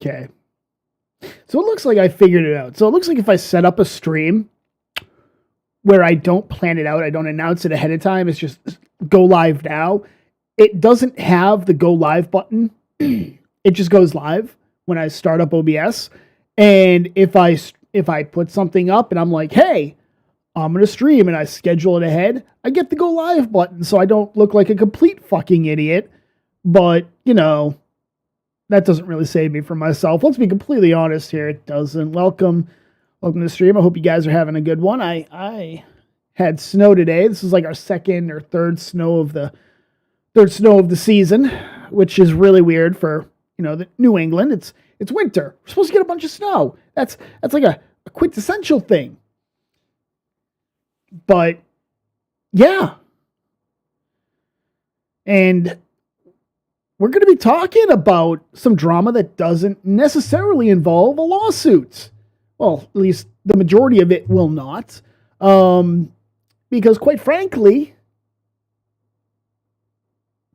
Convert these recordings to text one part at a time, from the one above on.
Okay. So it looks like I figured it out. So it looks like if I set up a stream where I don't plan it out, I don't announce it ahead of time, it's just go live now. It doesn't have the go live button. It just goes live when I start up OBS. And if I put something up and I'm like, hey, I'm going to stream and I schedule it ahead, I get the go live button so I don't look like a complete fucking idiot. But, you know, that doesn't really save me from myself. Let's be completely honest here. It doesn't. Welcome to the stream. I hope you guys are having a good one. I had snow today. This is like our second or third snow of the season, which is really weird for, you know, the New England. It's winter. We're supposed to get a bunch of snow. That's like a quintessential thing. But yeah. And we're going to be talking about some drama that doesn't necessarily involve a lawsuit. Well, at least the majority of it will not. Because quite frankly,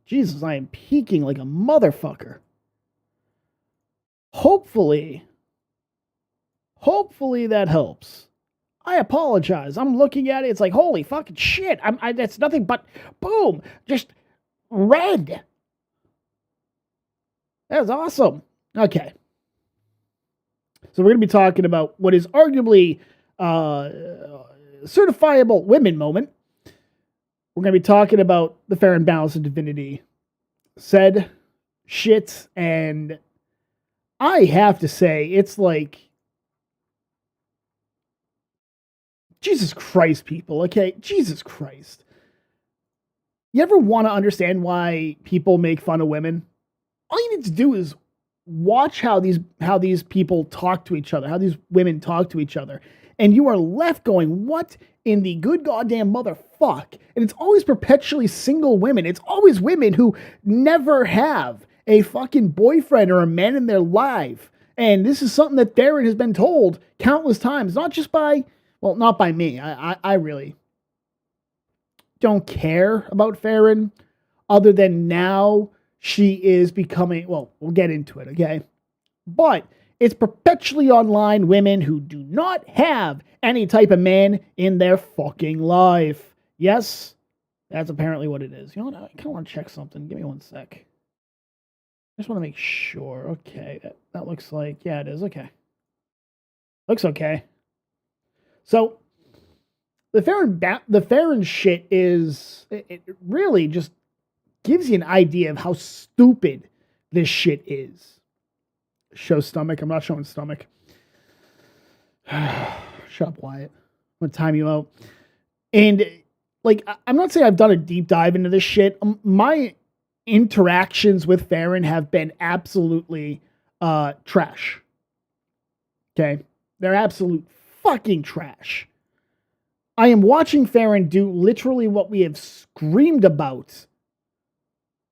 Jesus, I am peaking like a motherfucker. Hopefully that helps. I apologize. I'm looking at it. It's like, holy fucking shit. That's nothing but boom, just red. That's awesome. Okay. So we're going to be talking about what is arguably certifiable women moment. We're going to be talking about the fair and balanced of divinity said shit. And I have to say, it's like, Jesus Christ, people. Okay. Jesus Christ. You ever want to understand why people make fun of women? All you need to do is watch how these people talk to each other, how these women talk to each other. And you are left going, what in the good goddamn motherfuck? And it's always perpetually single women. It's always women who never have a fucking boyfriend or a man in their life. And this is something that Faron has been told countless times, not just by, well, not by me. I really don't care about Faron other than now she is becoming, well, we'll get into it, okay? But it's perpetually online women who do not have any type of man in their fucking life. Yes, that's apparently what it is. You know what? I kind of want to check something. Give me one sec. I just want to make sure. Okay, that looks like, yeah, it is. Okay. Looks okay. So, the Faron shit is, it really just gives you an idea of how stupid this shit is. Show stomach. I'm not showing stomach. Shut up, Wyatt. I'm going to time you out. And, like, I'm not saying I've done a deep dive into this shit. My interactions with Faron have been absolutely trash. Okay? They're absolute fucking trash. I am watching Faron do literally what we have screamed about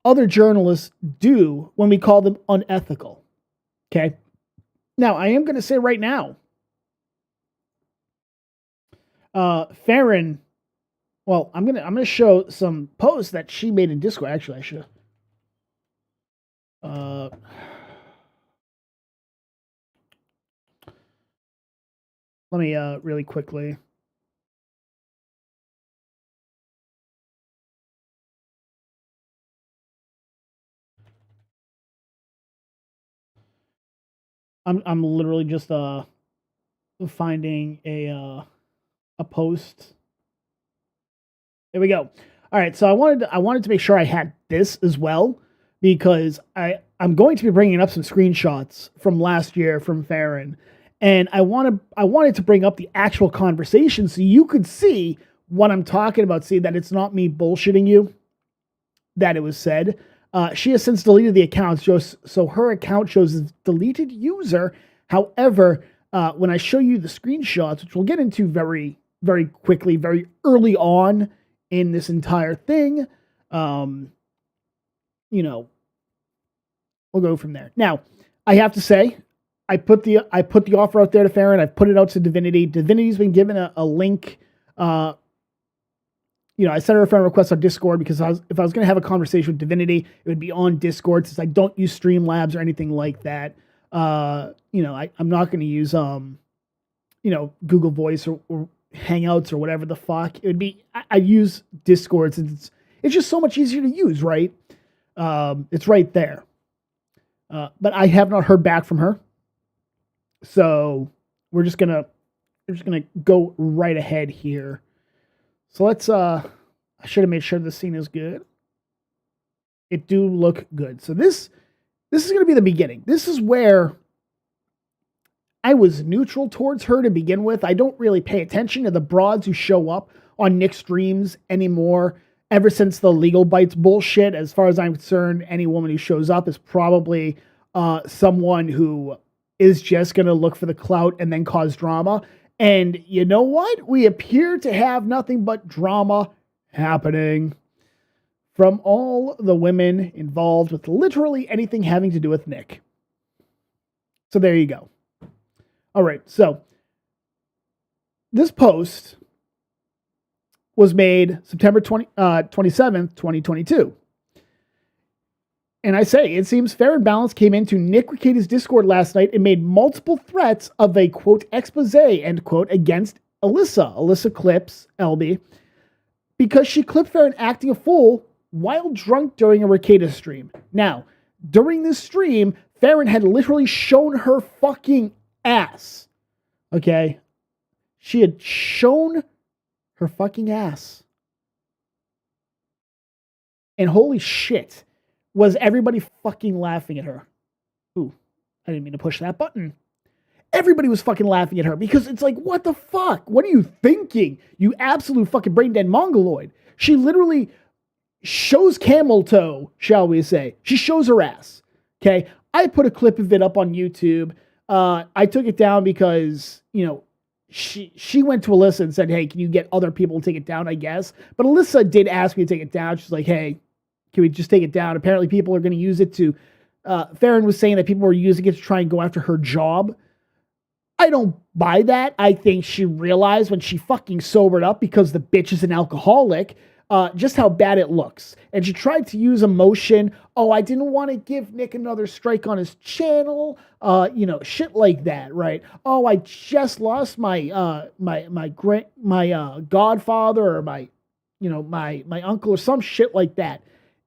other journalists do when we call them unethical. Okay? Now, I am going to say right now, Faron, well, I'm gonna show some posts that she made in Discord. Actually, I should let me really quickly. I'm literally just finding a post. There we go. All right, so I wanted to make sure I had this as well because I'm going to be bringing up some screenshots from last year from Faron, and I wanted to bring up the actual conversation so you could see what I'm talking about. See that it's not me bullshitting you. That it was said. She has since deleted the account, so her account shows as deleted user. However, when I show you the screenshots, which we'll get into very, very quickly, very early on in this entire thing, you know, we'll go from there. Now, I have to say, I put the offer out there to Faron. I've put it out to Divinity. Divinity's been given a link. You know, I sent her a friend request on Discord because if I was going to have a conversation with Divinity, it would be on Discord since I don't use Streamlabs or anything like that. I'm not going to use Google Voice or Hangouts or whatever the fuck it would be. I use Discord since it's just so much easier to use, right? It's right there. But I have not heard back from her, so we're just gonna go right ahead here. So let's. I should have made sure the scene is good. It do look good. So this is gonna be the beginning. This is where I was neutral towards her to begin with. I don't really pay attention to the broads who show up on Nick's streams anymore. Ever since the legal bites bullshit, as far as I'm concerned, any woman who shows up is probably someone who is just going to look for the clout and then cause drama. And you know what? We appear to have nothing but drama happening from all the women involved with literally anything having to do with Nick. So there you go. All right, so this post was made September 27th, 2022. And I say, it seems Fair and Balanced came into Nick Ricada's Discord last night and made multiple threats of a, quote, expose, end quote, against Alyssa clips, LB, because she clipped Faron acting a fool while drunk during a Ricada stream. Now, during this stream, Faron had literally shown her fucking ass. Okay? She had shown her fucking ass. And holy shit, was everybody fucking laughing at her. Ooh, I didn't mean to push that button. Everybody was fucking laughing at her because it's like, what the fuck? What are you thinking? You absolute fucking brain dead mongoloid. She literally shows camel toe, shall we say. She shows her ass. Okay? I put a clip of it up on YouTube. I took it down because, she went to Alyssa and said, hey, can you get other people to take it down, I guess? But Alyssa did ask me to take it down. She's like, hey, can we just take it down? Apparently people are going to use it to, Faron was saying that people were using it to try and go after her job. I don't buy that. I think she realized when she fucking sobered up, because the bitch is an alcoholic, just how bad it looks. And she tried to use emotion. Oh, I didn't want to give Nick another strike on his channel. Shit like that, right? Oh, I just lost my godfather or my uncle or some shit like that.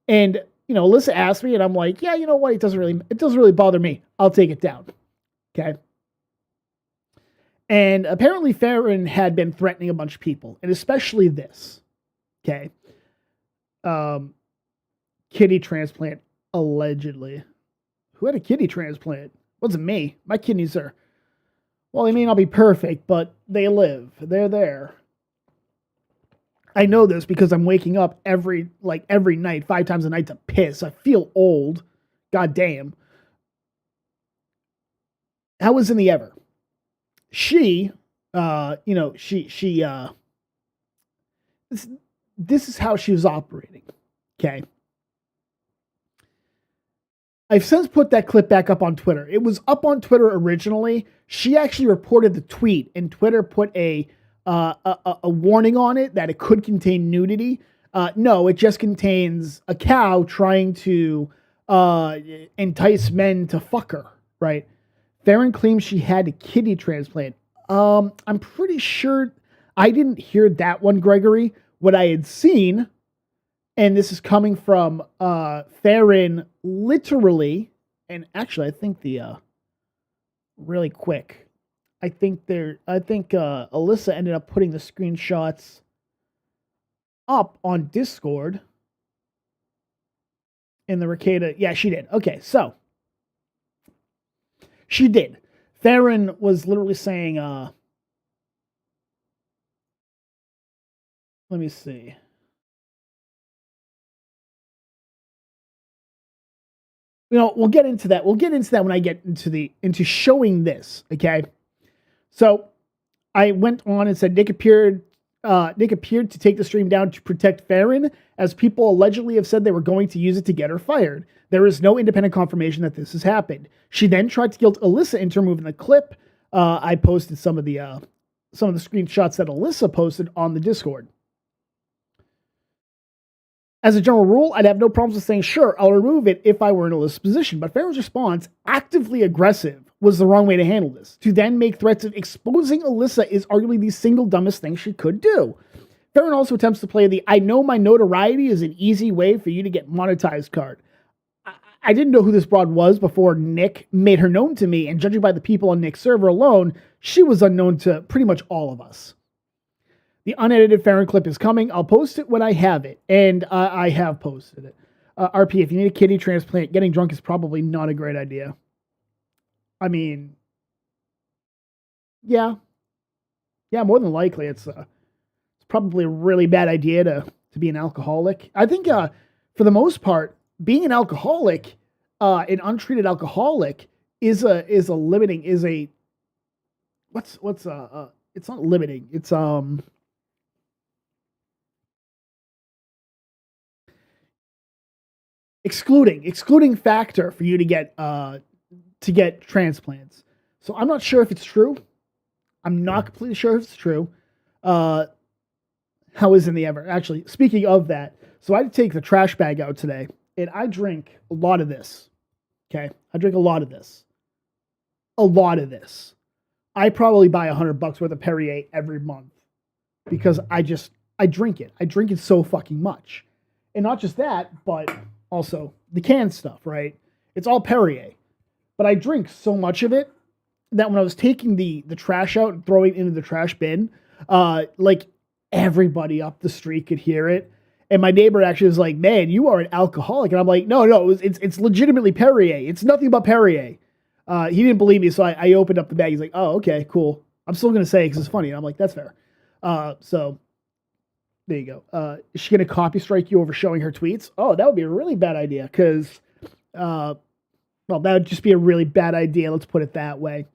And, Alyssa asked me and I'm like, yeah, you know what? It doesn't really bother me. I'll take it down. Okay. And apparently Faron had been threatening a bunch of people, and especially this. Okay. Kidney transplant, allegedly. Who had a kidney transplant? Wasn't me. My kidneys are, well, they may not be perfect, but they live. They're there. I know this because I'm waking up every night, 5 times a night to piss. I feel old. God damn. How was in the ever? This is how she was operating. Okay. I've since put that clip back up on Twitter. It was up on Twitter originally. She actually reported the tweet, and Twitter put a warning on it that it could contain nudity. No, it just contains a cow trying to entice men to fuck her, right? Faron claims she had a kidney transplant. I'm pretty sure I didn't hear that one, Gregory. What I had seen, and this is coming from Faron literally, and actually I think really quick, I think Alyssa ended up putting the screenshots up on Discord in the Ricada. Yeah, she did. Okay, so she did. Faron was literally saying, let me see. We'll get into that. We'll get into that when I get into showing this. Okay. So I went on and said Nick appeared to take the stream down to protect Faron, as people allegedly have said they were going to use it to get her fired. There is no independent confirmation that this has happened. She then tried to guilt Alyssa into removing the clip. I posted some of the screenshots that Alyssa posted on the Discord. As a general rule, I'd have no problems with saying, sure, I'll remove it if I were in Alyssa's position. But Faron's response, actively aggressive, was the wrong way to handle this. To then make threats of exposing Alyssa is arguably the single dumbest thing she could do. Faron also attempts to play the I know my notoriety is an easy way for you to get monetized card. I didn't know who this broad was before Nick made her known to me, and judging by the people on Nick's server alone, she was unknown to pretty much all of us. The unedited Faron clip is coming. I'll post it when I have it, and I have posted it. RP, if you need a kidney transplant, getting drunk is probably not a great idea. I mean, yeah, more than likely, it's probably a really bad idea to be an alcoholic. I think, for the most part, being an alcoholic, an untreated alcoholic, it's not limiting. It's excluding factor for you to get transplants. So I'm not sure if it's true. I'm not completely sure if it's true. How isn't the ever? Actually, speaking of that, so I had to take the trash bag out today, and I drink a lot of this. Okay, I drink a lot of this. I probably buy $100 worth of Perrier every month because I drink it. I drink it so fucking much, and not just that, but also the canned stuff. Right? It's all Perrier, but I drink so much of it that when I was taking the trash out and throwing it into the trash bin, like everybody up the street could hear it. And my neighbor actually was like, man, you are an alcoholic. And I'm like, no, it's legitimately Perrier. It's nothing but Perrier. He didn't believe me, so I opened up the bag. He's like, oh, okay, cool. I'm still going to say it because it's funny. And I'm like, that's fair. So there you go. Is she going to copy strike you over showing her tweets? Oh, that would be a really bad idea because, well, that would just be a really bad idea. Let's put it that way.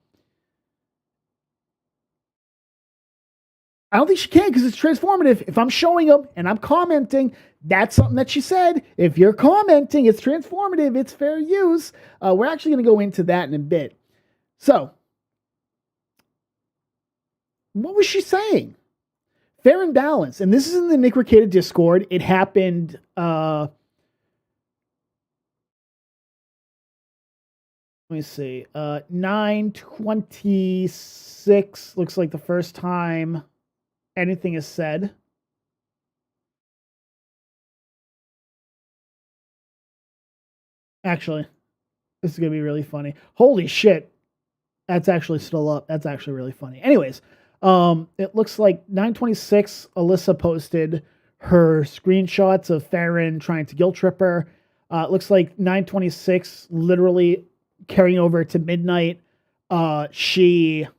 I don't think she can because it's transformative. If I'm showing them and I'm commenting, that's something that she said. If you're commenting, it's transformative. It's fair use. We're actually going to go into that in a bit. So, what was she saying? Fair and balanced. And this is in the Nick Ricada Discord. It happened... let me see. 9:26 looks like the first time anything is said. Actually, this is going to be really funny. Holy shit. That's actually still up. That's actually really funny. Anyways, it looks like 9:26, Alyssa posted her screenshots of Faron trying to guilt trip her. It looks like 9:26, literally carrying over to midnight, she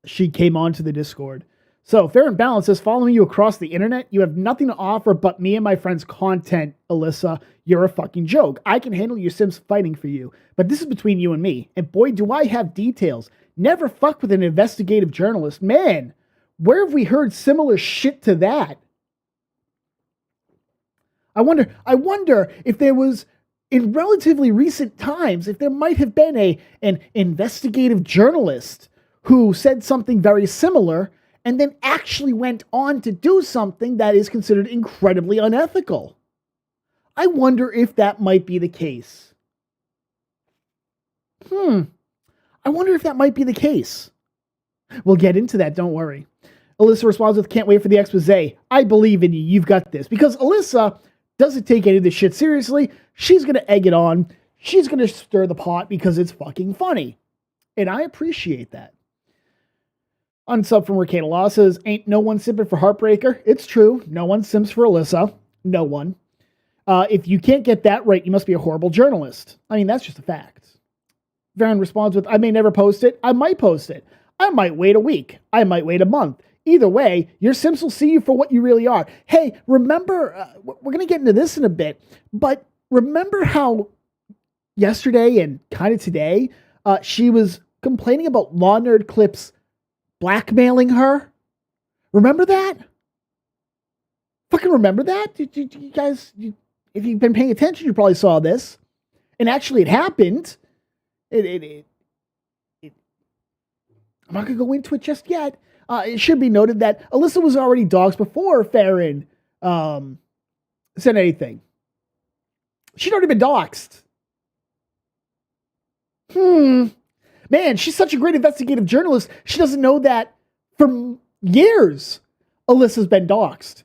came onto the Discord. So, Fair and Balance says, following you across the internet, you have nothing to offer but me and my friends' content, Alyssa. You're a fucking joke. I can handle your Sims fighting for you, but this is between you and me. And boy, do I have details. Never fuck with an investigative journalist. Man, where have we heard similar shit to that? I wonder if there was, in relatively recent times, if there might have been an investigative journalist who said something very similar and then actually went on to do something that is considered incredibly unethical. I wonder if that might be the case. I wonder if that might be the case. We'll get into that, don't worry. Alyssa responds with, can't wait for the expose. I believe in you, you've got this. Because Alyssa doesn't take any of this shit seriously. She's going to egg it on. She's going to stir the pot because it's fucking funny. And I appreciate that. Unsub from Ricada Law says, ain't no one simping for Heartbreaker. It's true. No one simps for Alyssa. No one. If you can't get that right, you must be a horrible journalist. I mean, that's just a fact. Faron responds with, I may never post it. I might post it. I might wait a week. I might wait a month. Either way, your Sims will see you for what you really are. Hey, remember, we're going to get into this in a bit, but remember how yesterday and kind of today, she was complaining about Law Nerd Clips blackmailing her? Remember that? Fucking remember that? You guys, if you've been paying attention, you probably saw this. And actually, it happened. I'm not going to go into it just yet. It should be noted that Alyssa was already doxxed before Faron said anything. She'd already been doxxed. Man, she's such a great investigative journalist. She doesn't know that for years, Alyssa's been doxxed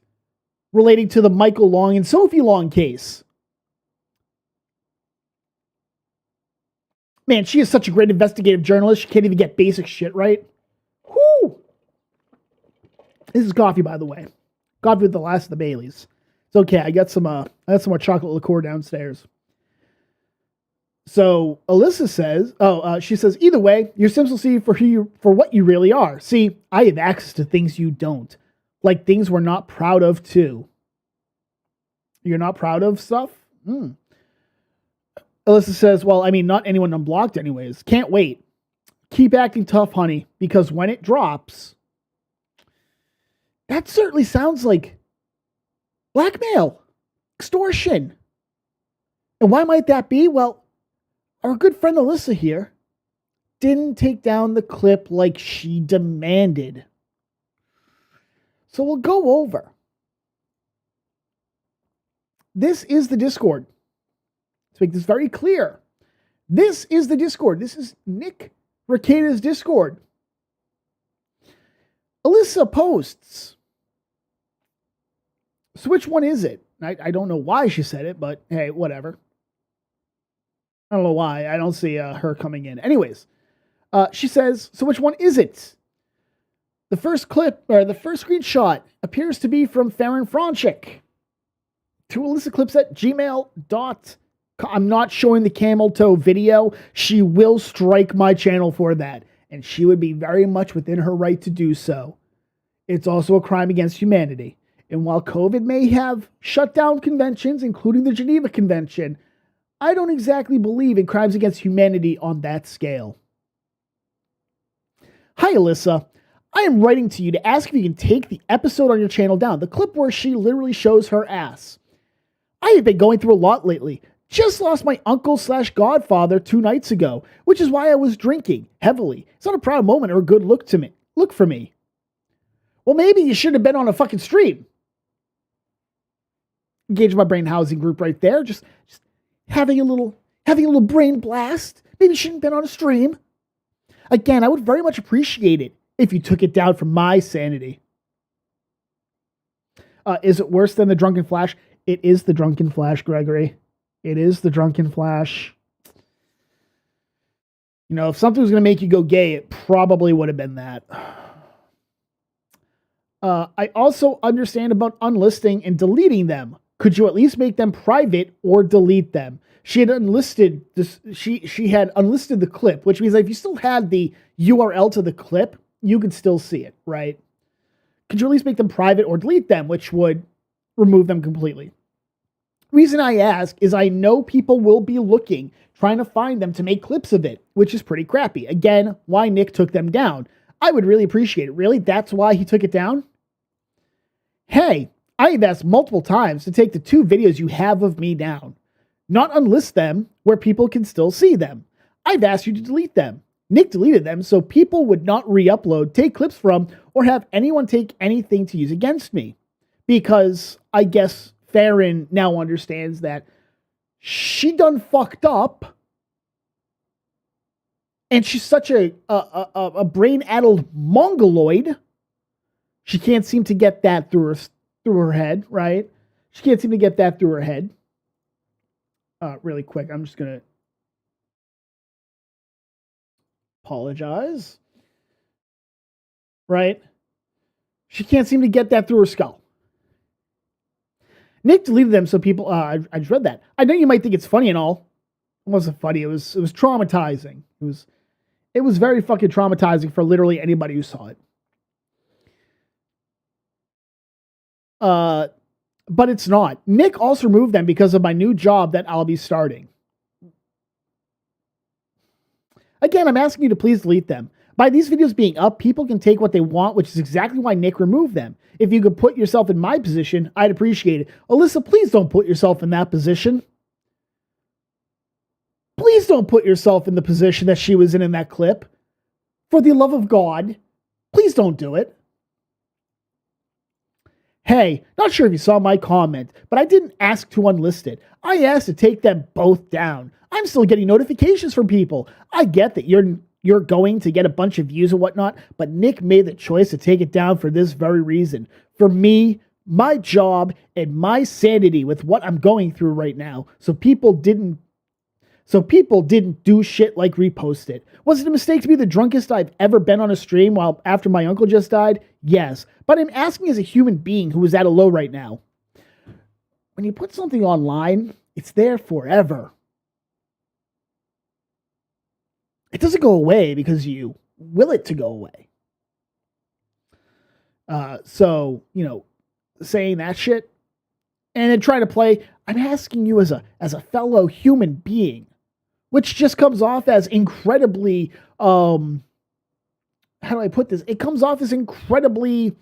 relating to the Michael Long and Sophie Long case. Man, she is such a great investigative journalist. She can't even get basic shit right. Whoo! This is coffee, by the way. Coffee with the last of the Baileys. It's okay. I got some more chocolate liqueur downstairs. So Alyssa says, she says, either way, you're simply for what you really are. See, I have access to things you don't. Like things we're not proud of too. You're not proud of stuff? Alyssa says, well, I mean, not anyone unblocked anyways. Can't wait. Keep acting tough, honey, because when it drops, that certainly sounds like blackmail, extortion. And why might that be? Well, our good friend Alyssa here didn't take down the clip like she demanded. So we'll go over. This is the Discord. Let's make this very clear. This is the Discord. This is Nick Rekieta's Discord. Alyssa posts. So which one is it? I don't know why she said it, but hey, whatever. I don't know why. I don't see her coming in. Anyways, she says, so which one is it? The first clip, or the first screenshot, appears to be from Faron Franchik to alyssaclips@gmail.com. I'm not showing the camel toe video. She will strike my channel for that, and she would be very much within her right to do so. It's also a crime against humanity. And while COVID may have shut down conventions, including the Geneva Convention, I don't exactly believe in crimes against humanity on that scale. Hi, Alyssa. I am writing to you to ask if you can take the episode on your channel down, the clip where she literally shows her ass. I have been going through a lot lately. Just lost my uncle/godfather 2 nights ago, which is why I was drinking heavily. It's not a proud moment or a good look for me. Well, maybe you should have been on a fucking stream. Engage my brain housing group right there. Just having a little brain blast. Maybe you shouldn't have been on a stream. Again, I would very much appreciate it if you took it down for my sanity. Is it worse than the Drunken Flash? It is the Drunken Flash, Gregory. It is the Drunken Flash. You know, if something was going to make you go gay, it probably would have been that. I also understand about unlisting and deleting them. Could you at least make them private or delete them? She had unlisted this. She had unlisted the clip, which means that if you still had the URL to the clip, you could still see it, right? Could you at least make them private or delete them, which would remove them completely? Reason I ask is I know people will be looking, trying to find them to make clips of it, which is pretty crappy. Again, why Nick took them down. I would really appreciate it. Really? That's why he took it down? Hey, I have asked multiple times to take the 2 videos you have of me down. Not unlist them where people can still see them. I've asked you to delete them. Nick deleted them so people would not re-upload, take clips from, or have anyone take anything to use against me. Because I guess Faron now understands that she done fucked up, and she's such a brain-addled mongoloid. She can't seem to get that through her head, right? She can't seem to get that through her head. Really quick, I'm just gonna apologize. Right? She can't seem to get that through her skull. Nick deleted them so people, I just read that. I know you might think it's funny and all. It wasn't funny. It was traumatizing. It was very fucking traumatizing for literally anybody who saw it. But it's not. Nick also removed them because of my new job that I'll be starting. Again, I'm asking you to please delete them. By these videos being up, people can take what they want, which is exactly why Nick removed them. If you could put yourself in my position, I'd appreciate it. Alyssa, please don't put yourself in that position. Please don't put yourself in the position that she was in that clip. For the love of God, please don't do it. Hey, not sure if you saw my comment, but I didn't ask to unlist it. I asked to take them both down. I'm still getting notifications from people. I get that you're going to get a bunch of views and whatnot, but Nick made the choice to take it down for this very reason. For me, my job, and my sanity with what I'm going through right now. So people didn't do shit like repost it. Was it a mistake to be the drunkest I've ever been on a stream while after my uncle just died? Yes. But I'm asking as a human being who is at a low right now. When you put something online, it's there forever. It doesn't go away because you will it to go away. So, saying that shit and then trying to play, I'm asking you as a fellow human being, which just comes off as incredibly, how do I put this? It comes off as incredibly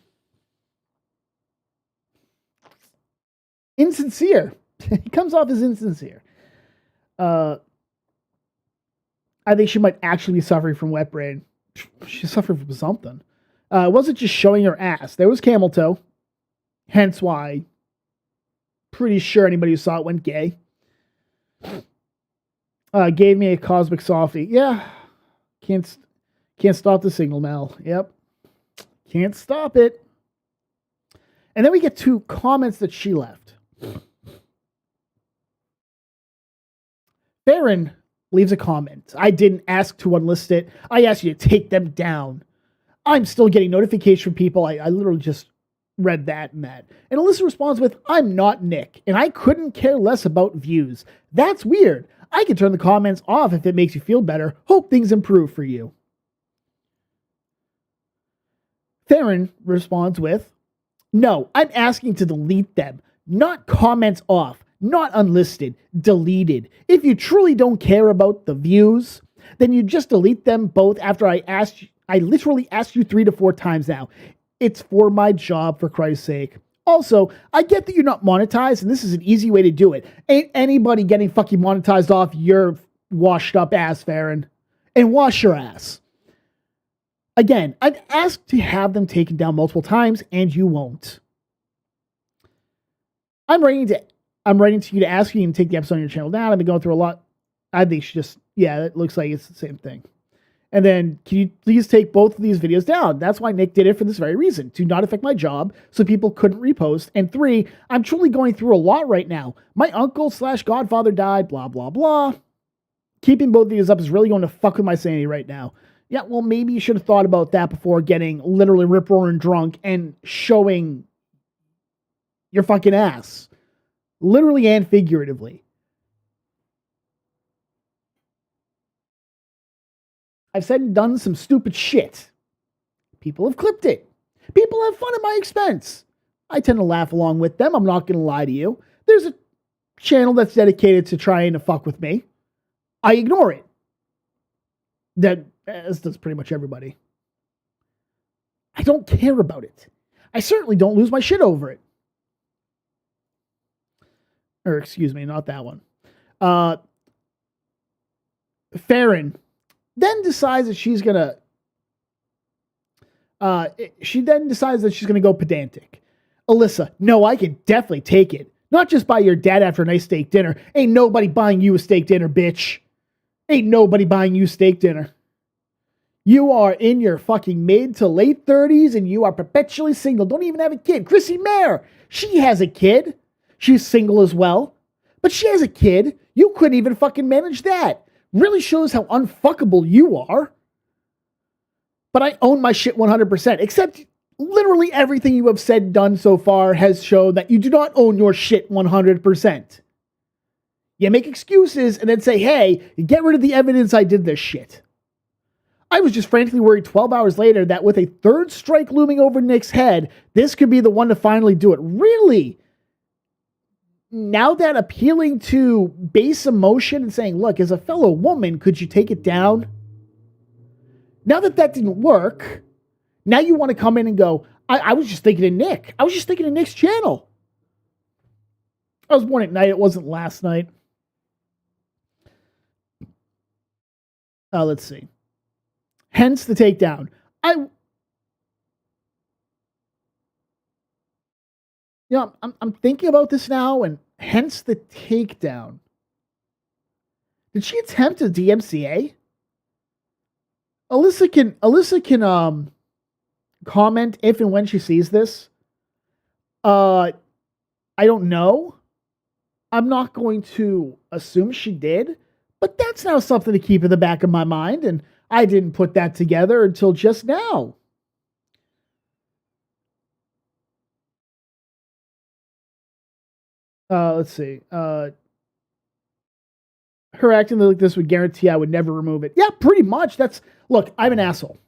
insincere. It comes off as insincere. I think she might actually be suffering from wet brain. She's suffering from something. It wasn't just showing her ass. There was camel toe. Hence why, pretty sure anybody who saw it went gay. Gave me a cosmic softie. Yeah. Can't stop the signal, Mel. Yep. Can't stop it. And then we get two comments that she left. Faron leaves a comment. I didn't ask to unlist it. I asked you to take them down. I'm still getting notifications from people. I literally just read that and that. And Alyssa responds with, I'm not Nick, and I couldn't care less about views. That's weird. I can turn the comments off if it makes you feel better. Hope things improve for you. Faron responds with, no, I'm asking to delete them. Not comments off. Not unlisted. Deleted. If you truly don't care about the views, then you just delete them both after I literally asked you 3 to 4 times now. It's for my job, for Christ's sake. Also, I get that you're not monetized, and this is an easy way to do it. Ain't anybody getting fucking monetized off your washed up ass, Faron. And wash your ass. Again, I've asked to have them taken down multiple times, and you won't. I'm writing to you to ask you to take the episode on your channel down. I've been going through a lot. I think it looks like it's the same thing. And then, can you please take both of these videos down? That's why Nick did it, for this very reason. To not affect my job, so people couldn't repost. And 3, I'm truly going through a lot right now. My uncle/godfather died, blah, blah, blah. Keeping both of these up is really going to fuck with my sanity right now. Yeah, well, maybe you should have thought about that before getting literally rip-roaring drunk and showing your fucking ass. Literally and figuratively. I've said and done some stupid shit. People have clipped it. People have fun at my expense. I tend to laugh along with them. I'm not going to lie to you. There's a channel that's dedicated to trying to fuck with me. I ignore it. As does pretty much everybody. I don't care about it. I certainly don't lose my shit over it. Or excuse me, not that one. Faron then decides that she's gonna go pedantic. Alyssa, no, I can definitely take it. Not just buy your dad after a nice steak dinner. Ain't nobody buying you a steak dinner, bitch. Ain't nobody buying you steak dinner. You are in your fucking mid to late 30s and you are perpetually single. Don't even have a kid. Chrissy Mayer, she has a kid. She's single as well. But she has a kid. You couldn't even fucking manage that. Really shows how unfuckable you are. But I own my shit 100%. Except literally everything you have said and done so far has shown that you do not own your shit 100%. You make excuses and then say, hey, get rid of the evidence I did this shit. I was just frantically worried 12 hours later that with a third strike looming over Nick's head, this could be the one to finally do it. Really? Now that appealing to base emotion and saying, look, as a fellow woman, could you take it down? Now that didn't work, now you want to come in and go, I was just thinking of Nick. I was just thinking of Nick's channel. I was born at night. It wasn't last night. Let's see. Hence the takedown. I'm thinking about this now, and hence the takedown. Did she attempt a DMCA? Alyssa can comment if and when she sees this. I don't know. I'm not going to assume she did, but that's now something to keep in the back of my mind, and I didn't put that together until just now. Let's see. Her acting like this would guarantee I would never remove it. Yeah, pretty much. Look, I'm an asshole.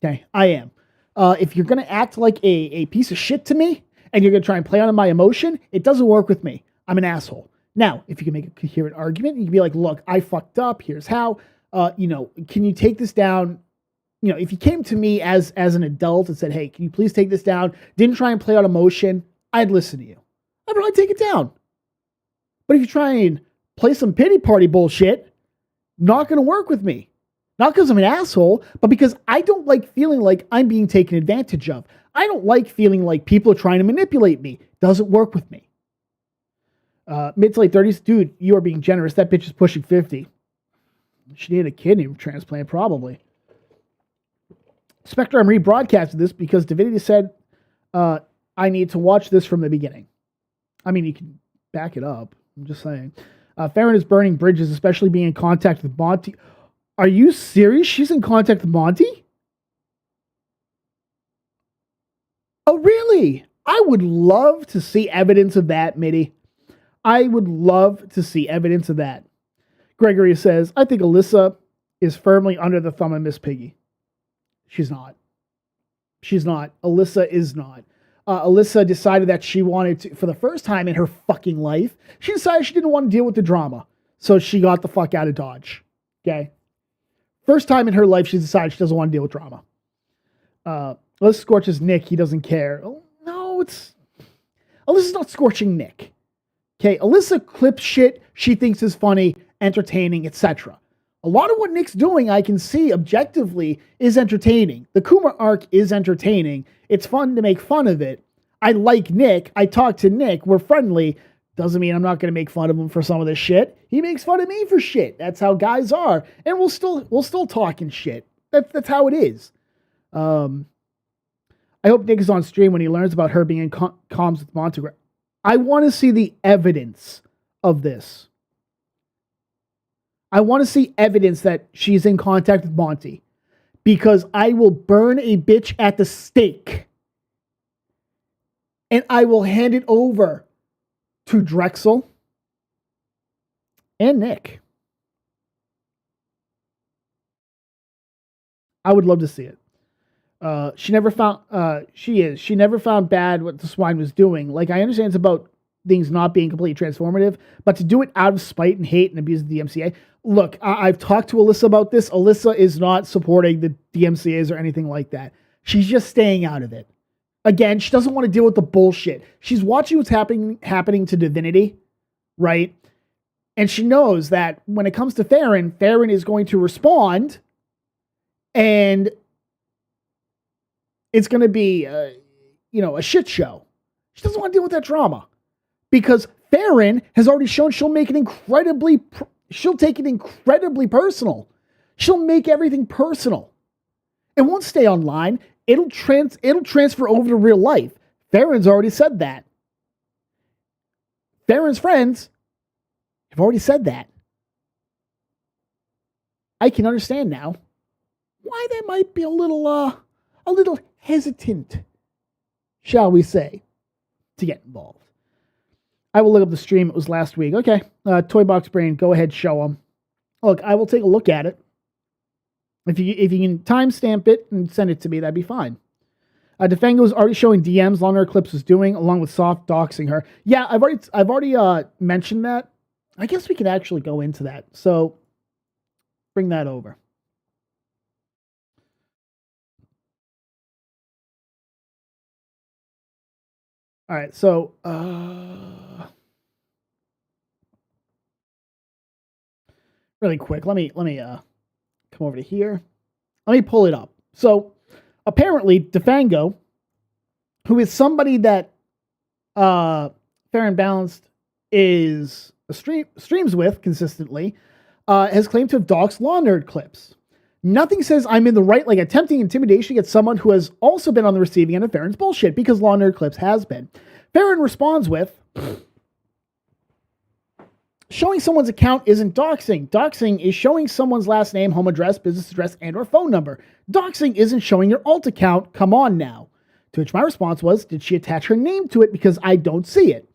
Okay, I am. If you're gonna act like a piece of shit to me and you're gonna try and play on my emotion, it doesn't work with me. I'm an asshole. Now, if you can make a coherent argument, you can be like, look, I fucked up. Here's how. Can you take this down? If you came to me as an adult and said, hey, can you please take this down? Didn't try and play on emotion, I'd listen to you. I'd probably take it down. But if you try and play some pity party bullshit, not going to work with me. Not because I'm an asshole, but because I don't like feeling like I'm being taken advantage of. I don't like feeling like people are trying to manipulate me. Doesn't work with me. Mid to late 30s, dude, you are being generous. That bitch is pushing 50. She needed a kidney transplant, probably. Spectre, I'm rebroadcasting this because Divinity said I need to watch this from the beginning. I mean, you can back it up. I'm just saying. Faron is burning bridges, especially being in contact with Monty. Are you serious? She's in contact with Monty? Oh, really? I would love to see evidence of that, Mitty. I would love to see evidence of that. Gregory says, I think Alyssa is firmly under the thumb of Miss Piggy. She's not. She's not. Alyssa is not. Alyssa decided that she wanted to, for the first time in her fucking life, she decided she didn't want to deal with the drama. So she got the fuck out of Dodge. Okay? First time in her life, she decided she doesn't want to deal with drama. Alyssa scorches Nick. He doesn't care. Oh, no, Alyssa's not scorching Nick. Okay? Alyssa clips shit she thinks is funny, entertaining, etc. A lot of what Nick's doing, I can see objectively, is entertaining. The Kuma arc is entertaining. It's fun to make fun of it. I like Nick. I talk to Nick. We're friendly. Doesn't mean I'm not going to make fun of him for some of this shit. He makes fun of me for shit. That's how guys are. And we'll still talk and shit. That's how it is. I hope Nick is on stream when he learns about her being in comms with montagraph. I want to see the evidence of this. I want to see evidence that she's in contact with Monty, because I will burn a bitch at the stake and I will hand it over to Drexel and Nick. I would love to see it. She never found bad what the swine was doing. Like, I understand it's about things not being completely transformative, but to do it out of spite and hate and abuse the DMCA. Look, I've talked to Alyssa about this. Alyssa is not supporting the DMCAs or anything like that. She's just staying out of it. Again, she doesn't want to deal with the bullshit. She's watching what's happening to Divinity, right? And she knows that when it comes to Faron is going to respond, and it's going to be, a shit show. She doesn't want to deal with that drama, because Faron has already shown she'll take it incredibly personal. She'll make everything personal. It won't stay online. It'll transfer over to real life. Faron's already said that. Faron's friends have already said that. I can understand now why they might be a little hesitant, shall we say, to get involved. I will look up the stream. It was last week. Okay. Toy Box Brain, go ahead, show them. Look, I will take a look at it. If you can timestamp it and send it to me, that'd be fine. Defango is already showing DMs Lana Eclipse was doing, along with soft doxing her. Yeah, I've already mentioned that. I guess we can actually go into that. So bring that over. All right, so really quick, let me come over to here. Let me pull it up. So apparently, Defango, who is somebody that Fair and Balanced is streams with consistently, has claimed to have doxed Law Nerd clips. Nothing says I'm in the right, like attempting intimidation against someone who has also been on the receiving end of Faron's bullshit, because Law Nerd clips has been. Faron responds with, showing someone's account isn't doxing. Doxing is showing someone's last name, home address, business address, and or phone number. Doxing isn't showing your alt account. Come on now. To which my response was, did she attach her name to it? Because I don't see it.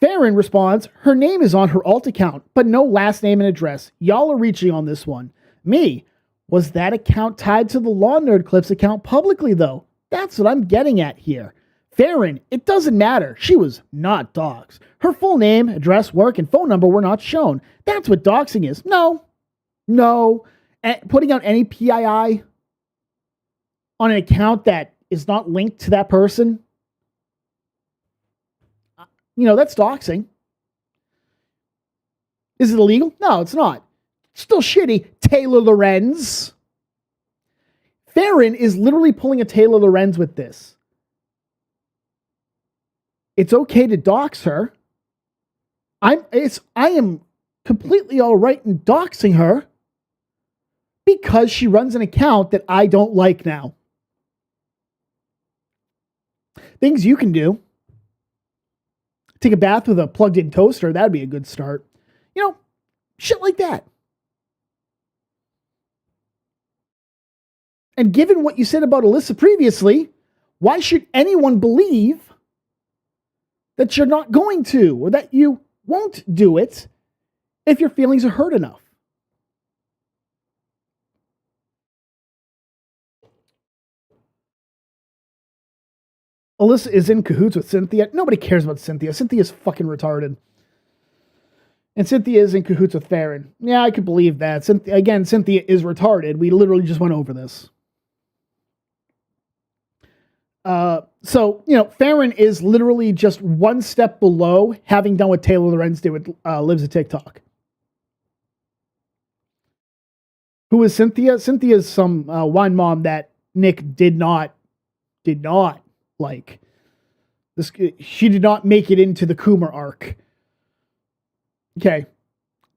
Faron responds, her name is on her alt account, but no last name and address. Y'all are reaching on this one. Me, was that account tied to the Law Nerd Clips account publicly, though? That's what I'm getting at here. Faron, it doesn't matter. She was not doxed. Her full name, address, work, and phone number were not shown. That's what doxing is. No. Putting out any PII on an account that is not linked to that person, that's doxing. Is it illegal? No, it's not. Still shitty. Taylor Lorenz. Faron is literally pulling a Taylor Lorenz with this. It's okay to dox her. I am completely all right in doxing her because she runs an account that I don't like now. Things you can do. Take a bath with a plugged-in toaster. That'd be a good start. Shit like that. And given what you said about Alyssa previously, why should anyone believe that you're not going to, or that you won't do it if your feelings are hurt enough? Alyssa is in cahoots with Cynthia. Nobody cares about Cynthia. Cynthia's fucking retarded. And Cynthia is in cahoots with Faron. Yeah, I could believe that. Cynthia is retarded. We literally just went over this. Faron is literally just one step below having done what Taylor Lorenz did with Lives a TikTok. Who is Cynthia? Cynthia is some wine mom that Nick did not like. She did not make it into the Coomer arc. Okay.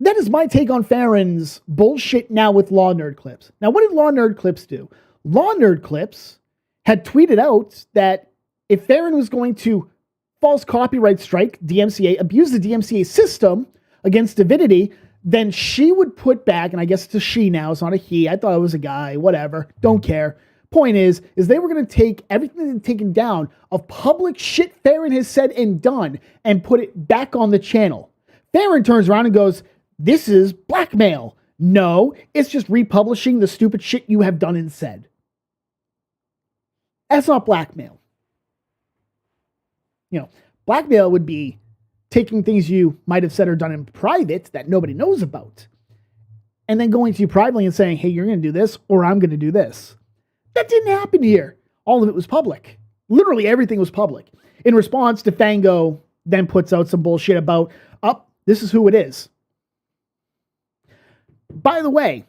That is my take on Faron's bullshit now with Law Nerd Clips. Now, what did Law Nerd Clips do? Law Nerd Clips had tweeted out that if Faron was going to false copyright strike DMCA, abuse the DMCA system against Divinity, then she would put back, and I guess it's a she now, it's not a he. I thought it was a guy, whatever. Don't care. Point is they were going to take everything they'd taken down of public shit Faron has said and done and put it back on the channel. Faron turns around and goes, this is blackmail. No, it's just republishing the stupid shit you have done and said. That's not blackmail. Blackmail would be taking things you might have said or done in private that nobody knows about, and then going to you privately and saying, hey, you're going to do this, or I'm going to do this. That didn't happen here. All of it was public. Literally everything was public. In response, DeFango then puts out some bullshit about, this is who it is. By the way,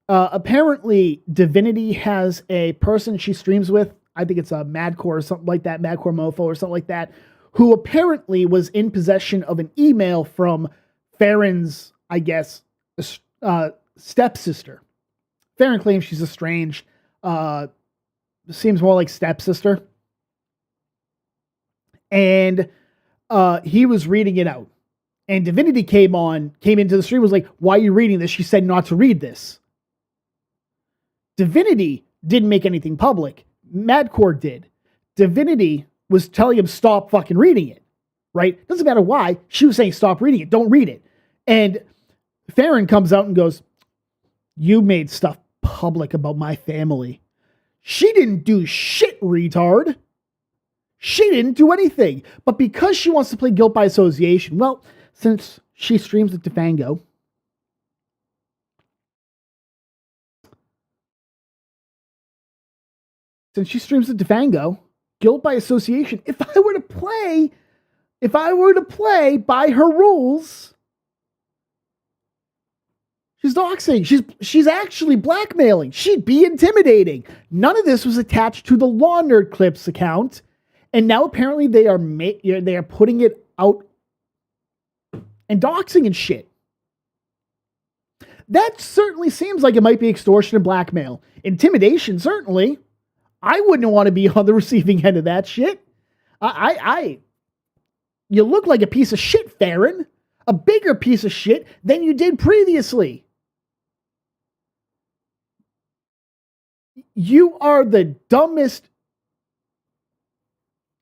apparently Divinity has a person she streams with, I think it's a Madcore or something like that, Madcore Mofo or something like that, who apparently was in possession of an email from Faron's, I guess, stepsister. Faron claims she's estranged. Seems more like stepsister. And he was reading it out. And Divinity came into the stream, was like, why are you reading this? She said not to read this. Divinity didn't make anything public. Madcore did. Divinity was telling him stop fucking reading it. Right? Doesn't matter why. She was saying stop reading it. Don't read it. And Faron comes out and goes, you made stuff public about my family. She didn't do shit, retard. She didn't do anything. But because she wants to play guilt by association, well, since she streams with DeFango, guilt by association, if I were to play by her rules, she's doxing. She's actually blackmailing. She'd be intimidating. None of this was attached to the Law Nerd Clips account. And now apparently they are putting it out and doxing and shit. That certainly seems like it might be extortion and blackmail. Intimidation, certainly. I wouldn't want to be on the receiving end of that shit. You look like a piece of shit, Faron. A bigger piece of shit than you did previously. You are the dumbest.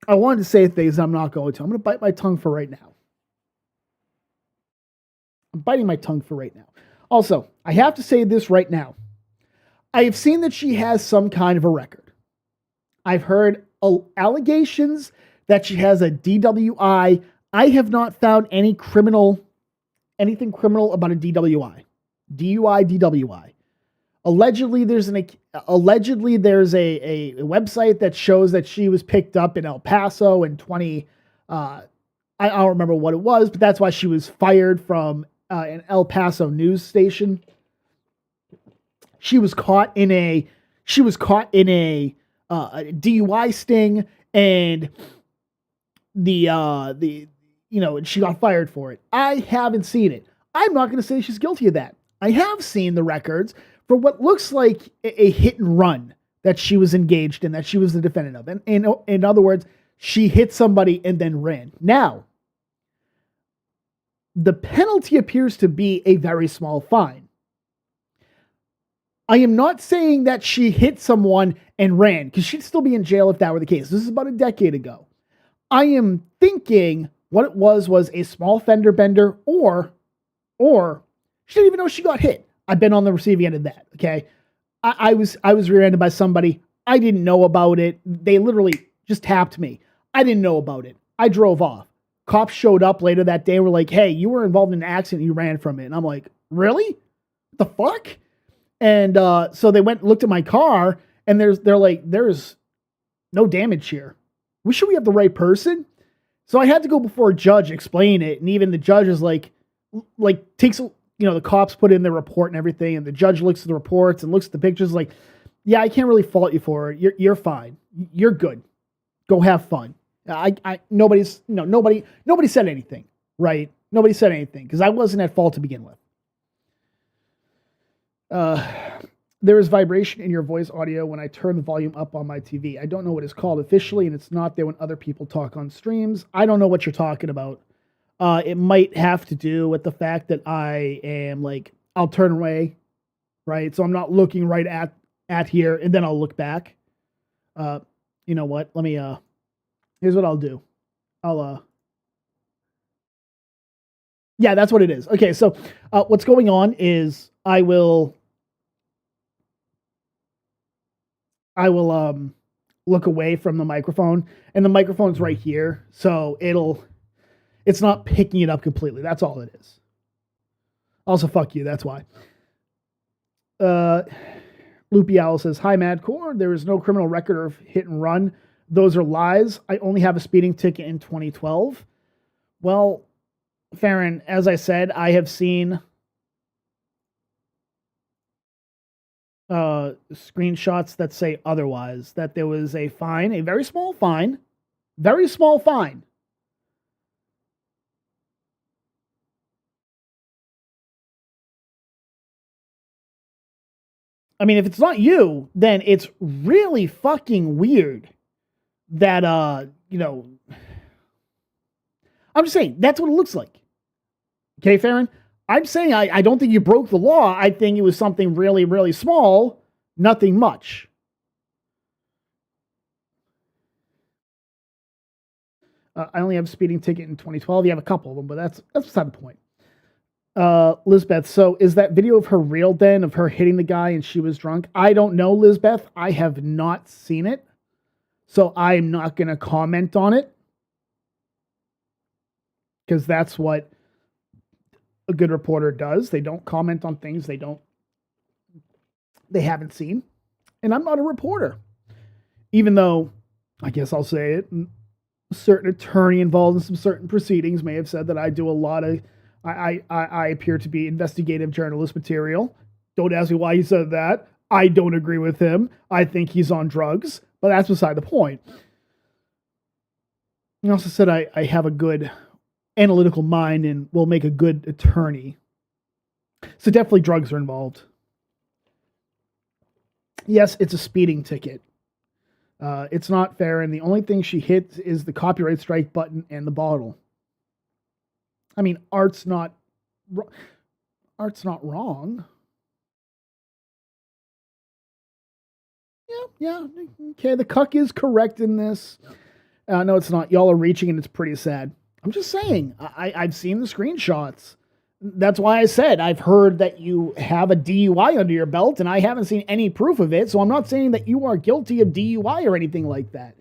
I wanted to say things I'm not going to. I'm going to bite my tongue for right now. I'm biting my tongue for right now. Also, I have to say this right now. I have seen that she has some kind of a record. I've heard allegations that she has a DWI. I have not found anything criminal about a DWI. DUI, DWI. Allegedly, there's a website that shows that she was picked up in El Paso in I don't remember what it was, but that's why she was fired from an El Paso news station. She was caught in a DUI sting, and she got fired for it. I haven't seen it. I'm not going to say she's guilty of that. I have seen the records for what looks like a hit and run that she was engaged in, that she was the defendant of. And in other words, she hit somebody and then ran. Now, the penalty appears to be a very small fine. I am not saying that she hit someone and ran, because she'd still be in jail if that were the case. This is about a decade ago. I am thinking what it was a small fender bender, or she didn't even know she got hit. I've been on the receiving end of that, okay? I was rear-ended by somebody. I didn't know about it. They literally just tapped me. I didn't know about it. I drove off. Cops showed up later that day and were like, hey, you were involved in an accident. You ran from it. And I'm like, really? What the fuck? And so they went and looked at my car, and they're like, there's no damage here. We sure we have the right person? So I had to go before a judge, explain it. And even the judge is like takes the cops put in their report and everything, and the judge looks at the reports and looks at the pictures like, yeah, I can't really fault you for it. You're fine. You're good. Go have fun. Nobody said anything, right? Nobody said anything because I wasn't at fault to begin with. There is vibration in your voice audio when I turn the volume up on my TV. I don't know what it's called officially, and it's not there when other people talk on streams. I don't know what you're talking about. It might have to do with the fact that I am I'll turn away, right? So I'm not looking right at here, and then I'll look back. You know what? Let me, here's what I'll do. Yeah, that's what it is. Okay, so what's going on is I will look away from the microphone, and the microphone's right here, so it's not picking it up completely. That's all it is. Also, fuck you. That's why. Loopy Owl says, hi, Madcore. There is no criminal record of hit and run. Those are lies. I only have a speeding ticket in 2012. Well, Faron, as I said, I have seen screenshots that say otherwise, that there was a fine, a very small fine. I mean, if it's not you, then it's really fucking weird that, I'm just saying, that's what it looks like. Okay, Faron? I'm saying I don't think you broke the law. I think it was something really, really small, nothing much. I only have a speeding ticket in 2012. You have a couple of them, but that's beside the point. Lisbeth, so is that video of her real then, of her hitting the guy and she was drunk? I don't know, Lisbeth. I have not seen it, so I'm not going to comment on it, because that's what a good reporter does. They don't comment on things they haven't seen. And I'm not a reporter, even though I guess I'll say it. A certain attorney involved in some certain proceedings may have said that I do a lot of, I appear to be investigative journalist material. Don't ask me why he said that. I don't agree with him. I think he's on drugs, but that's beside the point. He also said I have a good analytical mind and will make a good attorney. So definitely drugs are involved. Yes, it's a speeding ticket. It's not fair, and the only thing she hits is the copyright strike button and the bottle. I mean, art's not wrong. Yeah. Okay, the cuck is correct in this. No, it's not. Y'all are reaching, and it's pretty sad. I'm just saying. I've seen the screenshots. That's why I said I've heard that you have a DUI under your belt, and I haven't seen any proof of it. So I'm not saying that you are guilty of DUI or anything like that.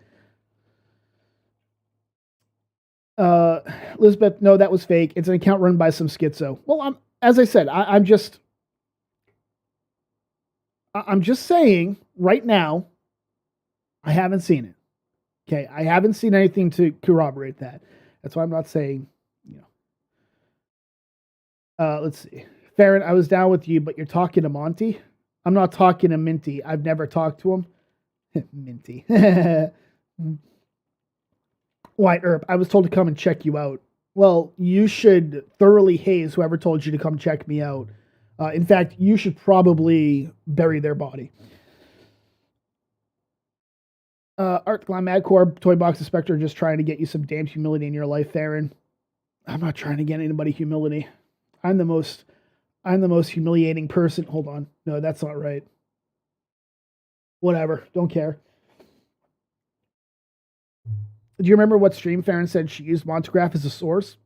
Elizabeth, no, that was fake. It's an account run by some schizo. Well, as I said, I'm just saying right now, I haven't seen it. Okay, I haven't seen anything to corroborate that. That's why I'm not saying, let's see. Faron, I was down with you, but you're talking to Monty? I'm not talking to Minty. I've never talked to him. Minty. White Herb, I was told to come and check you out. Well, you should thoroughly haze whoever told you to come check me out. In fact, you should probably bury their body. Art Glam Madcore, Toy Box Inspector, just trying to get you some damn humility in your life, Faron. I'm not trying to get anybody humility. I'm the most humiliating person. Hold on. No, that's not right. Whatever. Don't care. Do you remember what stream Faron said she used montagraph as a source?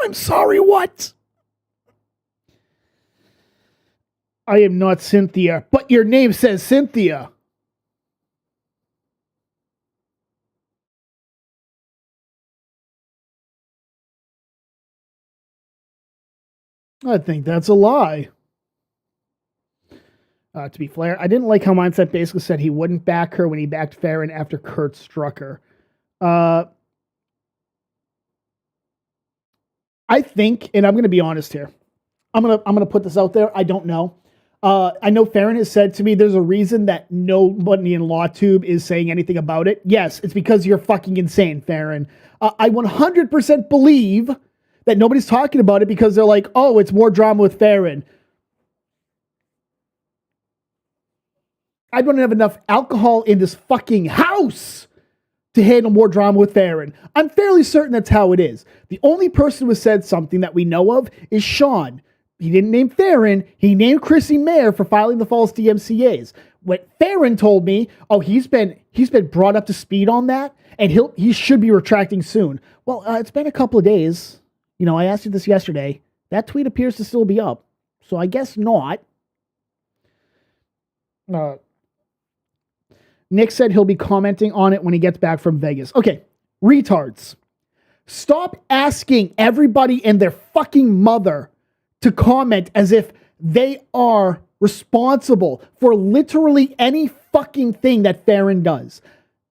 I'm sorry, what? I am not Cynthia, but your name says Cynthia. I think that's a lie. To be fair, I didn't like how Mindset basically said he wouldn't back her when he backed Faron after Kurt struck her. I think, and I'm going to be honest here. I'm gonna put this out there. I don't know. I know Faron has said to me there's a reason that nobody in LawTube is saying anything about it. Yes, it's because you're fucking insane, Faron. I 100% believe that nobody's talking about it because they're like, oh, it's more drama with Faron. I don't have enough alcohol in this fucking house to handle more drama with Faron. I'm fairly certain that's how it is. The only person who has said something that we know of is Sean. He didn't name Faron. He named Chrissy Mayer for filing the false DMCAs. What Faron told me, oh, he's been brought up to speed on that, and he should be retracting soon. Well, it's been a couple of days. I asked you this yesterday. That tweet appears to still be up, so I guess not. Nick said he'll be commenting on it when he gets back from Vegas. Okay, retards. Stop asking everybody and their fucking mother to comment as if they are responsible for literally any fucking thing that Faron does.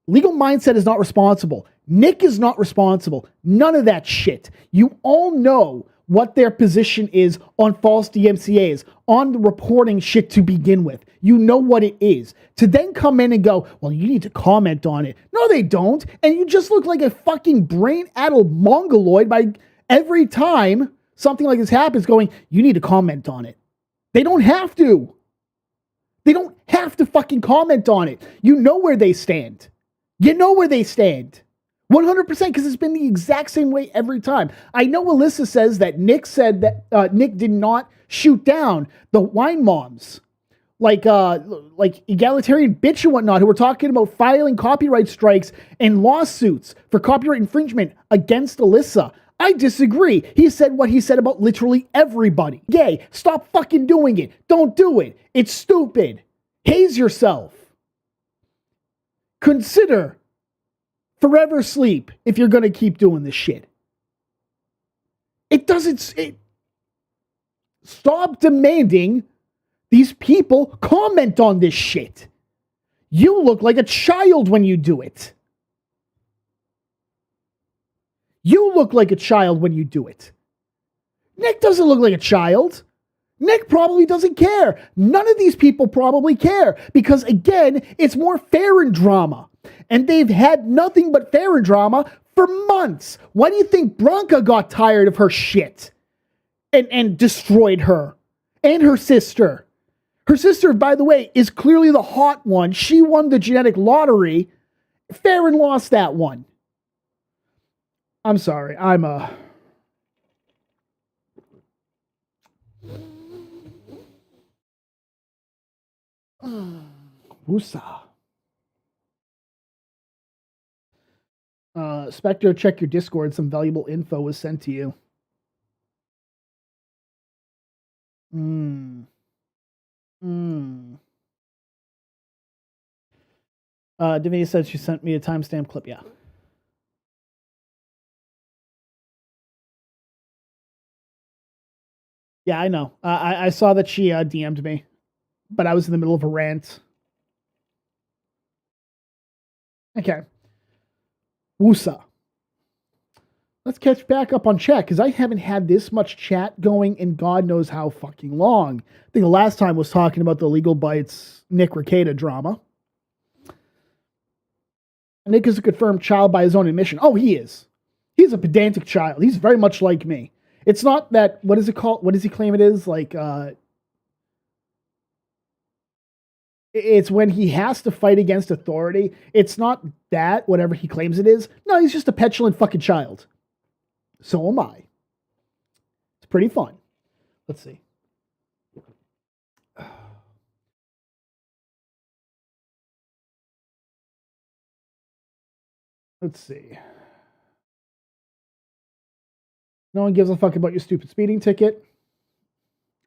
Legal Mindset is not responsible. Nick is not responsible. None of that shit. You all know what their position is on false DMCAs, on the reporting shit to begin with. You know what it is. To then come in and go, well, you need to comment on it. No, they don't. And you just look like a fucking brain-addled mongoloid by every time something like this happens going, you need to comment on it. They don't have to. They don't have to fucking comment on it. You know where they stand. You know where they stand. 100%, because it's been the exact same way every time. I know Alyssa says that Nick said that Nick did not shoot down the wine moms, like egalitarian bitch and whatnot, who were talking about filing copyright strikes and lawsuits for copyright infringement against Alyssa. I disagree. He said what he said about literally everybody. Gay, stop fucking doing it. Don't do it. It's stupid. Haze yourself. Consider forever sleep if you're going to keep doing this shit. Stop demanding these people comment on this shit. You look like a child when you do it. You look like a child when you do it. Nick doesn't look like a child. Nick probably doesn't care. None of these people probably care because, again, it's more Faron drama. And they've had nothing but Faron drama for months. Why do you think Bronca got tired of her shit and destroyed her and her sister? Her sister, by the way, is clearly the hot one. She won the genetic lottery. Faron lost that one. I'm sorry. I'm a... Woosah. Spectre, check your Discord. Some valuable info was sent to you. Divinity said she sent me a timestamp clip. Yeah. Yeah, I know. I saw that she DM'd me, but I was in the middle of a rant. Okay. Woosa. Let's catch back up on chat, because I haven't had this much chat going in God knows how fucking long. I think the last time was talking about the Legal Bites Nick Rekieta drama. Nick is a confirmed child by his own admission. Oh, he is. He's a pedantic child. He's very much like me. It's not that, what is it called? What does he claim it is? Like, it's when he has to fight against authority. It's not that, whatever he claims it is. No, he's just a petulant fucking child. So am I. It's pretty fun. Let's see. Let's see. No one gives a fuck about your stupid speeding ticket.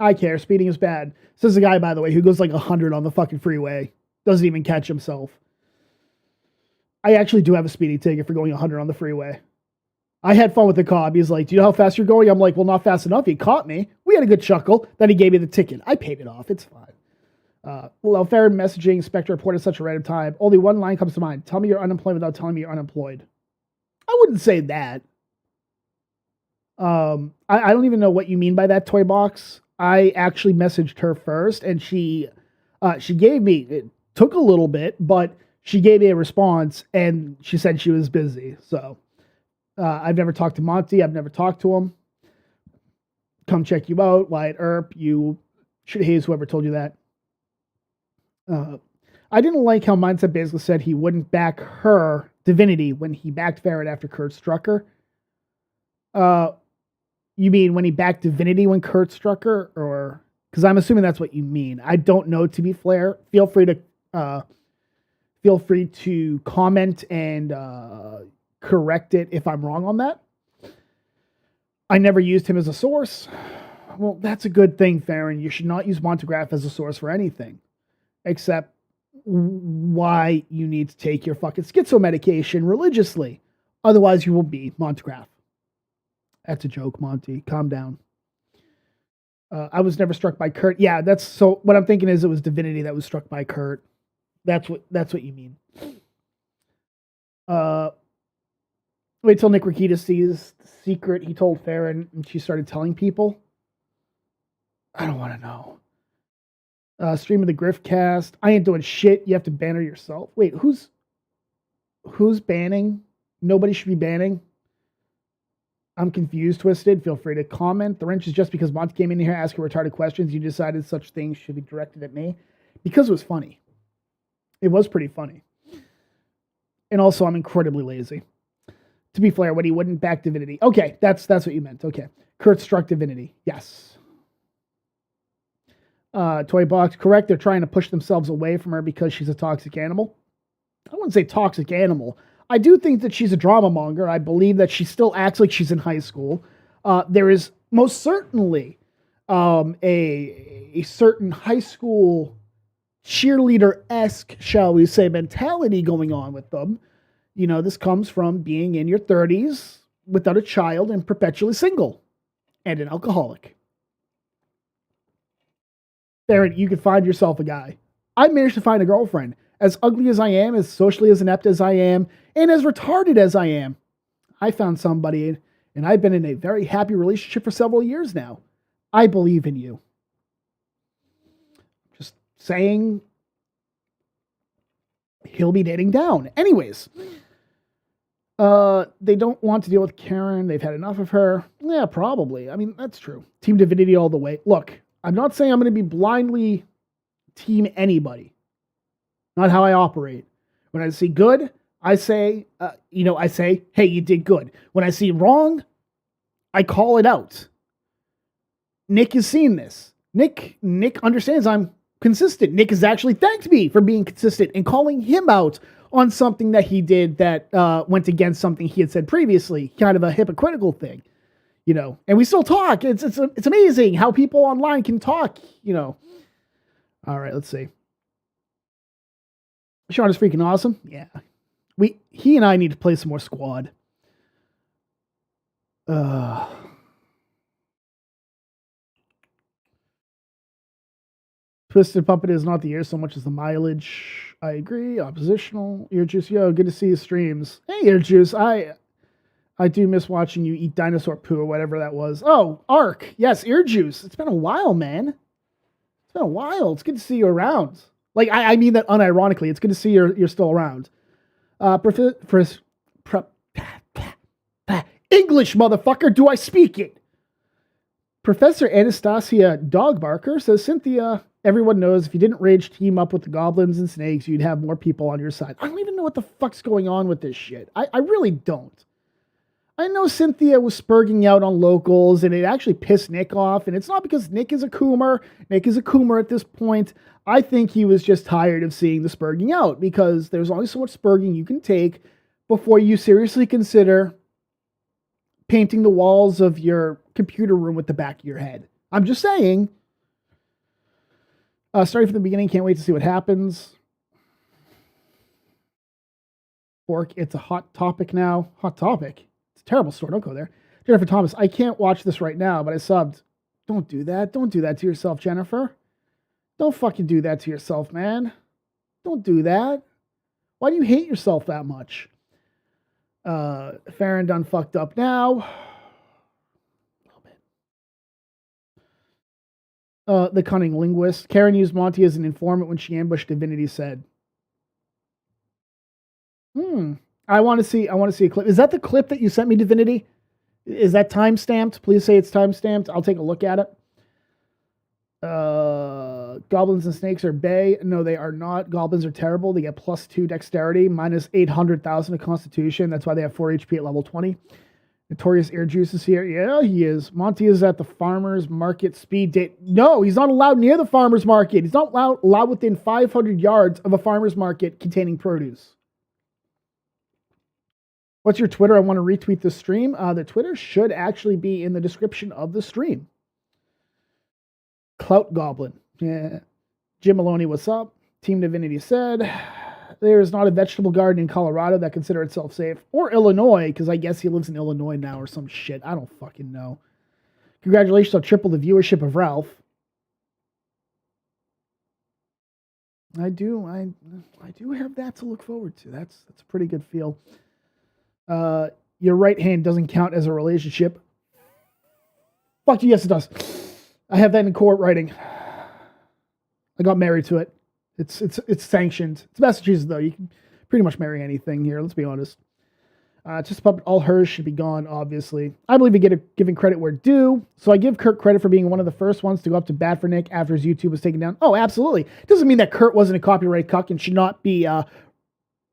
I care. Speeding is bad. This is a guy, by the way, who goes like 100 on the fucking freeway. Doesn't even catch himself. I actually do have a speeding ticket for going 100 on the freeway. I had fun with the cop. He's like, do you know how fast you're going? I'm like, well, not fast enough. He caught me. We had a good chuckle. Then he gave me the ticket. I paid it off. It's fine. Well, fair messaging, Spectre report at such a random time. Only one line comes to mind. Tell me you're unemployed without telling me you're unemployed. I wouldn't say that. I don't even know what you mean by that, Toy Box. I actually messaged her first, and she gave me, it took a little bit, but she gave me a response, and she said she was busy. So I've never talked to Monty. I've never talked to him. Come check you out. Wyatt Earp. You should haze whoever told you that. I didn't like how Mindset basically said he wouldn't back her, Divinity, when he backed Faron after Kurt struck her. You mean when he backed Divinity when Kurt struck her? Or, because I'm assuming that's what you mean. I don't know, to be fair. Feel free to comment and correct it if I'm wrong on that. I never used him as a source. Well, that's a good thing, Faron. You should not use montagraph as a source for anything, except why you need to take your fucking schizo medication religiously. Otherwise, you will be montagraph. That's a joke, Monty. Calm down. I was never struck by Kurt. Yeah, that's so. What I'm thinking is it was Divinity that was struck by Kurt. That's what you mean. Wait till Nick Rekieta sees the secret he told Faron and she started telling people. I don't want to know. Stream of the Griffcast. I ain't doing shit. You have to ban her yourself. Wait, who's banning? Nobody should be banning. I'm confused, Twisted. Feel free to comment. The wrench is just because Monty came in here asking retarded questions. You decided such things should be directed at me because it was funny. It was pretty funny. And also, I'm incredibly lazy. To be fair, when he wouldn't back Divinity. Okay, that's what you meant. Okay. Kurt struck Divinity. Yes. Toy Box, correct. They're trying to push themselves away from her because she's a toxic animal. I wouldn't say toxic animal. I do think that she's a drama monger. I believe that she still acts like she's in high school. There is most certainly a certain high school cheerleader-esque, shall we say, mentality going on with them. You know, this comes from being in your 30s without a child and perpetually single and an alcoholic. Barrett, you could find yourself a guy. I managed to find a girlfriend. As ugly as I am, as socially as inept as I am, and as retarded as I am, I found somebody, and I've been in a very happy relationship for several years now. I believe in you. saying he'll be dating down. Anyways, they don't want to deal with Karen. They've had enough of her. Yeah, probably. I mean, that's true. Team Divinity all the way. Look, I'm not saying I'm going to be blindly team anybody. Not how I operate. When I see good, I say, hey, you did good. When I see wrong, I call it out. Nick has seen this. Nick understands I'm consistent. Nick has actually thanked me for being consistent and calling him out on something that he did that went against something he had said previously. Kind of a hypocritical thing, and we still talk. It's amazing how people online can talk, All right, let's see. Sean is freaking awesome. Yeah. He and I need to play some more squad. Twisted Puppet is not the ear so much as the mileage. I agree. Oppositional. Ear Juice, yo, good to see you streams. Hey, Ear Juice, I do miss watching you eat dinosaur poo or whatever that was. Oh, Ark. Yes, Ear Juice. It's been a while, man. It's been a while. It's good to see you around. Like, I mean that unironically. It's good to see you're still around. English, motherfucker. Do I speak it? Professor Anastasia Dogbarker says, Cynthia, everyone knows if you didn't rage team up with the goblins and snakes, you'd have more people on your side. I don't even know what the fuck's going on with this shit. I really don't. I know Cynthia was spurging out on locals, and it actually pissed Nick off, and it's not because Nick is a coomer. Nick is a coomer at this point. I think he was just tired of seeing the spurging out, because there's only so much spurging you can take before you seriously consider painting the walls of your computer room with the back of your head. I'm just saying. Starting from the beginning, can't wait to see what happens. Fork, it's a hot topic now. Hot topic? It's a terrible story. Don't go there. Jennifer Thomas, I can't watch this right now, but I subbed. Don't do that. Don't do that to yourself, Jennifer. Don't fucking do that to yourself, man. Don't do that. Why do you hate yourself that much? Faron done fucked up now. The cunning linguist. Karen used Monty as an informant when she ambushed Divinity said. I want to see a clip. Is that the clip that you sent me, Divinity? Is that time stamped? Please say it's time stamped. I'll take a look at it. Goblins and snakes are bae. No, they are not. Goblins are terrible. They get +2 dexterity, minus 800,000 of constitution. That's why they have 4 HP at level 20. Notorious Air Juice is here. Yeah, he is. Monty is at the farmer's market speed date. No, he's not allowed near the farmer's market. He's not allowed within 500 yards of a farmer's market containing produce. What's your Twitter? I want to retweet the stream. The Twitter should actually be in the description of the stream. Clout Goblin. Yeah. Jim Maloney, what's up? Team Divinity said, there is not a vegetable garden in Colorado that consider itself safe. Or Illinois, because I guess he lives in Illinois now or some shit. I don't fucking know. Congratulations on triple the viewership of Ralph. I do have that to look forward to. That's a pretty good feel. Your right hand doesn't count as a relationship. Fuck you, yes it does. I have that in court writing. I got married to it. It's sanctioned. It's Massachusetts though. You can pretty much marry anything here. Let's be honest. Just a puppet. All hers should be gone. Obviously, I believe in giving credit where due. So I give Kurt credit for being one of the first ones to go up to bat for Nick after his YouTube was taken down. Oh, absolutely. Doesn't mean that Kurt wasn't a copyright cuck and should not be,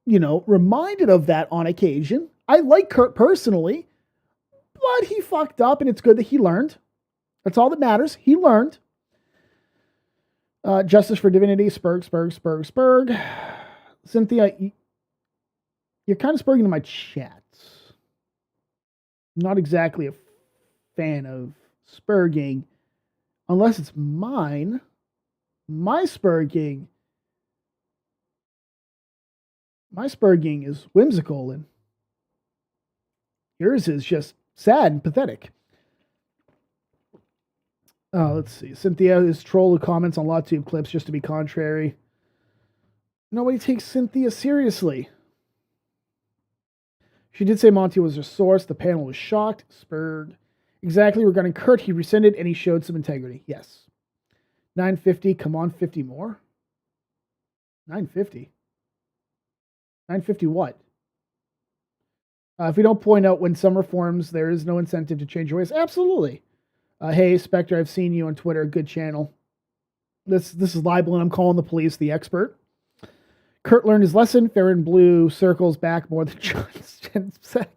reminded of that on occasion. I like Kurt personally, but he fucked up, and it's good that he learned. That's all that matters. He learned. Justice for Divinity, Spurg. Cynthia, you're kind of spurging to my chat. Not exactly a fan of spurging, unless it's mine. My spurging is whimsical, and yours is just sad and pathetic. Let's see. Cynthia is troll who comments on LawTube clips just to be contrary. Nobody takes Cynthia seriously. She did say Monty was her source. The panel was shocked. Spurred. Exactly. Regarding Kurt, he rescinded and he showed some integrity. Yes. 950. Come on, 50 more. 950. 950 what? If we don't point out when some reforms, there is no incentive to change your ways. Absolutely. Hey, Spectre, I've seen you on Twitter. Good channel. This is libel, and I'm calling the police the expert. Kurt learned his lesson. Faron Blue circles back more than John Sparky.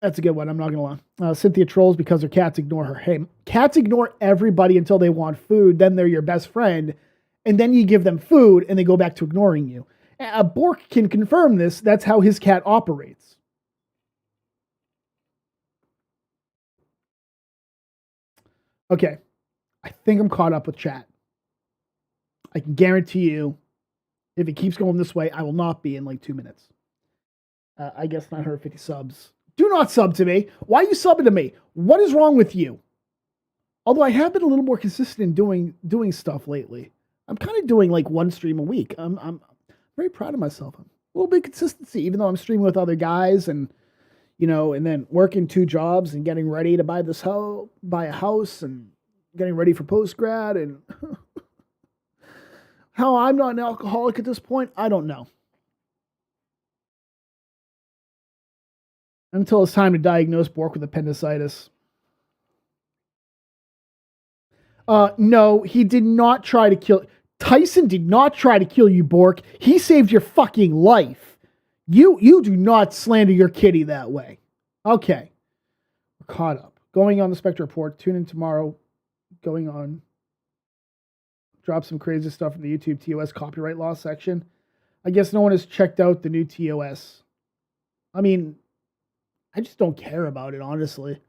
That's a good one. I'm not going to lie. Cynthia trolls because her cats ignore her. Hey, cats ignore everybody until they want food. Then they're your best friend. And then you give them food and they go back to ignoring you. Bork can confirm this. That's how his cat operates. Okay. I think I'm caught up with chat. I can guarantee you, if it keeps going this way, I will not be in like 2 minutes. I guess 950 subs. Do not sub to me. Why are you subbing to me? What is wrong with you? Although I have been a little more consistent in doing stuff lately. I'm kind of doing like one stream a week. I'm very proud of myself. I'm a little bit of consistency, even though I'm streaming with other guys and, you know, and then working 2 jobs and getting ready to buy a house and getting ready for post-grad and how I'm not an alcoholic at this point, I don't know. Until it's time to diagnose Bork with appendicitis. No, he did not try to kill... Tyson did not try to kill you, Bork. He saved your fucking life. You do not slander your kitty that way. Okay. We're caught up. Going on the Spectre Report. Tune in tomorrow. Going on. Drop some crazy stuff in the YouTube TOS copyright law section. I guess no one has checked out the new TOS. I mean, I just don't care about it, honestly.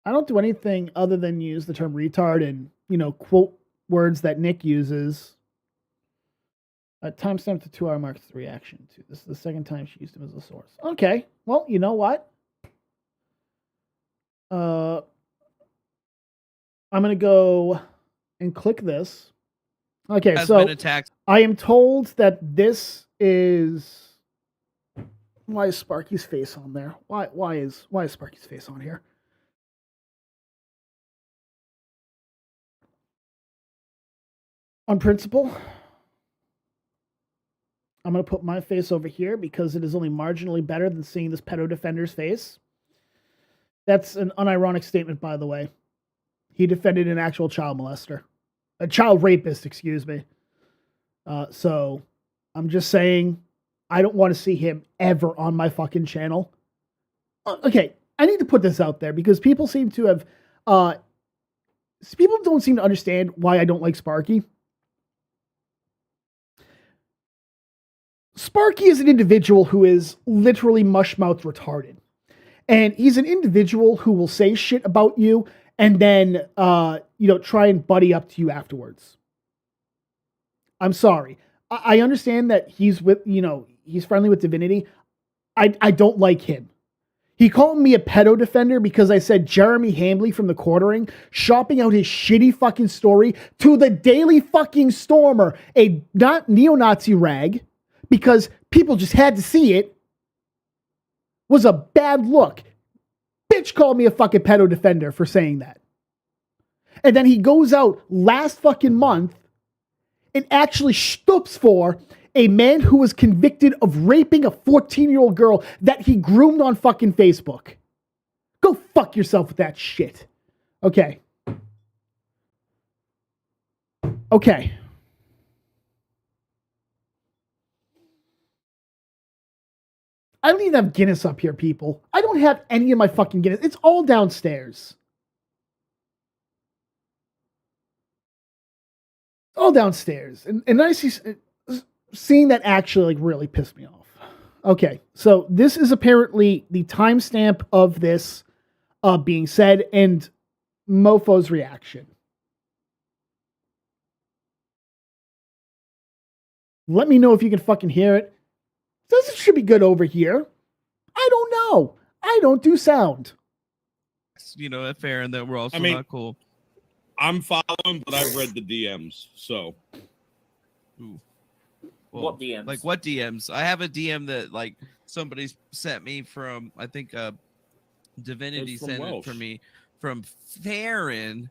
I don't do anything other than use the term retard and, you know, quote words that Nick uses. Timestamp to 2 hour marks the reaction to. This is the second time she used him as a source. Okay. Well, you know what? I'm going to go and click this. Okay, so I am told that this is... Why is Sparky's face on there? Why is Sparky's face on here? On principle, I'm going to put my face over here because it is only marginally better than seeing this pedo defender's face. That's an unironic statement, by the way. He defended an actual child molester. A child rapist, excuse me. So, I'm just saying, I don't want to see him ever on my fucking channel. Okay, I need to put this out there because people seem to have... people don't seem to understand why I don't like Sparky. Sparky is an individual who is literally mush-mouthed retarded. And he's an individual who will say shit about you and then, try and buddy up to you afterwards. I'm sorry. I understand that he's he's friendly with Divinity. I don't like him. He called me a pedo defender because I said Jeremy Hambley from The Quartering shopping out his shitty fucking story to the Daily fucking Stormer, a not neo-Nazi rag, because people just had to see it, was a bad look. Bitch called me a fucking pedo defender for saying that. And then he goes out last fucking month and actually stoops for a man who was convicted of raping a 14-year-old girl that he groomed on fucking Facebook. Go fuck yourself with that shit. Okay. Okay. I don't even have Guinness up here, people. I don't have any of my fucking Guinness. It's all downstairs. All downstairs. And I see... Seeing that actually really pissed me off. Okay, so this is apparently the timestamp of this being said and Mofo's reaction. Let me know if you can fucking hear it. This should be good over here. I don't know. I don't do sound. Fair and that we're also not cool. I'm following, but I've read the DMs, so. Ooh. Well, what DMs? Like what DMs? I have a DM that somebody sent me from, I think Divinity sent it for me from Faron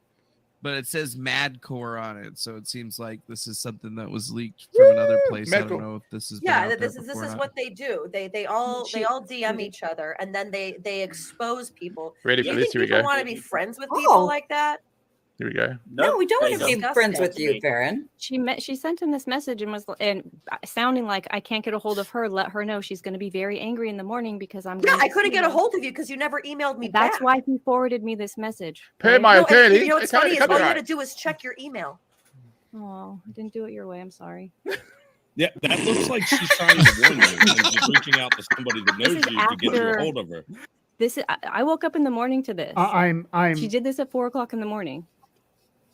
but it says Madcore on it, so it seems like this is something that was leaked from another place. I don't know if this is this is what they do. They all DM each other, and then they expose people. Ready Do for you this? think Here we people go. want to be friends with people like that? Here we go. No, we don't want to Be discuss friends it. with you, Faron. She sent him this message and sounding like I can't get a hold of her. Let her know she's going to be very angry in the morning because I'm. Yeah, I couldn't get a hold of you because you never emailed me That's back. why he forwarded me this message. Pay my attorney. You know what's funny is all you got to do is check your email. Oh, I didn't do it your way. I'm sorry. Yeah, that looks like she's trying to warn you and she's reaching out to somebody that knows you to get you a hold of her. This is. I woke up in the morning to this. I'm. She did this at 4:00 in the morning.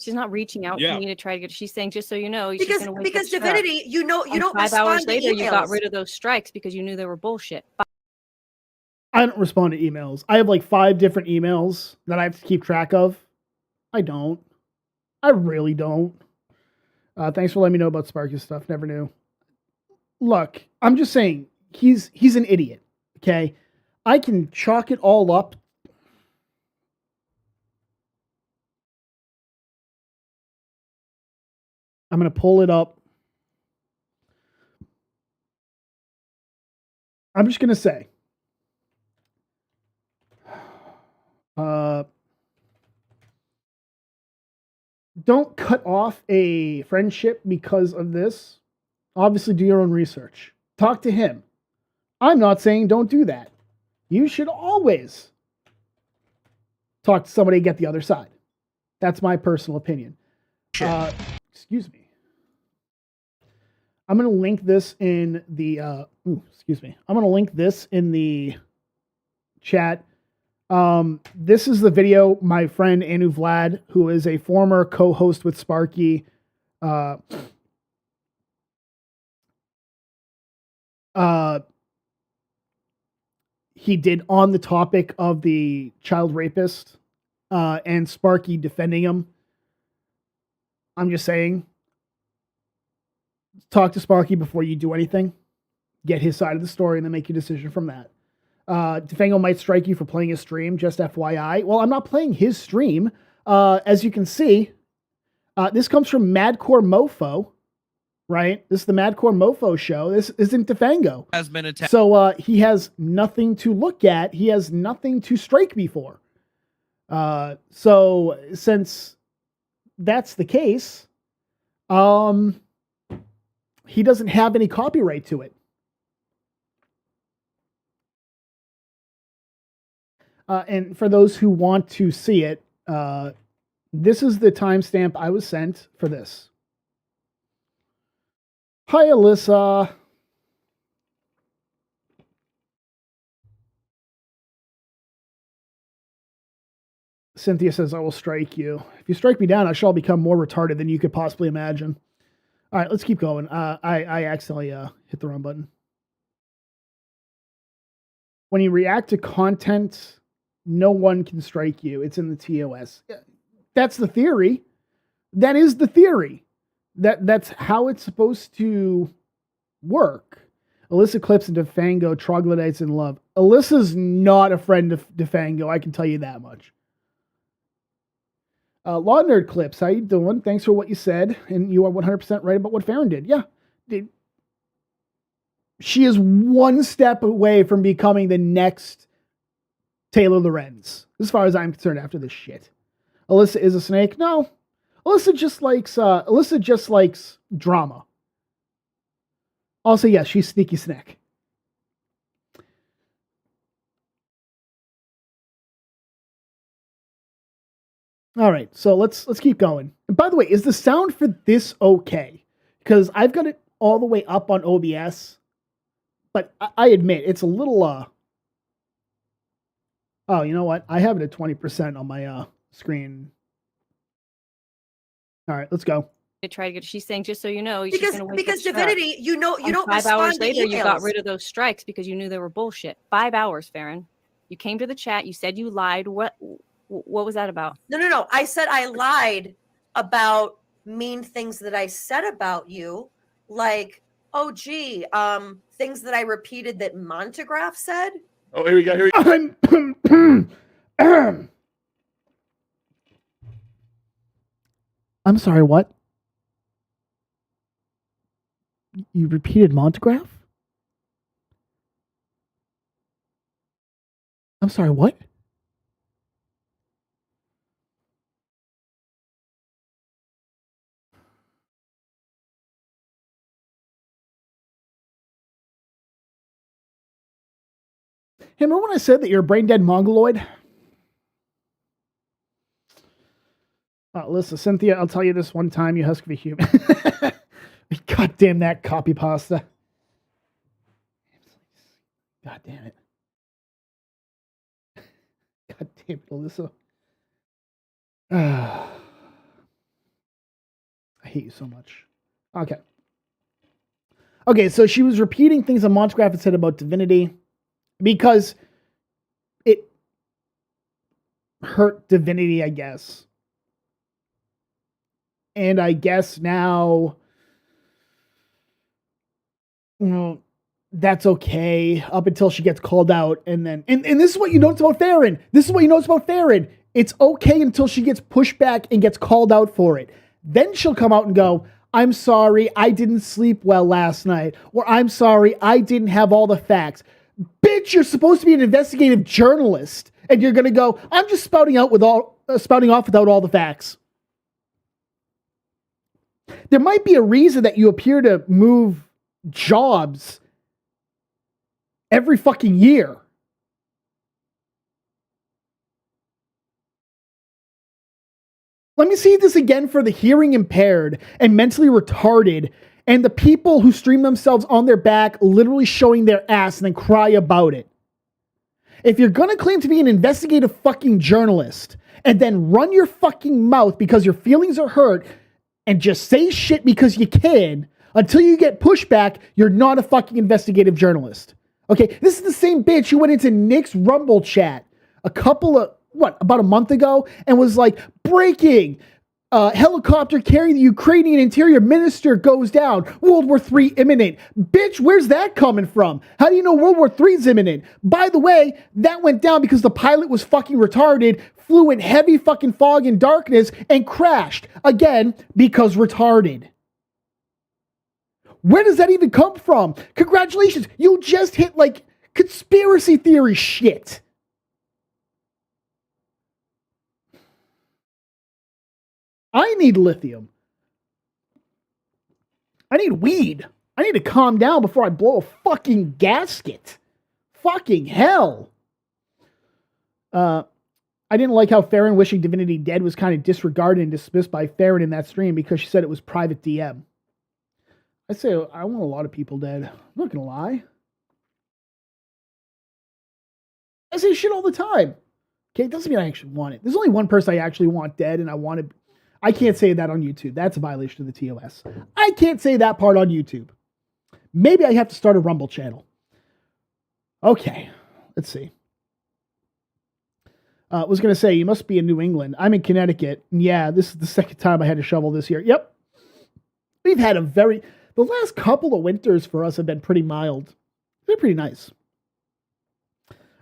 She's not reaching out to me to try to get. She's saying, just so you know, because Divinity, you don't 5 hours later, to you got rid of those strikes because you knew they were bullshit. I don't respond to emails. I have like 5 different emails that I have to keep track of. I don't. I really don't. Thanks for letting me know about Sparky's stuff. Never knew. Look, I'm just saying he's an idiot. Okay, I can chalk it all up. I'm going to pull it up. I'm just going to say, don't cut off a friendship because of this. Obviously, do your own research. Talk to him. I'm not saying don't do that. You should always talk to somebody and get the other side. That's my personal opinion. Excuse me. I'm going to link this in the, excuse me. I'm going to link this in the chat. This is the video my friend Anu Vlad, who is a former co-host with Sparky, he did on the topic of the child rapist, and Sparky defending him. I'm just saying, talk to Sparky before you do anything. Get his side of the story and then make your decision from that. Defango might strike you for playing his stream, just FYI. Well, I'm not playing his stream. As you can see, this comes from Madcore Mofo, right? This is the Madcore Mofo show. This isn't Defango. Has been attacked. So he has nothing to look at. He has nothing to strike me for. So since that's the case, he doesn't have any copyright to it. And for those who want to see it, this is the timestamp I was sent for this. Hi, Alyssa. Cynthia says, I will strike you. If you strike me down, I shall become more retarded than you could possibly imagine. All right, let's keep going. I accidentally hit the wrong button. When you react to content, no one can strike you. It's in the TOS. That's the theory. That is the theory. That's how it's supposed to work. Alyssa Clips and Defango, troglodytes in love. Alyssa's not a friend of Defango, I can tell you that much. Law Nerd Clips, how you doing? Thanks for what you said, and you are 100% right about what Faron did. Yeah. She is one step away from becoming the next Taylor Lorenz, as far as I'm concerned after this shit. Alyssa is a snake? No. Alyssa just likes drama. Also, yes, she's sneaky snack. All right, so let's keep going. And by the way, is the sound for this okay? Because I've got it all the way up on OBS, but I admit it's a little oh, you know what? I have it at 20% on my screen. All right, let's go. To try to get. She's saying, just so you know, because Divinity, you don't 5 respond hours to later, emails. you got rid of those strikes because you knew they were bullshit. 5 hours, Faron. You came to the chat. You said you lied. What was that about? No. I said I lied about mean things that I said about you, like, oh gee, things that I repeated that Montagraph said. Oh, here we go. I'm sorry, what? You repeated montagraph? I'm sorry, what? Hey, remember when I said that you're a brain dead mongoloid? Listen, Cynthia, I'll tell you this one time, you husk of a human. God damn that copy pasta. God damn it. God damn it, Alyssa. I hate you so much. Okay. Okay, so she was repeating things on montagraph had said about divinity because it hurt divinity, I guess. And I guess now, that's okay up until she gets called out. And then, and this is what you notice about Faron. This is what you notice about Faron. It's okay until she gets pushed back and gets called out for it. Then she'll come out and go, I'm sorry, I didn't sleep well last night. Or I'm sorry, I didn't have all the facts. Bitch, you're supposed to be an investigative journalist. And you're going to go, I'm just spouting off without all the facts. There might be a reason that you appear to move jobs every fucking year. Let me see this again for the hearing impaired and mentally retarded and the people who stream themselves on their back, literally showing their ass and then cry about it. If you're going to claim to be an investigative fucking journalist and then run your fucking mouth because your feelings are hurt and just say shit because you can until you get pushback, you're not a fucking investigative journalist. Okay, this is the same bitch who went into Nick's Rumble chat about a month ago and was like, breaking, helicopter carrying the Ukrainian interior minister goes down, World War III imminent. Bitch, where's that coming from? How do you know World War III is imminent? By the way, that went down because the pilot was fucking retarded, flew in heavy fucking fog and darkness, and crashed. Again, because retarded. Where does that even come from? Congratulations, you just hit like conspiracy theory shit. I need lithium. I need weed. I need to calm down before I blow a fucking gasket. Fucking hell. I didn't like how Faron wishing Divinity dead was kind of disregarded and dismissed by Faron in that stream because she said it was private DM. I say I want a lot of people dead. I'm not gonna lie. I say shit all the time. Okay, it doesn't mean I actually want it. There's only one person I actually want dead, and I can't say that on YouTube. That's a violation of the TOS. I can't say that part on YouTube. Maybe I have to start a Rumble channel. Okay, let's see. I was going to say, you must be in New England. I'm in Connecticut. Yeah, this is the second time I had to shovel this year. Yep. We've had the last couple of winters for us have been pretty mild. They're pretty nice.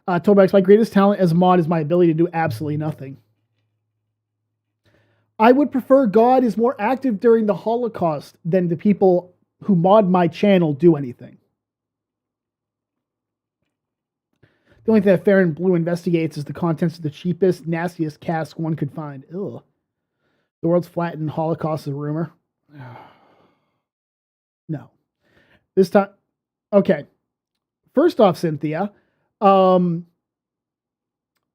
Tobax, my greatest talent as a mod is my ability to do absolutely nothing. I would prefer God is more active during the Holocaust than the people who mod my channel do anything. The only thing that Faron Blue investigates is the contents of the cheapest, nastiest cask one could find. Ugh. The world's flattened, Holocaust is a rumor. No. This time, okay. First off, Cynthia, the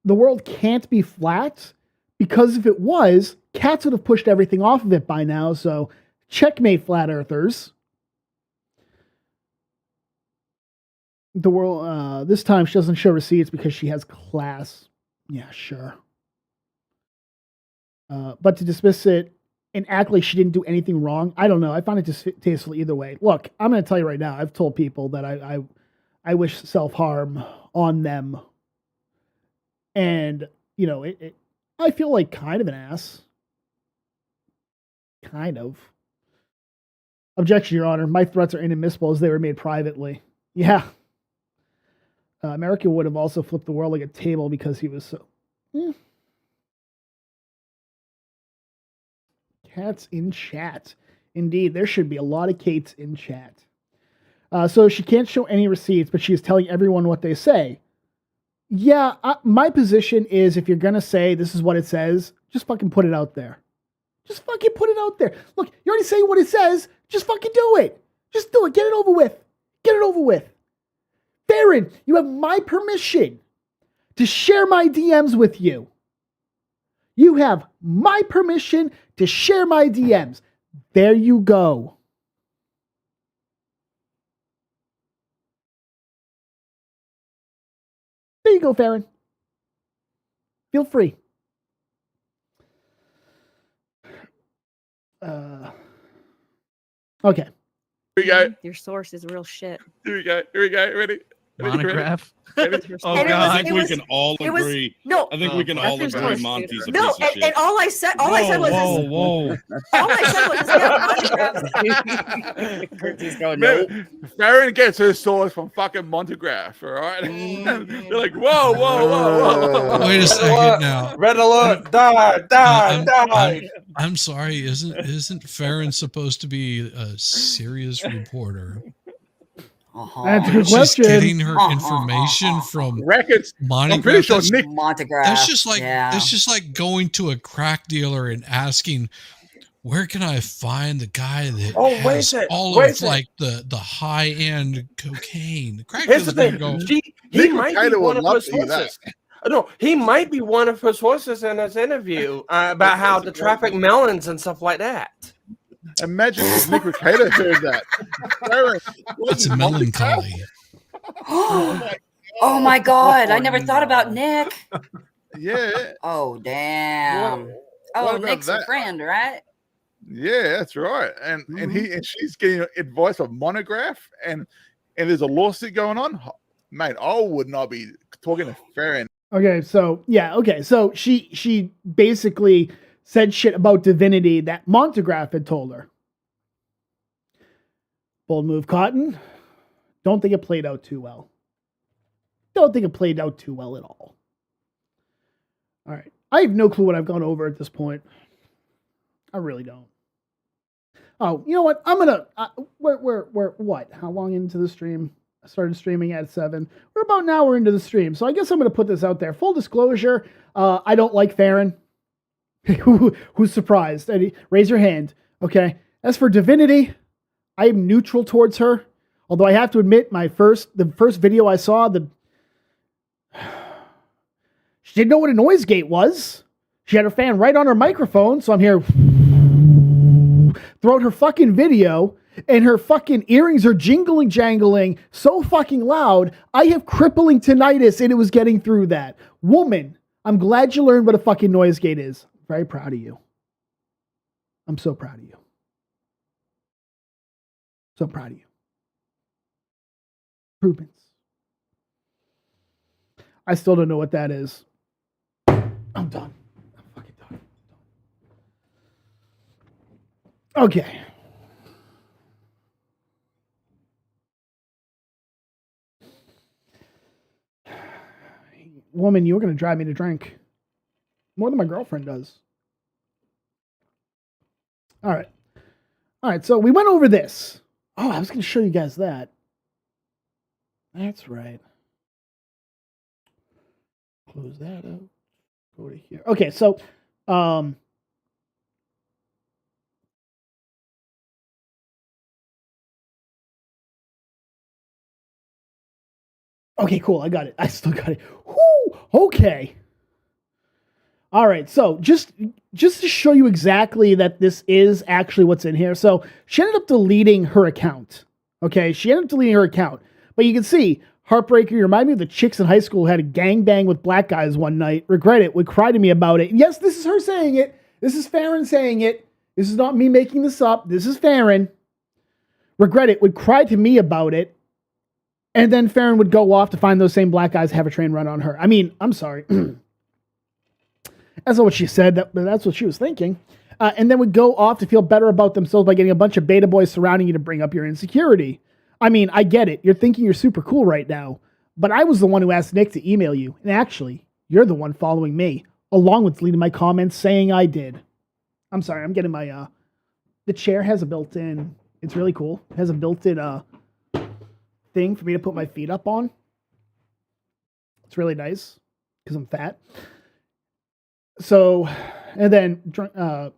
world can't be flat because if it was, cats would have pushed everything off of it by now, so checkmate, flat earthers. The world, this time she doesn't show receipts because she has class. Yeah, sure. But to dismiss it and act like she didn't do anything wrong, I don't know. I find it distasteful either way. Look, I'm going to tell you right now, I've told people that I wish self-harm on them. And, you know, I feel like kind of an ass. Kind of. Objection, Your Honor. My threats are inadmissible as they were made privately. Yeah. America would have also flipped the world like a table because he was so... Cats in chat. Indeed, there should be a lot of Kates in chat. So she can't show any receipts, but she is telling everyone what they say. Yeah, my position is if you're going to say this is what it says, just fucking put it out there. Just fucking put it out there. Look, you already say what it says. Just fucking do it. Just do it. Get it over with. Get it over with. Faron, you have my permission to share my DMs with you. You have my permission to share my DMs. There you go. There you go, Faron. Feel free. Okay. Here we go. Your source is real shit. Here we go. Here we go. Ready? Monograph. Your Oh, source- God. I think we can all it was- agree. No, I think we can Oh, all that's agree yours, Monty's a dude. piece no, of shit. and all I said was this. Whoa. All I said was this. Curtis going, Man, nope. Faron gets her source from fucking montagraph, all right? They're like, whoa. Wait a second now. Red alert! Die! I'm sorry. Isn't Faron supposed to be a serious reporter? That's a good She's question. getting her information from Records. I'm pretty monograph. sure That's, Nick. Montagraph. that's just like going to a crack dealer and asking, where can I find the guy that Oh, wait a has sec, all wait a of sec. like the high end cocaine? The crack Here's the dealer's gonna thing. go. He Nick might be Taylor one would of love her to hear that. sources. No, he might be one of her sources in his interview about how to traffic melons and stuff like that. Imagine if Nick Taylor heard that. Faron, It's a melancholy. Oh my god! I never thought about Nick. Yeah. Oh damn! What Oh, about Nick's a that? friend, right? Yeah, that's right. And she's getting advice of monograph, and there's a lawsuit going on. Mate, I would not be talking to Faron. Okay, so she basically said shit about divinity that Montagraph had told her. Bold move, Cotton. Don't think it played out too well. Don't think it played out too well at all. All right. I have no clue what I've gone over at this point. I really don't. Oh, you know what? I'm gonna. We're what? How long into the stream? I started streaming at 7. We're about an hour into the stream, so I guess I'm gonna put this out there. Full disclosure: I don't like Faron. Who's surprised? Eddie, raise your hand. Okay. As for Divinity, I am neutral towards her. Although I have to admit, the first video I saw, she didn't know what a noise gate was. She had her fan right on her microphone, so I'm here throughout her fucking video, and her fucking earrings are jangling so fucking loud, I have crippling tinnitus, and it was getting through that. Woman, I'm glad you learned what a fucking noise gate is. Very proud of you. I'm so proud of you. So proud of you. Improvements. I still don't know what that is. I'm done. I'm fucking done. Okay. Woman, you were going to drive me to drink. More than my girlfriend does. All right. All right, so we went over this. Oh, I was going to show you guys that. That's right. Close that out. Go to here. Okay, so okay, cool. I got it. I still got it. Whoo! Okay. All right, so just to show you exactly that this is actually what's in here. So she ended up deleting her account. Okay, she ended up deleting her account. But you can see, Heartbreaker, you remind me of the chicks in high school who had a gangbang with black guys one night. Regret it, would cry to me about it. Yes, this is her saying it. This is Faron saying it. This is not me making this up. This is Faron. Regret it, would cry to me about it. And then Faron would go off to find those same black guys, have a train run on her. I mean, I'm sorry. That's not what she said, but that's what she was thinking. And then would go off to feel better about themselves by getting a bunch of beta boys surrounding you to bring up your insecurity. I mean, I get it. You're thinking you're super cool right now. But I was the one who asked Nick to email you. And actually, you're the one following me, along with deleting my comments saying I did. I'm sorry. I'm getting my, the chair has a built-in, it's really cool. It has a built-in, thing for me to put my feet up on. It's really nice because I'm fat. So, and then, who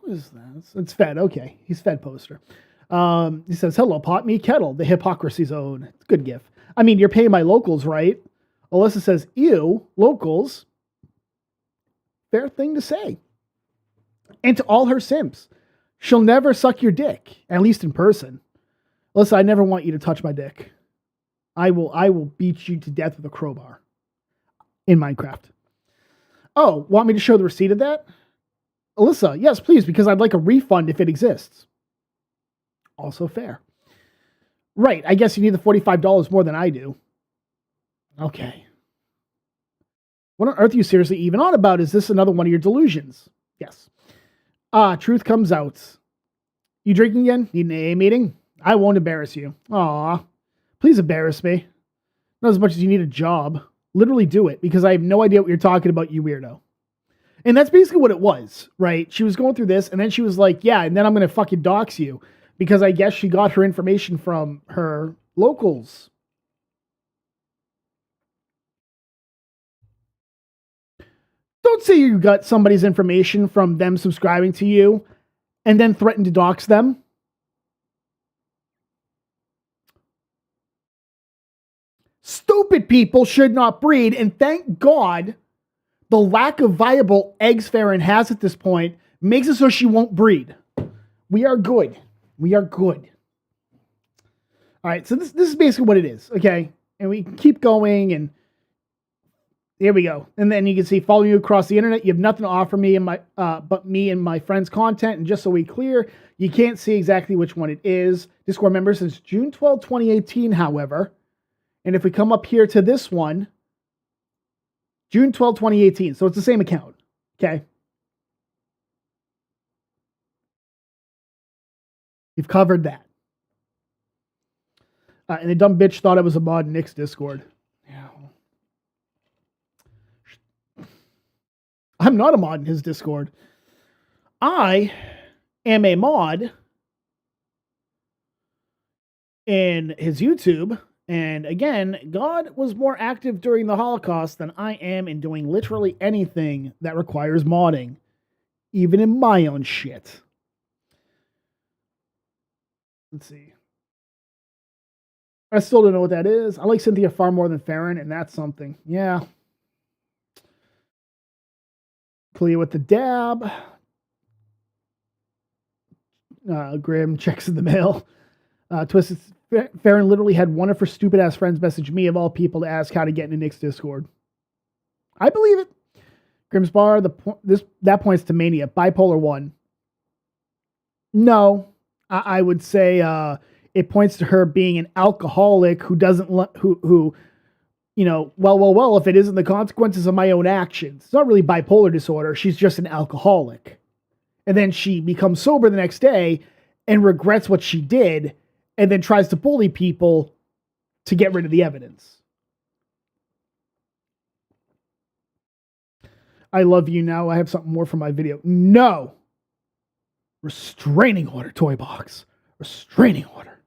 is that? It's Fed. Okay. He's Fed poster. He says, hello, pot me kettle, the hypocrisy zone. It's a good gift. I mean, you're paying my locals, right? Alyssa says, ew, locals. Fair thing to say. And to all her simps, she'll never suck your dick, at least in person. Alyssa, I never want you to touch my dick. I will beat you to death with a crowbar in Minecraft. Oh, want me to show the receipt of that? Alyssa, yes, please, because I'd like a refund if it exists. Also fair. Right, I guess you need the $45 more than I do. Okay. What on earth are you seriously even on about? Is this another one of your delusions? Yes. Truth comes out. You drinking again? Need an AA meeting? I won't embarrass you. Aw. Please embarrass me. Not as much as you need a job. Literally do it, because I have no idea what you're talking about, you weirdo. And that's basically what it was, right? She was going through this, and then she was like, yeah, and then I'm going to fucking dox you. Because I guess she got her information from her locals. Don't say you got somebody's information from them subscribing to you and then threaten to dox them. Stupid people should not breed, and thank God the lack of viable eggs Faron has at this point makes it so she won't breed. We are good. We are good. All right, so this is basically what it is, okay? And we can keep going, and here we go. And then you can see, following you across the internet, you have nothing to offer me and my but me and my friends' content. And just so we clear, you can't see exactly which one it is. Discord member since June 12, 2018, however. And if we come up here to this one, June 12, 2018. So it's the same account, okay? You've covered that. And the dumb bitch thought I was a mod in Nick's Discord. Yeah. I'm not a mod in his Discord. I am a mod in his YouTube. And again, God was more active during the Holocaust than I am in doing literally anything that requires modding. Even in my own shit. Let's see. I still don't know what that is. I like Cynthia far more than Faron, and that's something. Yeah. Clea with the dab. Grim checks in the mail. Twisted Faron literally had one of her stupid ass friends message me of all people to ask how to get into Nick's Discord. I believe it. Grim's bar. That points to mania. Bipolar 1. No, I would say it points to her being an alcoholic who doesn't who you know, well, if it isn't the consequences of my own actions. It's not really bipolar disorder. She's just an alcoholic. And then she becomes sober the next day and regrets what she did and then tries to bully people to get rid of the evidence. I love you now. I have something more for my video. No. Restraining order, toy box. Restraining order.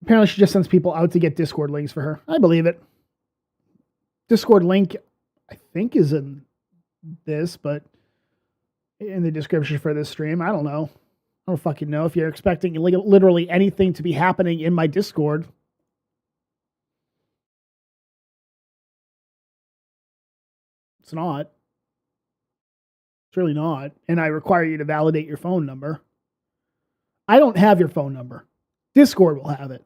Apparently she just sends people out to get Discord links for her. I believe it. Discord link, I think, is in this, but in the description for this stream. I don't know. I don't fucking know if you're expecting literally anything to be happening in my Discord. It's not. It's really not. And I require you to validate your phone number. I don't have your phone number. Discord will have it.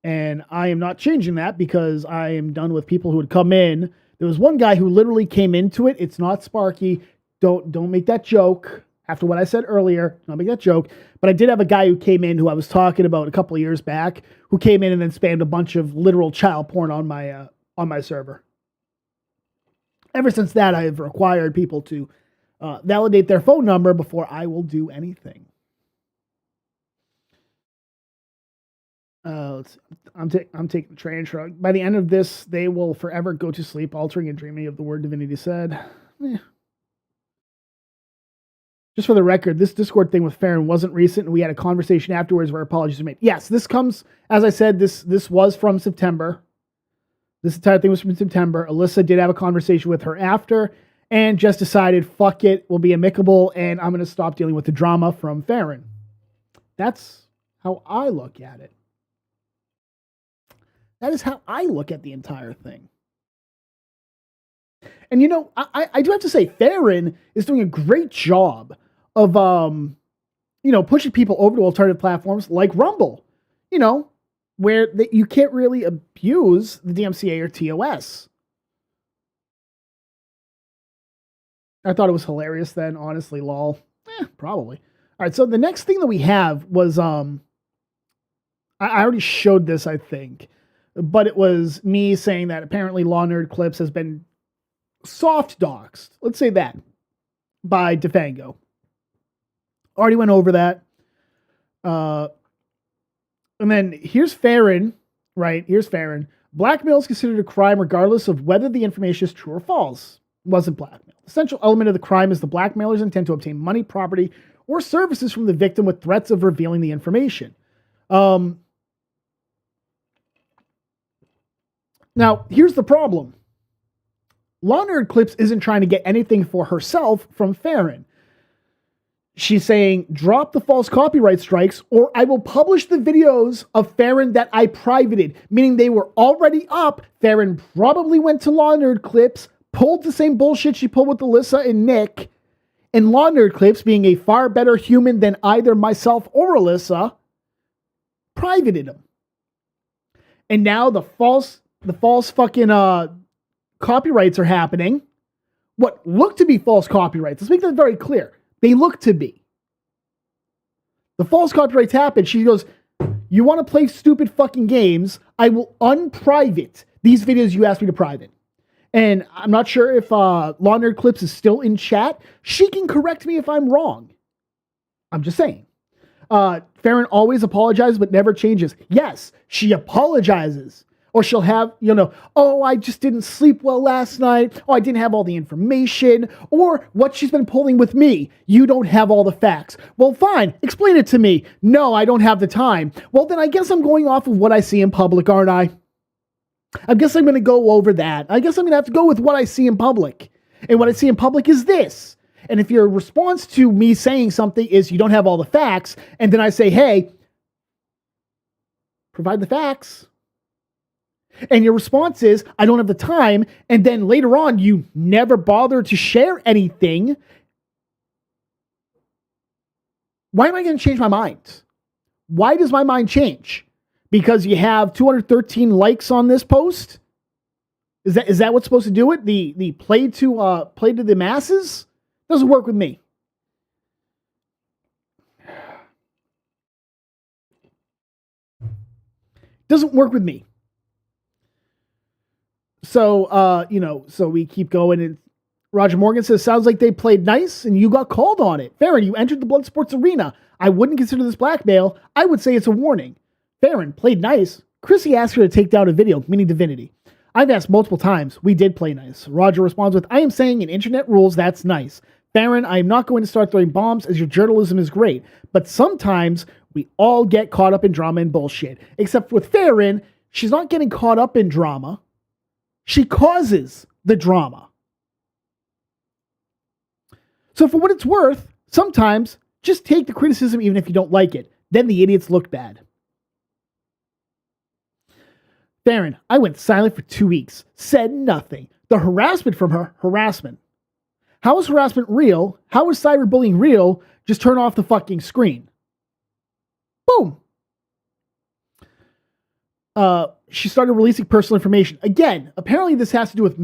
And I am not changing that because I am done with people who would come in. There was one guy who literally came into it. It's not Sparky. Don't make that joke. After what I said earlier, don't make that joke. But I did have a guy who came in who I was talking about a couple of years back, who came in and then spammed a bunch of literal child porn on my server. Ever since that, I've required people to validate their phone number before I will do anything. I'm taking the train shrug. By the end of this, they will forever go to sleep, altering and dreaming of the word divinity said. Just for the record, this Discord thing with Faron wasn't recent, and we had a conversation afterwards where apologies were made. Yes, this comes, as I said, this was from September. This entire thing was from September. Alyssa did have a conversation with her after, and just decided, fuck it, we'll be amicable, and I'm going to stop dealing with the drama from Faron. That's how I look at it. That is how I look at the entire thing. And, you know, I do have to say, Faron is doing a great job of, you know, pushing people over to alternative platforms like Rumble, you know, where you can't really abuse the DMCA or TOS. I thought it was hilarious then, honestly, lol. Probably. All right, so the next thing that we have was, I already showed this, I think, but it was me saying that apparently Law Nerd Clips has been soft doxed, let's say that, by Defango. Already went over that. And then here's Faron, right? Here's Faron. Blackmail is considered a crime regardless of whether the information is true or false. It wasn't blackmail. The central element of the crime is the blackmailer's intent to obtain money, property, or services from the victim with threats of revealing the information. Now, here's the problem. Law Nerd Clips isn't trying to get anything for herself from Faron. She's saying, drop the false copyright strikes, or I will publish the videos of Faron that I privated, meaning they were already up. Faron probably went to Law Nerd Clips, pulled the same bullshit she pulled with Alyssa and Nick, and Law Nerd Clips, being a far better human than either myself or Alyssa, privated them. And now the false fucking copyrights are happening. What look to be false copyrights. Let's make that very clear. They look to be. The false copyrights happen. She goes, you want to play stupid fucking games? I will unprivate these videos you asked me to private. And I'm not sure if Law Nerd Clips is still in chat. She can correct me if I'm wrong. I'm just saying. Faron always apologizes but never changes. Yes, she apologizes. Or she'll have, you know, oh, I just didn't sleep well last night. Oh, I didn't have all the information. Or what she's been pulling with me. You don't have all the facts. Well, fine. Explain it to me. No, I don't have the time. Well, then I guess I'm going off of what I see in public, aren't I? I guess I'm going to go over that. I guess I'm going to have to go with what I see in public. And what I see in public is this. And if your response to me saying something is you don't have all the facts, and then I say, hey, provide the facts. And your response is, I don't have the time. And then later on, you never bother to share anything. Why am I going to change my mind? Why does my mind change? Because you have 213 likes on this post? Is that what's supposed to do it? The play to the masses? Doesn't work with me. Doesn't work with me. So, so we keep going, and Roger Morgan says, sounds like they played nice and you got called on it. Faron, you entered the blood sports arena. I wouldn't consider this blackmail. I would say it's a warning. Faron, played nice. Chrissy asked her to take down a video, meaning Divinity. I've asked multiple times. We did play nice. Roger responds with, I am saying in internet rules, that's nice. Faron, I am not going to start throwing bombs as your journalism is great. But sometimes we all get caught up in drama and bullshit. Except with Faron, she's not getting caught up in drama. She causes the drama. So for what it's worth, sometimes just take the criticism even if you don't like it. Then the idiots look bad. Faron, I went silent for 2 weeks. Said nothing. The harassment from her, harassment. How is harassment real? How is cyberbullying real? Just turn off the fucking screen. Boom. She started releasing personal information. Again, apparently this has to do with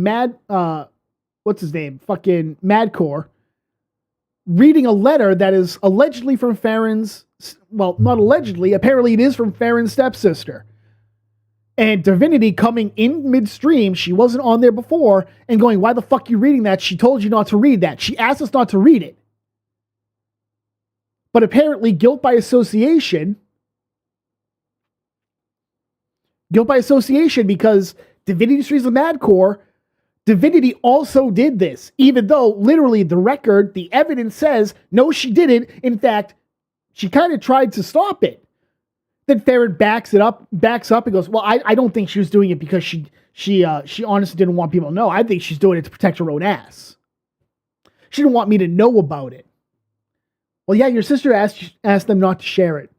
what's his name? Fucking Madcore. Reading a letter that is allegedly from Faron's, well, not allegedly, apparently it is from Faron's stepsister. And Divinity coming in midstream, she wasn't on there before, and going, why the fuck are you reading that? She told you not to read that. She asked us not to read it. But apparently, guilt by association, Guilt by association, because Divinity Streets of Madcore, Divinity also did this, even though literally the record, the evidence says, no, she didn't. In fact, she kind of tried to stop it. Then Faron backs up and goes, well, I don't think she was doing it because she honestly didn't want people to know. I think she's doing it to protect her own ass. She didn't want me to know about it. Well, yeah, your sister asked them not to share it.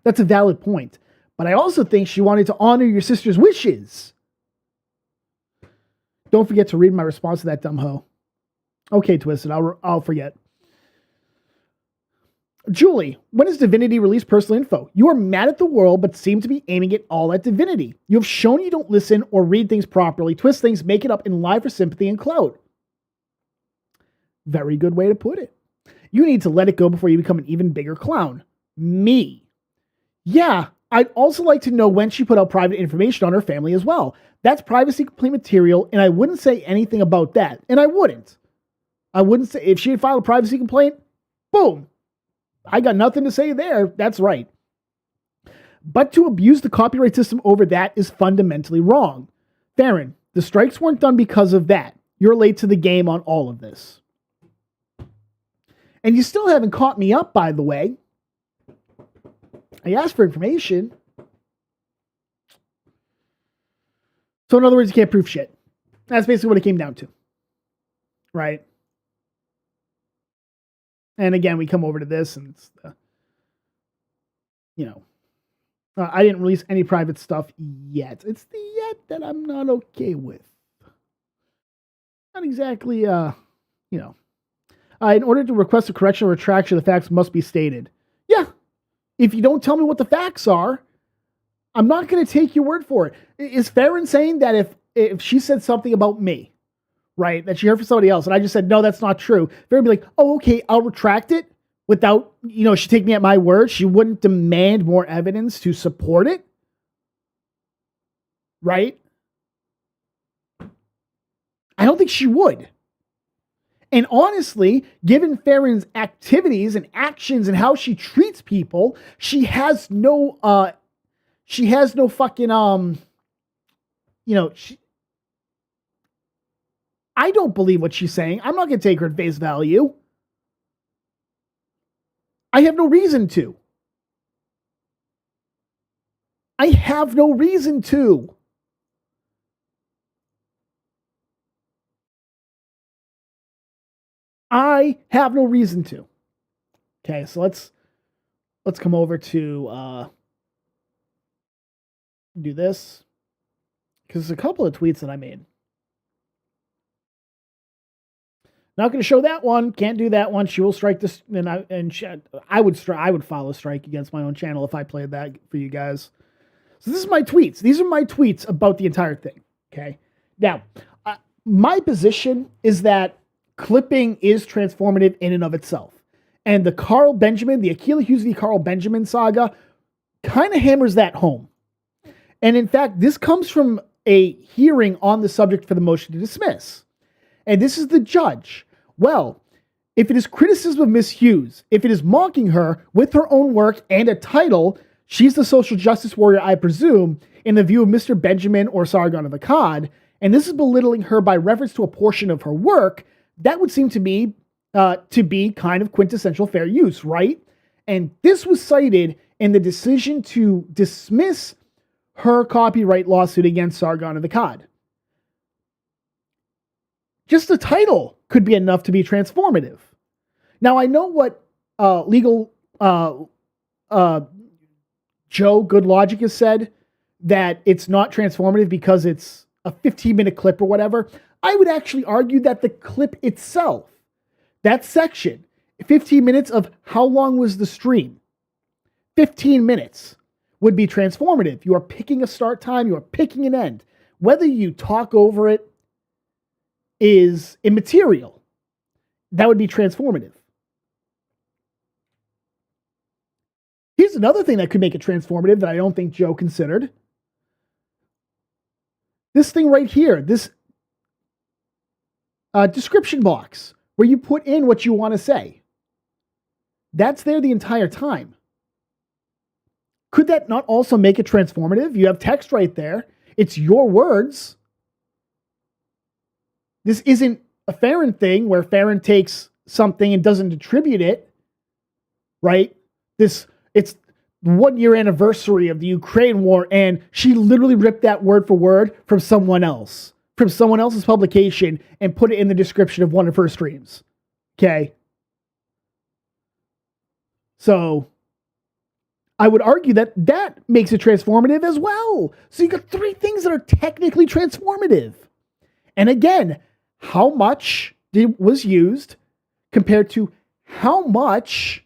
That's a valid point. But I also think she wanted to honor your sister's wishes. Don't forget to read my response to that dumb hoe. Okay, Twisted, I'll forget. Julie, when does Divinity release personal info? You are mad at the world, but seem to be aiming it all at Divinity. You have shown you don't listen or read things properly, twist things, make it up, and lie for sympathy and clout. Very good way to put it. You need to let it go before you become an even bigger clown. Me. Yeah, I'd also like to know when she put out private information on her family as well. That's privacy complaint material, and I wouldn't say anything about that. And I wouldn't. I wouldn't say, if she had filed a privacy complaint, boom. I got nothing to say there. That's right. But to abuse the copyright system over that is fundamentally wrong. Faron, the strikes weren't done because of that. You're late to the game on all of this. And you still haven't caught me up, by the way. I asked for information. So in other words, you can't prove shit. That's basically what it came down to. Right? And again, we come over to this and it's I didn't release any private stuff yet. It's the yet that I'm not okay with. Not exactly, in order to request a correction or retraction, the facts must be stated. Yeah. If you don't tell me what the facts are, I'm not going to take your word for it. Is Faron saying that if she said something about me, right, that she heard from somebody else, and I just said, no, that's not true, Faron would be like, oh, okay, I'll retract it without, she take me at my word. She wouldn't demand more evidence to support it, right? I don't think she would. And honestly, given Faron's activities and actions and how she treats people, she has no fucking, I don't believe what she's saying. I'm not going to take her at face value. I have no reason to. I have no reason to. I have no reason to. Okay, so let's come over to do this, because there's a couple of tweets that I made. Not going to show that one. Can't do that one. She will strike this, I would follow strike against my own channel if I played that for you guys. So this is my tweets. These are my tweets about the entire thing. Okay. Now, my position is that clipping is transformative in and of itself. And the Akilah Hughes v. Carl Benjamin saga kind of hammers that home. And in fact, this comes from a hearing on the subject for the motion to dismiss. And this is the judge. Well, if it is criticism of Miss Hughes, if it is mocking her with her own work and a title, she's the social justice warrior, I presume, in the view of Mr. Benjamin or Sargon of Akkad, and this is belittling her by reference to a portion of her work, that would seem to me to be kind of quintessential fair use, right? And this was cited in the decision to dismiss her copyright lawsuit against Sargon of Akkad. Just the title could be enough to be transformative. Now, I know what legal Joe Good Logic has said, that it's not transformative because it's a 15-minute clip or whatever. I would actually argue that the clip itself, that section, 15 minutes of how long was the stream, 15 minutes would be transformative. You are picking a start time, you are picking an end. Whether you talk over it is immaterial. That would be transformative. Here's another thing that could make it transformative that I don't think Joe considered. This thing right here, this description box where you put in what you want to say. That's there the entire time. Could that not also make it transformative? You have text right there. It's your words. This isn't a Faron thing where Faron takes something and doesn't attribute it, right? It's 1 year anniversary of the Ukraine war, and she literally ripped that word for word from someone else, from someone else's publication, and put it in the description of one of her streams. Okay? So I would argue that that makes it transformative as well. So you got 3 things that are technically transformative. And again, how much was used compared to how much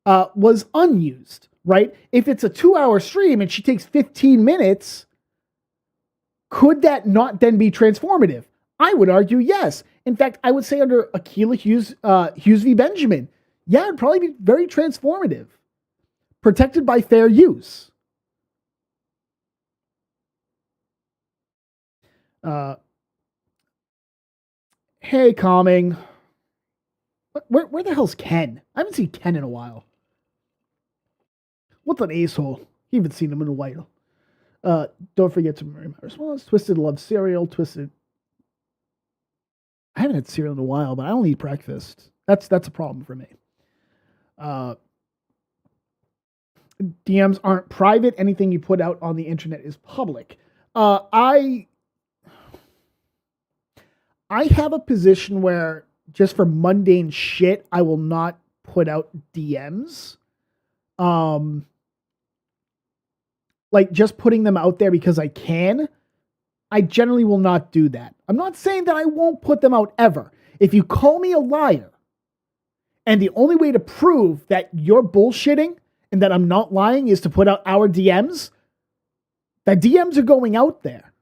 was unused, right? If it's a 2-hour stream and she takes 15 minutes, could that not then be transformative? I would argue yes. In fact, I would say under Akilah Hughes v. Benjamin, yeah, it'd probably be very transformative. Protected by fair use. Hey, Calming. Where the hell's Ken? I haven't seen Ken in a while. What an asshole. Haven't seen him in a while. Don't forget to marry my response. Twisted loves cereal. Twisted. I haven't had cereal in a while, but I don't eat breakfast. That's a problem for me. DMs aren't private. Anything you put out on the internet is public. I have a position where just for mundane shit, I will not put out DMs. Like just putting them out there because I can. I generally will not do that. I'm not saying that I won't put them out ever. If you call me a liar, and the only way to prove that you're bullshitting and that I'm not lying is to put out our DMs, the DMs are going out there.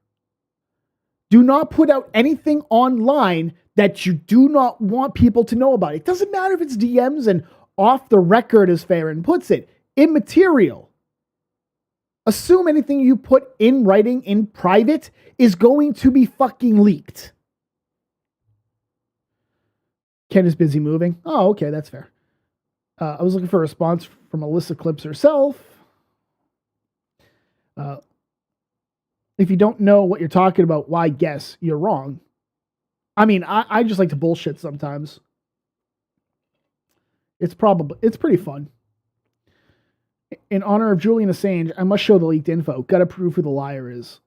Do not put out anything online that you do not want people to know about. It doesn't matter if it's DMs and off the record, as Faron puts it, immaterial. Assume anything you put in writing in private is going to be fucking leaked. Ken is busy moving. Oh, okay, that's fair. I was looking for a response from Alyssa Clips herself. If you don't know what you're talking about, why guess? You're wrong. I mean, I just like to bullshit sometimes. It's pretty fun. In honor of Julian Assange, I must show the leaked info. Gotta prove who the liar is.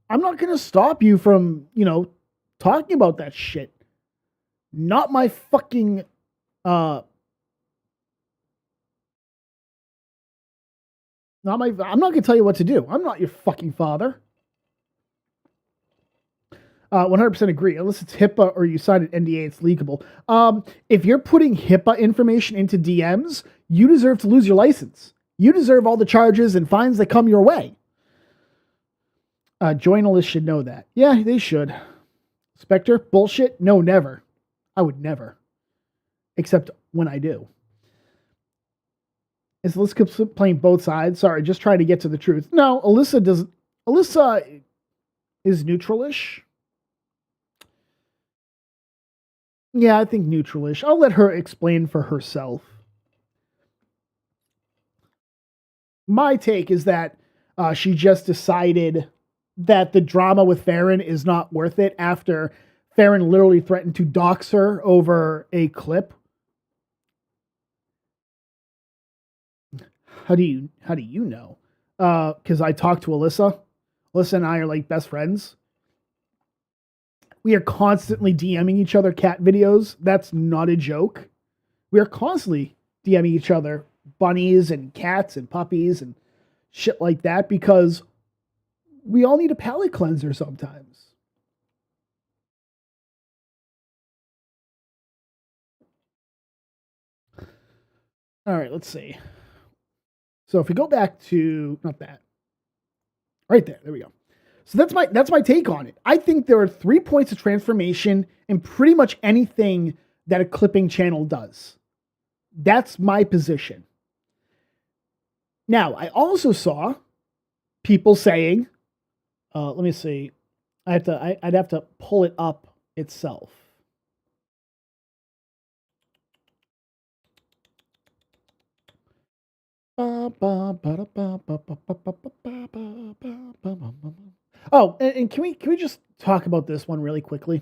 I'm not gonna stop you from, talking about that shit. Not my fucking, I'm not gonna tell you what to do. I'm not your fucking father. 100% agree. Unless it's HIPAA or you sign an NDA, it's leakable. If you're putting HIPAA information into DMs, you deserve to lose your license. You deserve all the charges and fines that come your way. Journalists should know that. Yeah, they should. Spectre, bullshit? No, never. I would never. Except when I do. Is Alyssa playing both sides? Sorry, just trying to get to the truth. No, Alyssa is neutral-ish. Yeah, I think neutral-ish. I'll let her explain for herself. My take is that she just decided that the drama with Faron is not worth it after Faron literally threatened to dox her over a clip. How do you know? Because I talked to Alyssa. Alyssa and I are like best friends. We are constantly DMing each other cat videos. That's not a joke. We are constantly DMing each other bunnies and cats and puppies and shit like that because we all need a palate cleanser sometimes. All right, let's see. So if we go back to, not that, right there we go. So that's my take on it. I think there are 3 points of transformation in pretty much anything that a clipping channel does. That's my position. Now, I also saw people saying, let me see, I'd have to pull it up itself. Oh, and can we just talk about this one really quickly?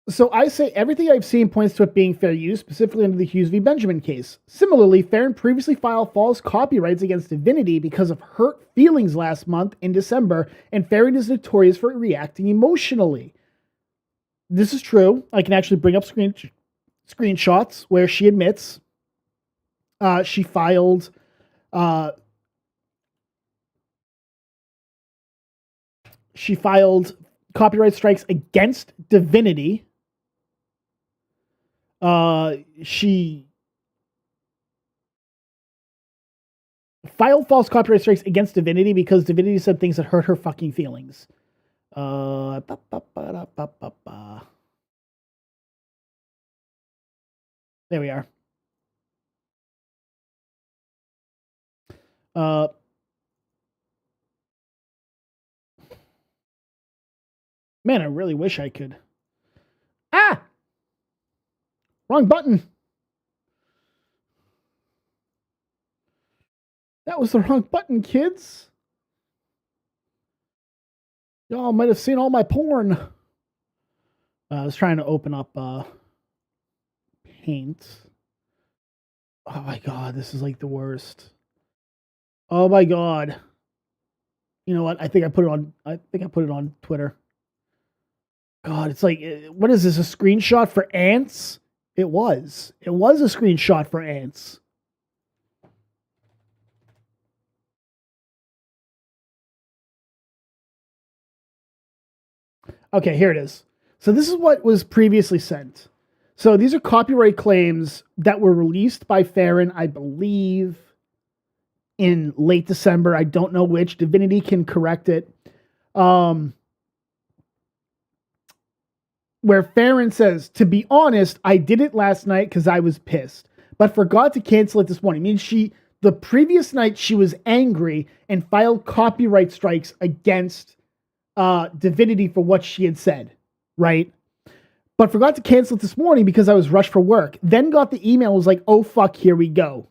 So I say everything I've seen points to it being fair use, specifically under the Hughes v. Benjamin case. Similarly, Faron previously filed false copyrights against Divinity because of hurt feelings last month in December, and Faron is notorious for reacting emotionally. This is true. I can actually bring up screenshots where she admits she filed copyright strikes against Divinity. She filed false copyright strikes against Divinity because Divinity said things that hurt her fucking feelings. There we are. Man, I really wish I could. Wrong button. That was the wrong button, kids. Y'all might have seen all my porn. I was trying to open up Paint. Oh my god, this is like the worst. Oh my god. You know what? I think I put it on Twitter. God, it's like, what is this, a screenshot for ants? It was a screenshot for ants. Okay, here it is. So this is what was previously sent. So these are copyright claims that were released by Faron, I believe, in late December. I don't know which. Divinity can correct it. Where Faron says, to be honest, I did it last night because I was pissed, but forgot to cancel it this morning. I mean, the previous night she was angry and filed copyright strikes against Divinity for what she had said, right? But forgot to cancel it this morning because I was rushed for work. Then got the email, was like, oh fuck, here we go.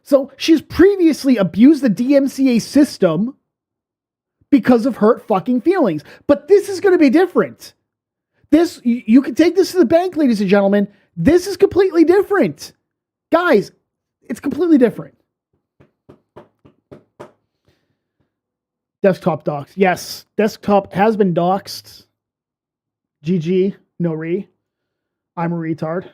So she's previously abused the DMCA system because of hurt fucking feelings. But this is going to be different. This, you can take this to the bank, ladies and gentlemen. This is completely different. Guys, it's completely different. Desktop docs. Yes, desktop has been doxed. GG, no re. I'm a retard.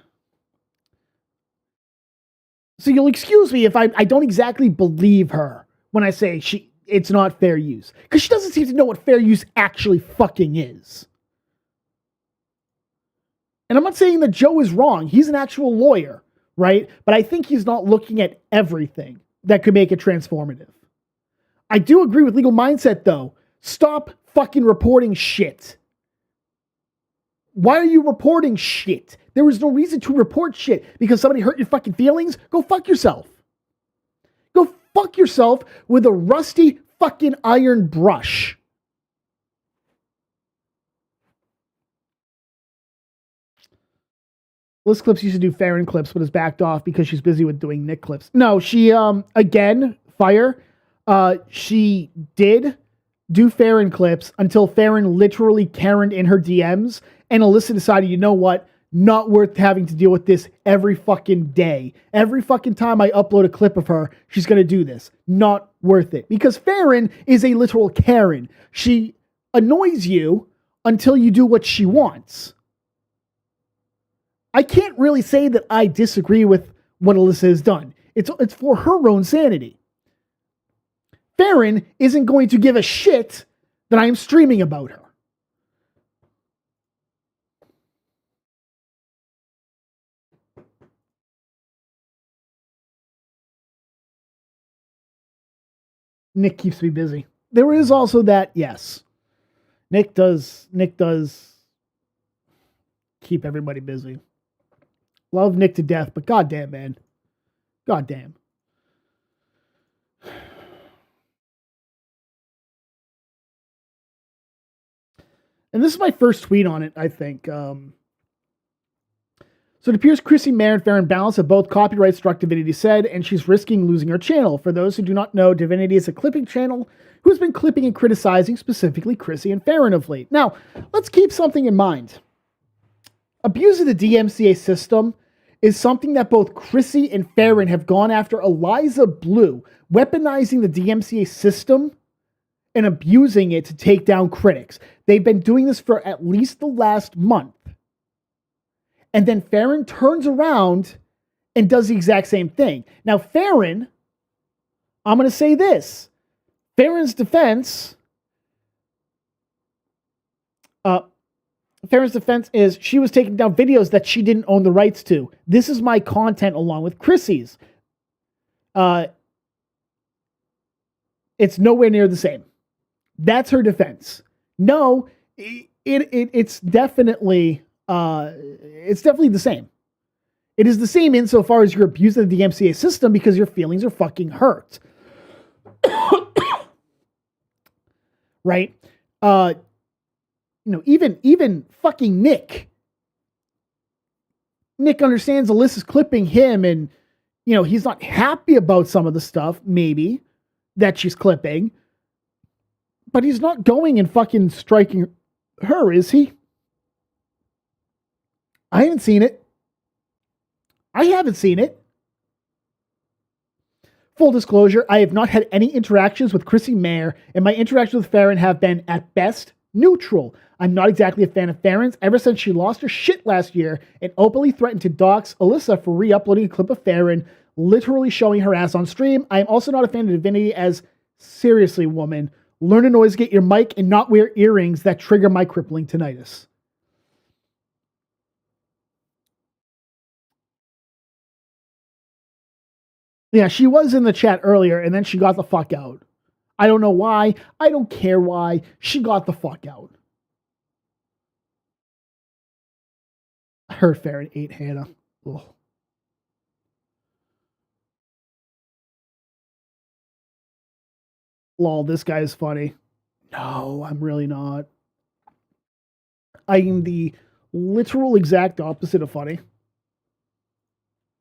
So you'll excuse me if I don't exactly believe her when I say it's not fair use. Because she doesn't seem to know what fair use actually fucking is. And I'm not saying that Joe is wrong. He's an actual lawyer, right? But I think he's not looking at everything that could make it transformative. I do agree with Legal Mindset, though. Stop fucking reporting shit. Why are you reporting shit? There was no reason to report shit because somebody hurt your fucking feelings. Go fuck yourself. Go fuck yourself with a rusty fucking iron brush. Liz Clips used to do Faron clips, but is backed off because she's busy with doing Nick clips. No, she, again, fire. She did do Faron clips until Faron literally Karen'd in her DMs, and Alyssa decided, you know what? Not worth having to deal with this every fucking day. Every fucking time I upload a clip of her, she's going to do this. Not worth it. Because Faron is a literal Karen. She annoys you until you do what she wants. I can't really say that I disagree with what Alyssa has done. It's for her own sanity. Faron isn't going to give a shit that I am streaming about her. Nick keeps me busy. There is also that, yes. Nick does keep everybody busy. Love Nick to death, but goddamn, man. Goddamn. And this is my first tweet on it, I think. So it appears Chrissy Mayer and Faron Balance have both copyright struck Divinity said, and she's risking losing her channel. For those who do not know, Divinity is a clipping channel who has been clipping and criticizing specifically Chrissy and Faron of late. Now, let's keep something in mind. Abuse of the DMCA system is something that both Chrissy and Faron have gone after Eliza Blue, weaponizing the DMCA system and abusing it to take down critics. They've been doing this for at least the last month. And then Faron turns around and does the exact same thing. Now, Faron, I'm going to say this. Faron's defense is she was taking down videos that she didn't own the rights to. This is my content along with Chrissy's. It's nowhere near the same. That's her defense. No, it's definitely the same. It is the same insofar as you're abusing the DMCA system because your feelings are fucking hurt. Right? Even fucking Nick understands Alyssa's clipping him and, he's not happy about some of the stuff, maybe, that she's clipping. But he's not going and fucking striking her, is he? I haven't seen it. Full disclosure, I have not had any interactions with Chrissy Mayer, and my interactions with Faron have been, at best, neutral. I'm not exactly a fan of Faron's ever since she lost her shit last year and openly threatened to dox Alyssa for re-uploading a clip of Faron, literally showing her ass on stream. I am also not a fan of Divinity as, seriously, woman, learn to noise gate your mic and not wear earrings that trigger my crippling tinnitus. Yeah, she was in the chat earlier, and then she got the fuck out. I don't know why. I don't care why. She got the fuck out. I heard Faron ate Hannah. Ugh. Lol, this guy is funny. No, I'm really not. I am the literal exact opposite of funny.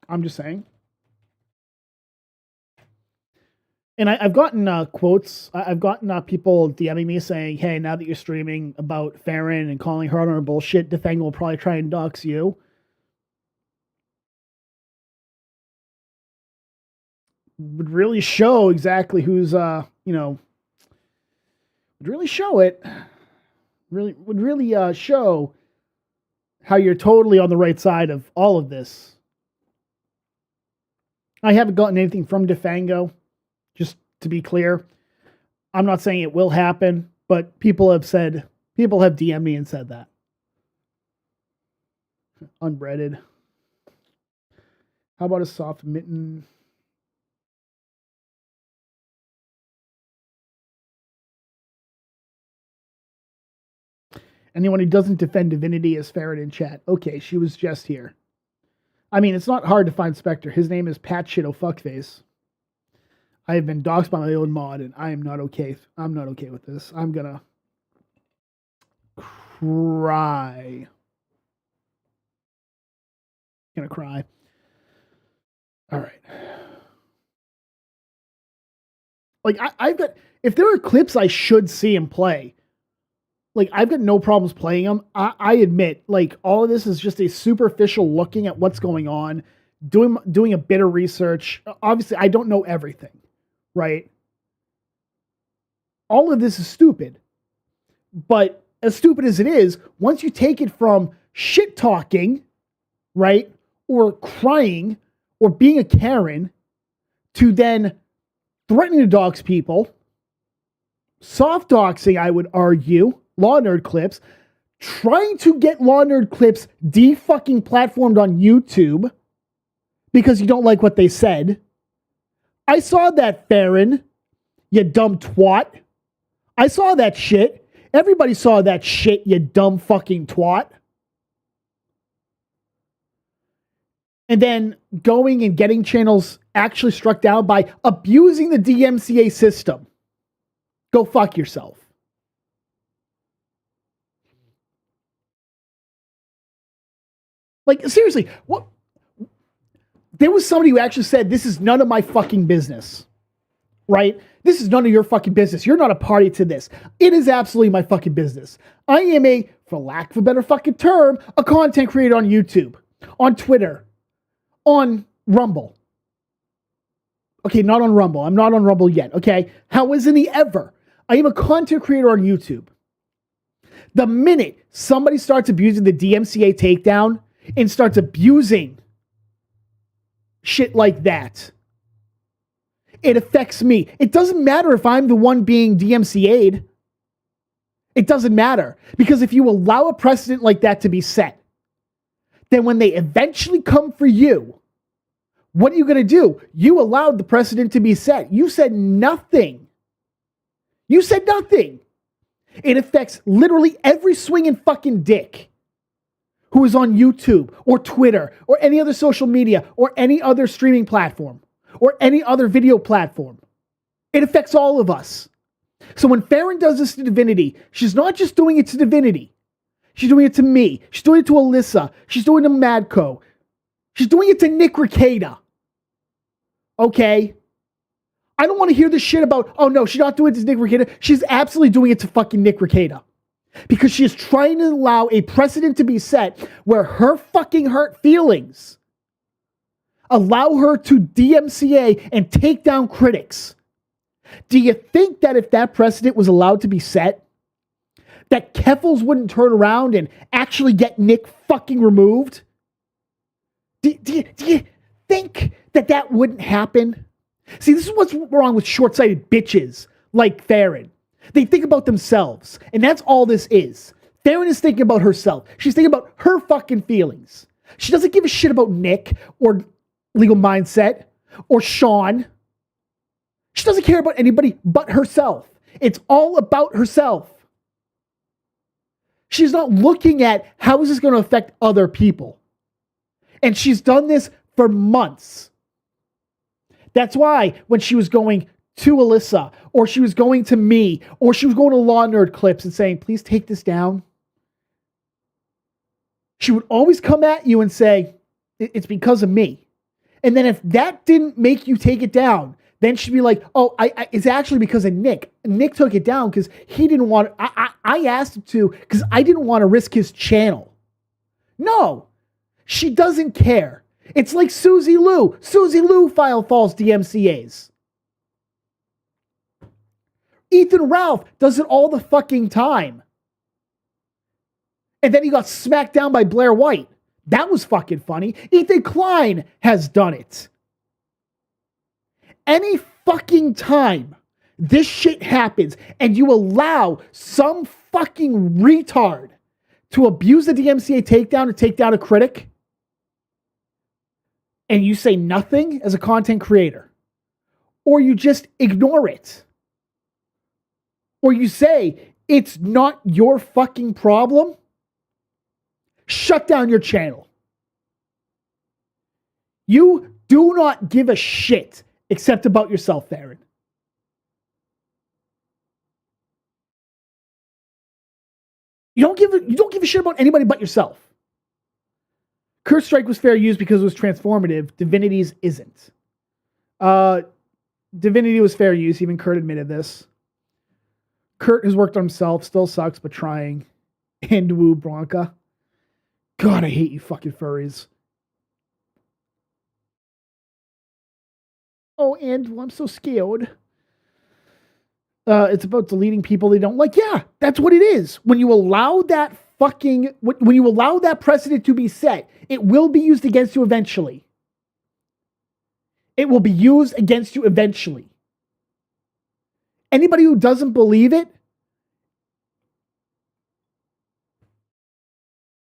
I'm just saying. And I've gotten quotes. I've gotten people DMing me saying, hey, now that you're streaming about Faron and calling her on her bullshit, Defang will probably try and dox you. Would really show exactly who's, would really show it. Would really show how you're totally on the right side of all of this. I haven't gotten anything from Defango. Just to be clear, I'm not saying it will happen, but people have DM'd me and said that. Unbreaded. How about a soft mitten? Anyone who doesn't defend Divinity is Faron in chat. Okay, she was just here. I mean, it's not hard to find Spectre. His name is Pat Shitto Fuckface. I have been doxed by my own mod, and I am not okay. I'm not okay with this. I'm gonna cry. Gonna cry. All right. Like, I've got, if there are clips I should see him play, like, I've got no problems playing them. I admit, like, all of this is just a superficial looking at what's going on, doing a bit of research. Obviously, I don't know everything. Right? All of this is stupid. But as stupid as it is, once you take it from shit talking, right, or crying, or being a Karen, to then threatening to dox people, soft doxing, I would argue, Law Nerd clips, trying to get Law Nerd clips de-fucking platformed on YouTube because you don't like what they said. I saw that, Faron, you dumb twat. I saw that shit. Everybody saw that shit, you dumb fucking twat. And then going and getting channels actually struck down by abusing the DMCA system. Go fuck yourself. Like, seriously, what? There was somebody who actually said, this is none of my fucking business, right? This is none of your fucking business. You're not a party to this. It is absolutely my fucking business. I am for lack of a better fucking term, a content creator on YouTube, on Twitter, on Rumble. Okay, not on Rumble. I'm not on Rumble yet, okay? How isn't he ever? I am a content creator on YouTube. The minute somebody starts abusing the DMCA takedown and starts abusing shit like that, it affects me. It doesn't matter if I'm the one being DMCA'd. It doesn't matter. Because if you allow a precedent like that to be set, then when they eventually come for you, what are you going to do? You allowed the precedent to be set. You said nothing. You said nothing. It affects literally every swinging fucking dick who is on YouTube or Twitter or any other social media or any other streaming platform or any other video platform. It affects all of us. So when Faron does this to Divinity, she's not just doing it to Divinity. She's doing it to me. She's doing it to Alyssa. She's doing it to Madco. She's doing it to Nick Rekieta. Okay? I don't want to hear this shit about, oh no, she's not doing it to Nick Rekieta. She's absolutely doing it to fucking Nick Rekieta. Because she is trying to allow a precedent to be set where her fucking hurt feelings allow her to DMCA and take down critics. Do you think that if that precedent was allowed to be set, that Keffels wouldn't turn around and actually get Nick fucking removed? Do you think that wouldn't happen? See, this is what's wrong with short-sighted bitches like Faron. They think about themselves, and that's all this is. Faron is thinking about herself. She's thinking about her fucking feelings. She doesn't give a shit about Nick or Legal Mindset or Sean. She doesn't care about anybody but herself. It's all about herself. She's not looking at how is this going to affect other people. And she's done this for months. That's why when she was going to Alyssa, or she was going to me, or she was going to Law Nerd Clips and saying, please take this down, she would always come at you and say, it's because of me. And then if that didn't make you take it down, then she'd be like, oh, it's actually because of Nick. Nick took it down because he didn't want, I asked him to because I didn't want to risk his channel. No, she doesn't care. It's like Susie Lou. Susie Lou filed false DMCAs. Ethan Ralph does it all the fucking time. And then he got smacked down by Blair White. That was fucking funny. Ethan Klein has done it. Any fucking time this shit happens and you allow some fucking retard to abuse the DMCA takedown to take down a critic, and you say nothing as a content creator, or you just ignore it, or you say it's not your fucking problem, shut down your channel. You do not give a shit except about yourself, Faron. You don't give a shit about anybody but yourself. Kurt's strike was fair use because it was transformative. Divinity's isn't. Divinity was fair use. Even Kurt admitted this. Kurt has worked on himself. Still sucks, but trying. And woo Bronca. God, I hate you fucking furries. Oh, and I'm so scared. It's about deleting people they don't like. Yeah, that's what it is. When you allow that when you allow that precedent to be set, it will be used against you eventually. It will be used against you eventually. Anybody who doesn't believe it,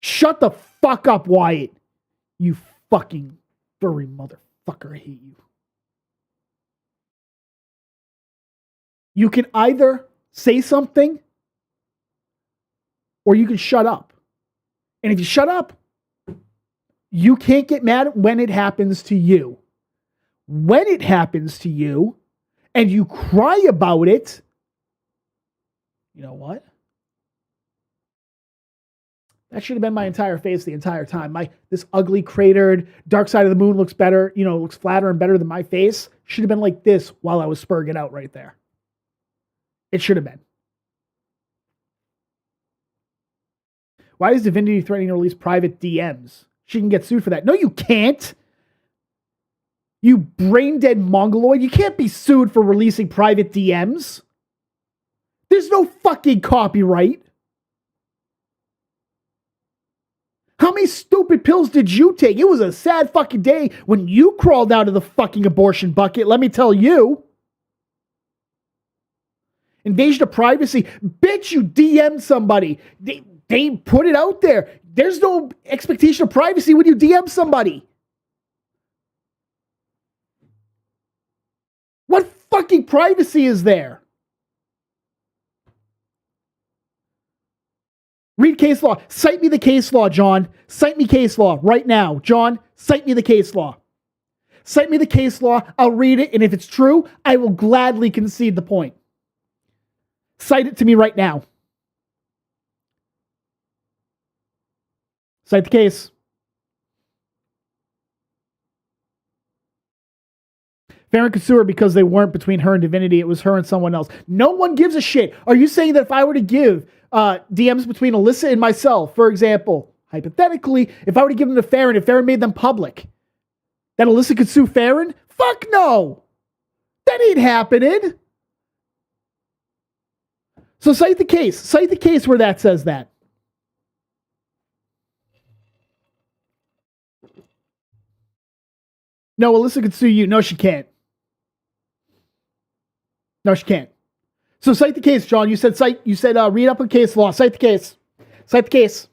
shut the fuck up, Wyatt. You fucking furry motherfucker. I hate you. You can either say something or you can shut up. And if you shut up, you can't get mad when it happens to you. When it happens to you and you cry about it, you know what? That should have been my entire face the entire time. This ugly cratered dark side of the moon looks better, looks flatter and better than my face. Should have been like this while I was spurging out right there. It should have been. Why is Divinity threatening to release private DMs? She can get sued for that. No, you can't. You brain dead mongoloid. You can't be sued for releasing private DMs. There's no fucking copyright. How many stupid pills did you take? It was a sad fucking day when you crawled out of the fucking abortion bucket, let me tell you. Invasion of privacy. Bitch, you DM somebody. They put it out there. There's no expectation of privacy when you DM somebody. What fucking privacy is there? Read case law. Cite me the case law, John. Cite me case law right now. John, cite me the case law. Cite me the case law. I'll read it, and if it's true, I will gladly concede the point. Cite it to me right now. Cite the case. Faron could sue her because they weren't between her and Divinity. It was her and someone else. No one gives a shit. Are you saying that if I were to give DMs between Alyssa and myself, for example, hypothetically, if I were to give them to Faron and Faron made them public, that Alyssa could sue Faron? Fuck no. That ain't happening. So cite the case. Cite the case where that says that. No, Alyssa could sue you. No, she can't. No, she can't. So cite the case, John. You said read up on case law. Cite the case. Cite the case.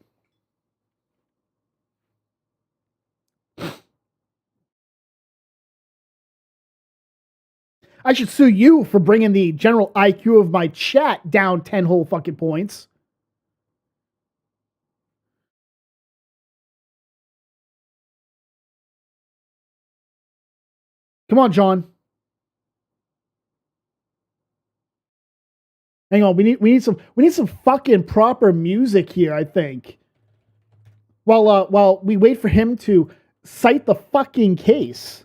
I should sue you for bringing the general IQ of my chat down 10 whole fucking points. Come on, John. Hang on, we need some fucking proper music here, I think. While we wait for him to cite the fucking case.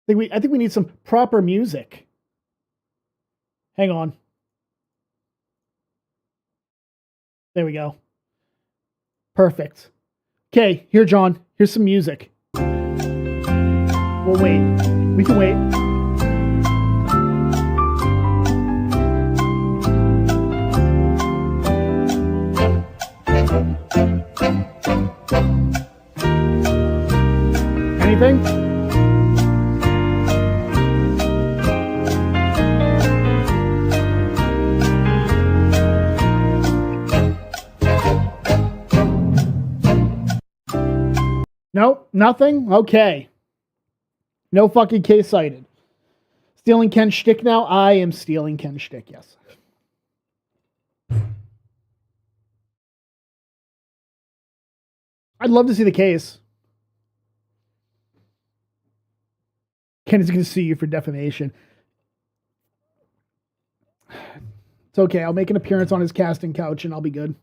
I think we need some proper music. Hang on. There we go. Perfect. Okay, here, John. Here's some music. We'll wait. We can wait. Anything? Nope, nothing? Okay. No fucking case cited. Stealing Ken's shtick now? I am stealing Ken's shtick, yes. I'd love to see the case. Ken is going to sue you for defamation. It's okay. I'll make an appearance on his casting couch and I'll be good.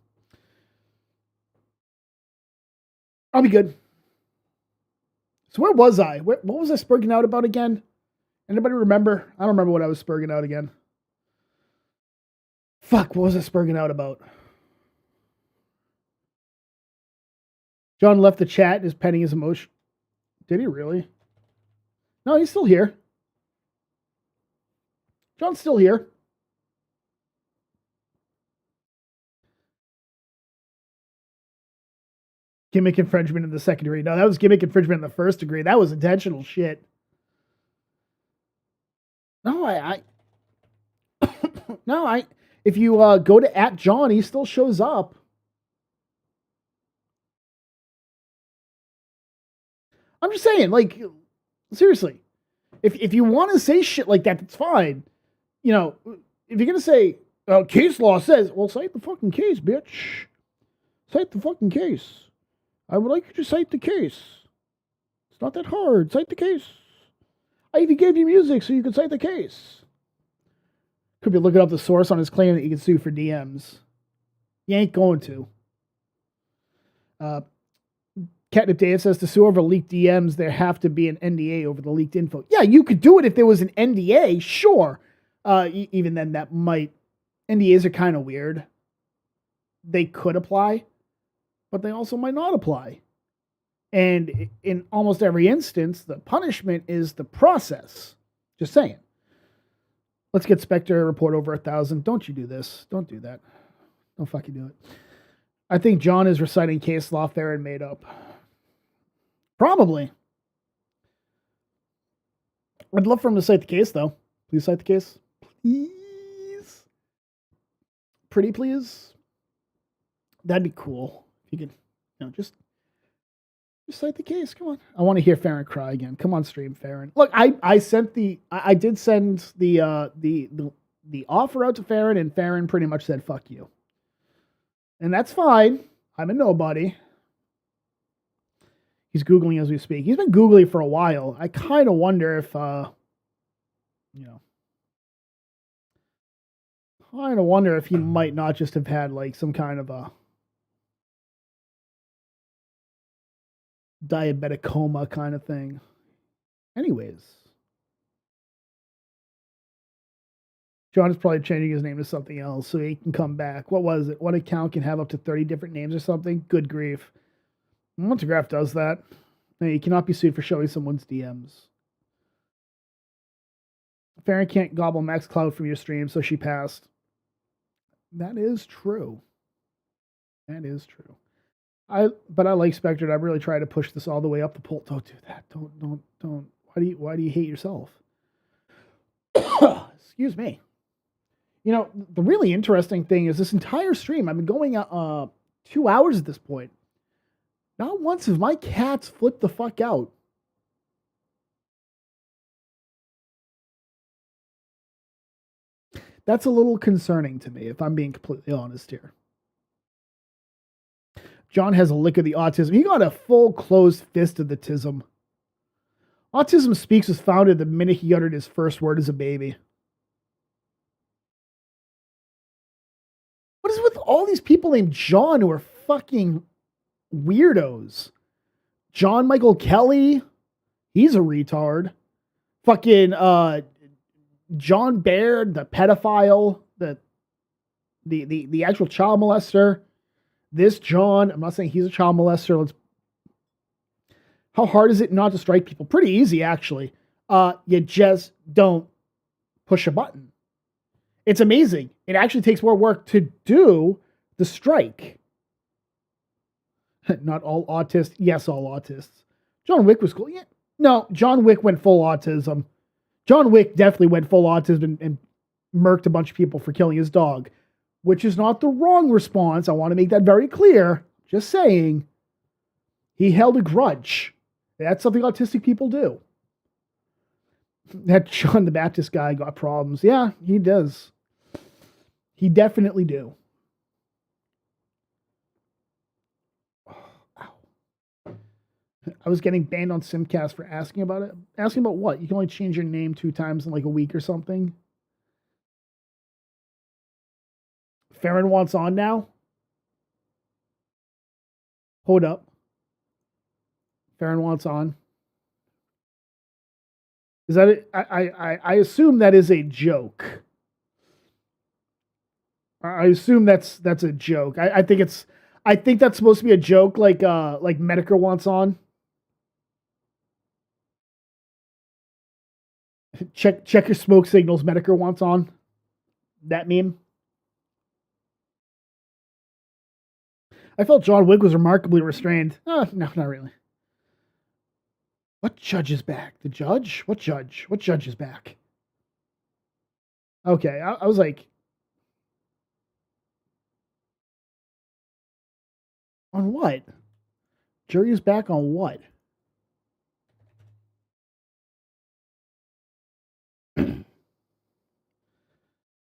I'll be good. So where was I? What was I spurging out about again? Anybody remember? I don't remember what I was spurging out again. Fuck, what was I spurging out about? John left the chat and is penning his emotion. Did he really? No, he's still here. John's still here. Gimmick infringement in the second degree. No, that was gimmick infringement in the first degree. That was intentional shit. No, No, if you go to @John, he still shows up. I'm just saying, like, seriously, if you want to say shit like that, that's fine. You know, if you're gonna say case law says, well, cite the fucking case, bitch. Cite the fucking case. I would like you to cite the case. It's not that hard. Cite the case. I even gave you music so you could cite the case. Could be looking up the source on his claim that you can sue for DMs. You ain't going to. Catnip Dave says to sue over leaked DMs, there have to be an NDA over the leaked info. Yeah, you could do it if there was an NDA, sure. Even then, that might... NDAs are kind of weird. They could apply, but they also might not apply. And in almost every instance, the punishment is the process. Just saying. Let's get Spectre a report over 1,000. Don't you do this. Don't do that. Don't fucking do it. I think John is reciting case law Faron made up. Probably. I'd love for him to cite the case, though. Please cite the case. Please. Pretty please. That'd be cool. If you could, just cite the case. Come on. I want to hear Faron cry again. Come on, stream, Faron. Look, I did send the offer out to Faron, and Faron pretty much said, fuck you. And that's fine. I'm a nobody. He's Googling as we speak. He's been Googling for a while. I kind of wonder if, kind of wonder if he might not just have had like some kind of a diabetic coma kind of thing. Anyways. John is probably changing his name to something else so he can come back. What was it? One account can have up to 30 different names or something? Good grief. Montagraph does that. No, you cannot be sued for showing someone's DMs. Faron can't gobble Max Cloud from your stream, so she passed. That is true. That is true. But I like Spectre. I really try to push this all the way up the pole. Don't do that. Don't. Why do you hate yourself? Excuse me. You know, the really interesting thing is this entire stream, I've been going 2 hours at this point. Not once have my cats flipped the fuck out. That's a little concerning to me, if I'm being completely honest here. John has a lick of the autism. He got a full closed fist of the tism. Autism Speaks was founded the minute he uttered his first word as a baby. What is with all these people named John who are fucking weirdos? John Michael Kelly, he's a retard. Fucking John Baird, the pedophile, the actual child molester. This John, I'm not saying he's a child molester. How hard is it not to strike people? Pretty easy, actually. You just don't push a button. It's amazing. It actually takes more work to do the strike. Not all autists. Yes, all autists. John Wick was cool. Yeah. No, John Wick went full autism. John Wick definitely went full autism and murked a bunch of people for killing his dog, which is not the wrong response. I want to make that very clear. Just saying. He held a grudge. That's something autistic people do. That John the Baptist guy got problems. Yeah, he does. He definitely do. I was getting banned on Simcast for asking about it. Asking about what? You can only change your name 2 times in like a week or something. Faron wants on now? Hold up. Faron wants on. Is that it? I assume that is a joke. I assume that's a joke. I think that's supposed to be a joke, like Medicare wants on. Check your smoke signals. Medicare wants on. That meme. I felt John Wick was remarkably restrained. No, not really. What judge is back? The judge? What judge? What judge is back? Okay, I was like, on what? Jury is back on what?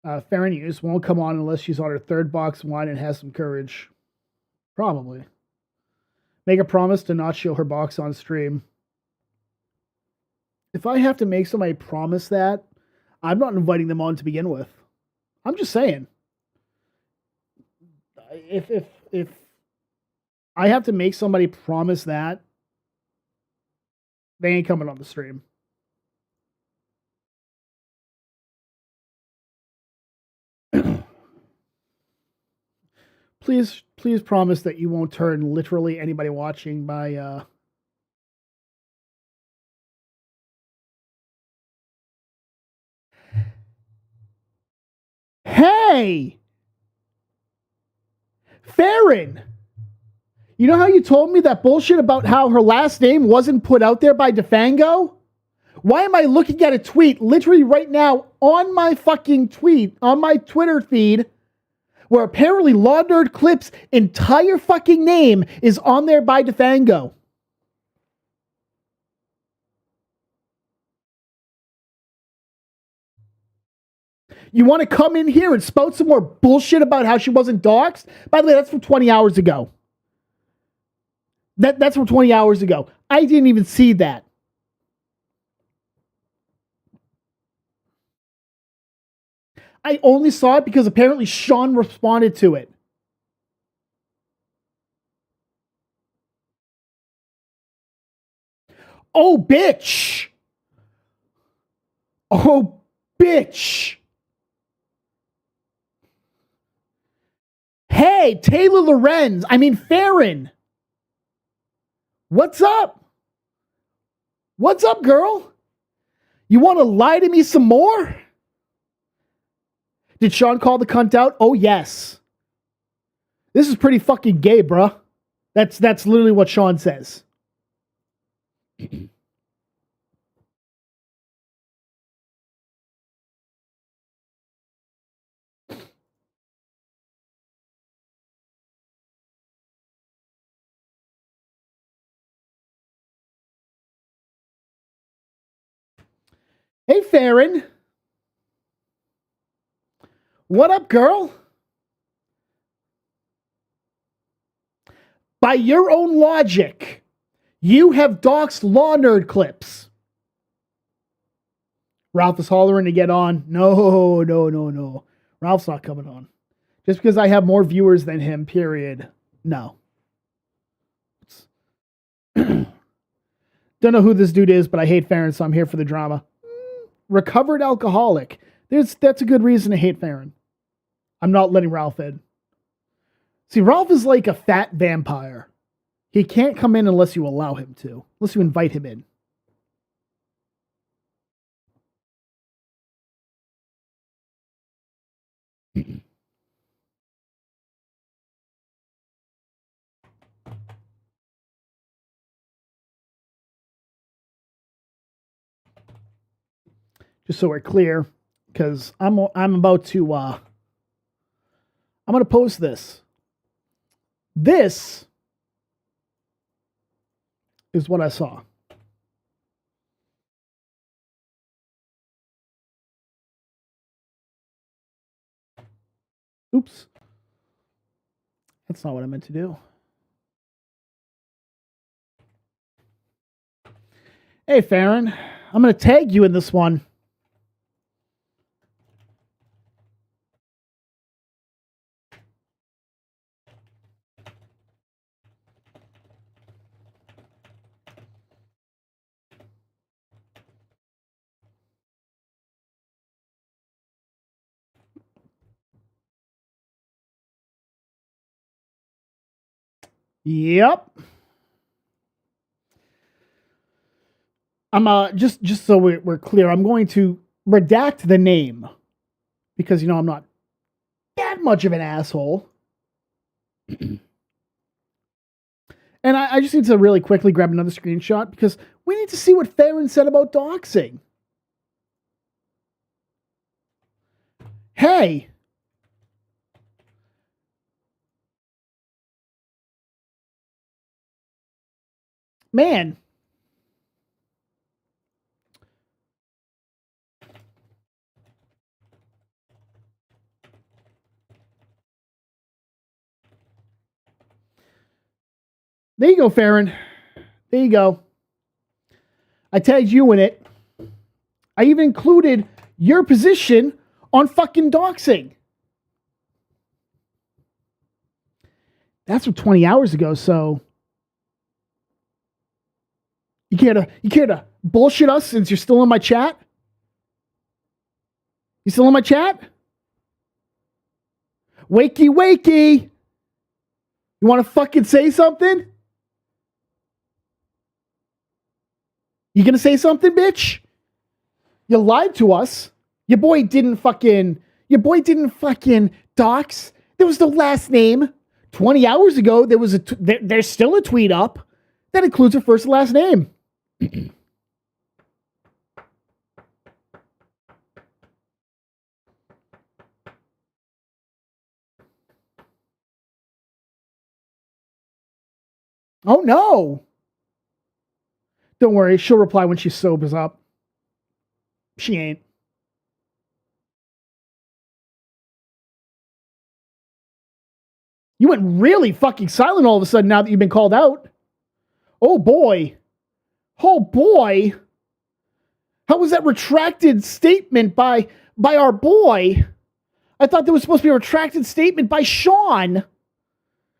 Faron Hughes won't come on unless she's on her 3rd box of wine and has some courage. Probably. Make a promise to not show her box on stream. If I have to make somebody promise that, I'm not inviting them on to begin with. I'm just saying. If I have to make somebody promise that, they ain't coming on the stream. Please promise that you won't turn literally anybody watching by Hey! Faron! You know how you told me that bullshit about how her last name wasn't put out there by Defango? Why am I looking at a tweet literally right now on my fucking tweet, on my Twitter feed, where apparently Law Nerd Clip's entire fucking name is on there by Defango? You want to come in here and spout some more bullshit about how she wasn't doxxed? By the way, that's from 20 hours ago. That's from 20 hours ago. I didn't even see that. I only saw it because apparently Sean responded to it. Oh, bitch. Oh, bitch. Hey, Taylor Lorenz. I mean, Faron. What's up? What's up, girl? You want to lie to me some more? Did Sean call the cunt out? Oh, yes. This is pretty fucking gay, bruh. That's literally what Sean says. Hey, Faron. What up, girl? By your own logic, you have doxed Law Nerd Clips. Ralph is hollering to get on. No. Ralph's not coming on. Just because I have more viewers than him, period. No. Don't know who this dude is, but I hate Faron, so I'm here for the drama. Recovered alcoholic. That's a good reason to hate Faron. I'm not letting Ralph in. See, Ralph is like a fat vampire. He can't come in unless you allow him to. Unless you invite him in. Just so we're clear, because I'm about to I'm gonna post this. This is what I saw. Oops. That's not what I meant to do. Hey, Faron. I'm going to tag you in this one. Yep. I'm just so we're clear, I'm going to redact the name because I'm not that much of an asshole. And I just need to really quickly grab another screenshot because we need to see what Faron said about doxing. Hey. Man. There you go, Faron. There you go. I tagged you in it. I even included your position on fucking doxing. That's from 20 hours ago, so you care to bullshit us since you're still in my chat? You still in my chat? Wakey, wakey. You want to fucking say something? You gonna say something, bitch? You lied to us. Your boy didn't fucking dox. There was no last name. 20 hours ago, there's still a tweet up that includes her first and last name. Oh no. Don't worry, she'll reply when she sobers up. She ain't. You went really fucking silent all of a sudden now that you've been called out. Oh boy. Oh boy. How was that retracted statement by our boy? I thought there was supposed to be a retracted statement by Sean.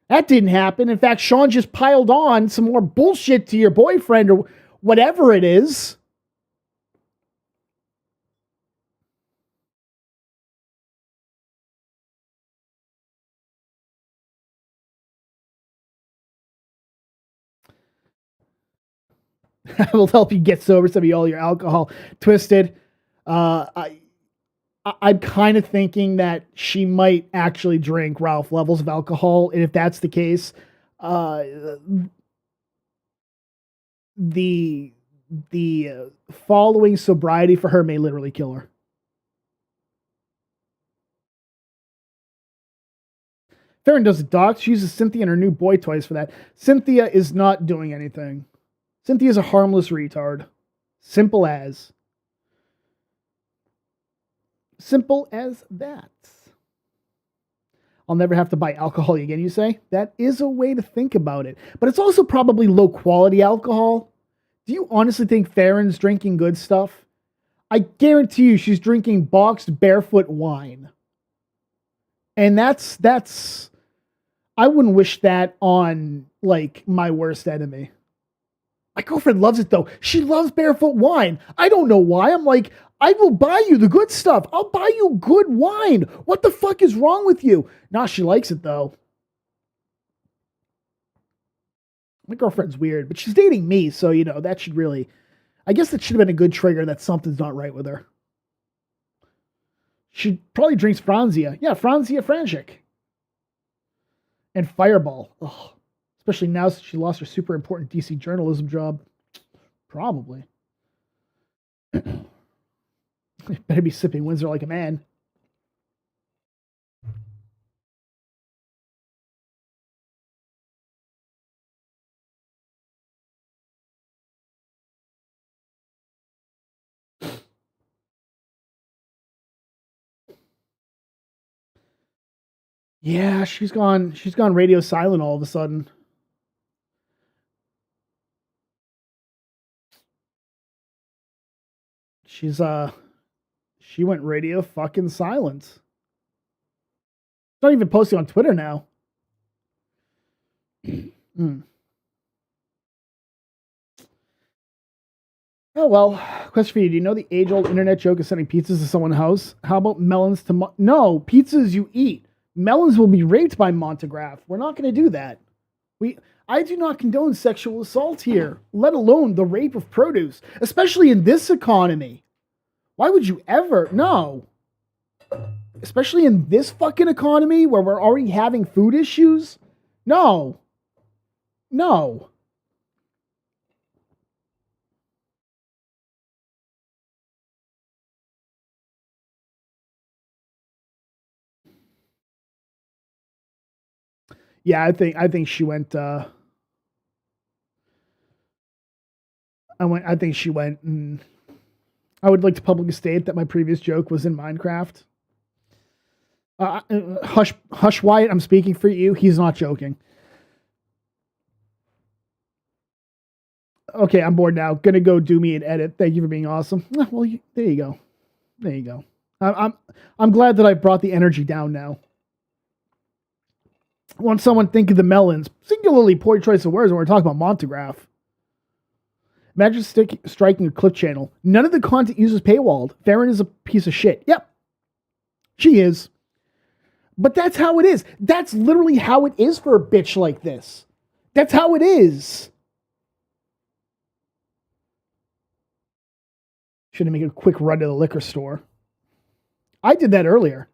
That didn't happen. In fact, Sean just piled on some more bullshit to your boyfriend or whatever it is. I will help you get sober. Some of all your alcohol twisted. I'm kind of thinking that she might actually drink Ralph levels of alcohol, and if that's the case, the following sobriety for her may literally kill her. Faron does a dox. She uses Cynthia and her new boy toys for that. Cynthia is not doing anything. Cynthia's a harmless retard. Simple as. Simple as that. I'll never have to buy alcohol again, you say? That is a way to think about it. But it's also probably low quality alcohol. Do you honestly think Faron's drinking good stuff? I guarantee you she's drinking boxed barefoot wine. And that's I wouldn't wish that on like my worst enemy. My girlfriend loves it though. She loves barefoot wine. I don't know why. I'm like, I will buy you the good stuff. I'll buy you good wine. What the fuck is wrong with you? Nah, she likes it though. My girlfriend's weird, but she's dating me, so you know, that should really, I guess that should have been a good trigger that something's not right with her. She probably drinks Franzia. Yeah, Franzia Frangic. And Fireball. Ugh. Especially now since she lost her super important DC journalism job. Probably. Better be sipping Windsor like a man. Yeah, she's gone radio silent all of a sudden. She went radio fucking silent. Not even posting on Twitter now. Oh well, question for you. Do you know the age-old internet joke of sending pizzas to someone's house? How about melons to no, pizzas you eat. Melons will be raped by montagraph. We're not going to do that. I do not condone sexual assault here, let alone the rape of produce, especially in this economy. Why would you ever? No. Especially in this fucking economy where we're already having food issues? No. No. Yeah, I think she went I think she went and I would like to publicly state that my previous joke was in Minecraft. Hush, Wyatt, I'm speaking for you. He's not joking. Okay, I'm bored now. Gonna go do me an edit. Thank you for being awesome. Well, there you go. There you go. I'm glad that I brought the energy down now. I want someone think of the melons, singularly poor choice of words when we're talking about montagraph. Imagine striking a clip channel. None of the content uses paywalled. Faron is a piece of shit. Yep. She is. But that's how it is. That's literally how it is for a bitch like this. That's how it is. Should have made a quick run to the liquor store. I did that earlier.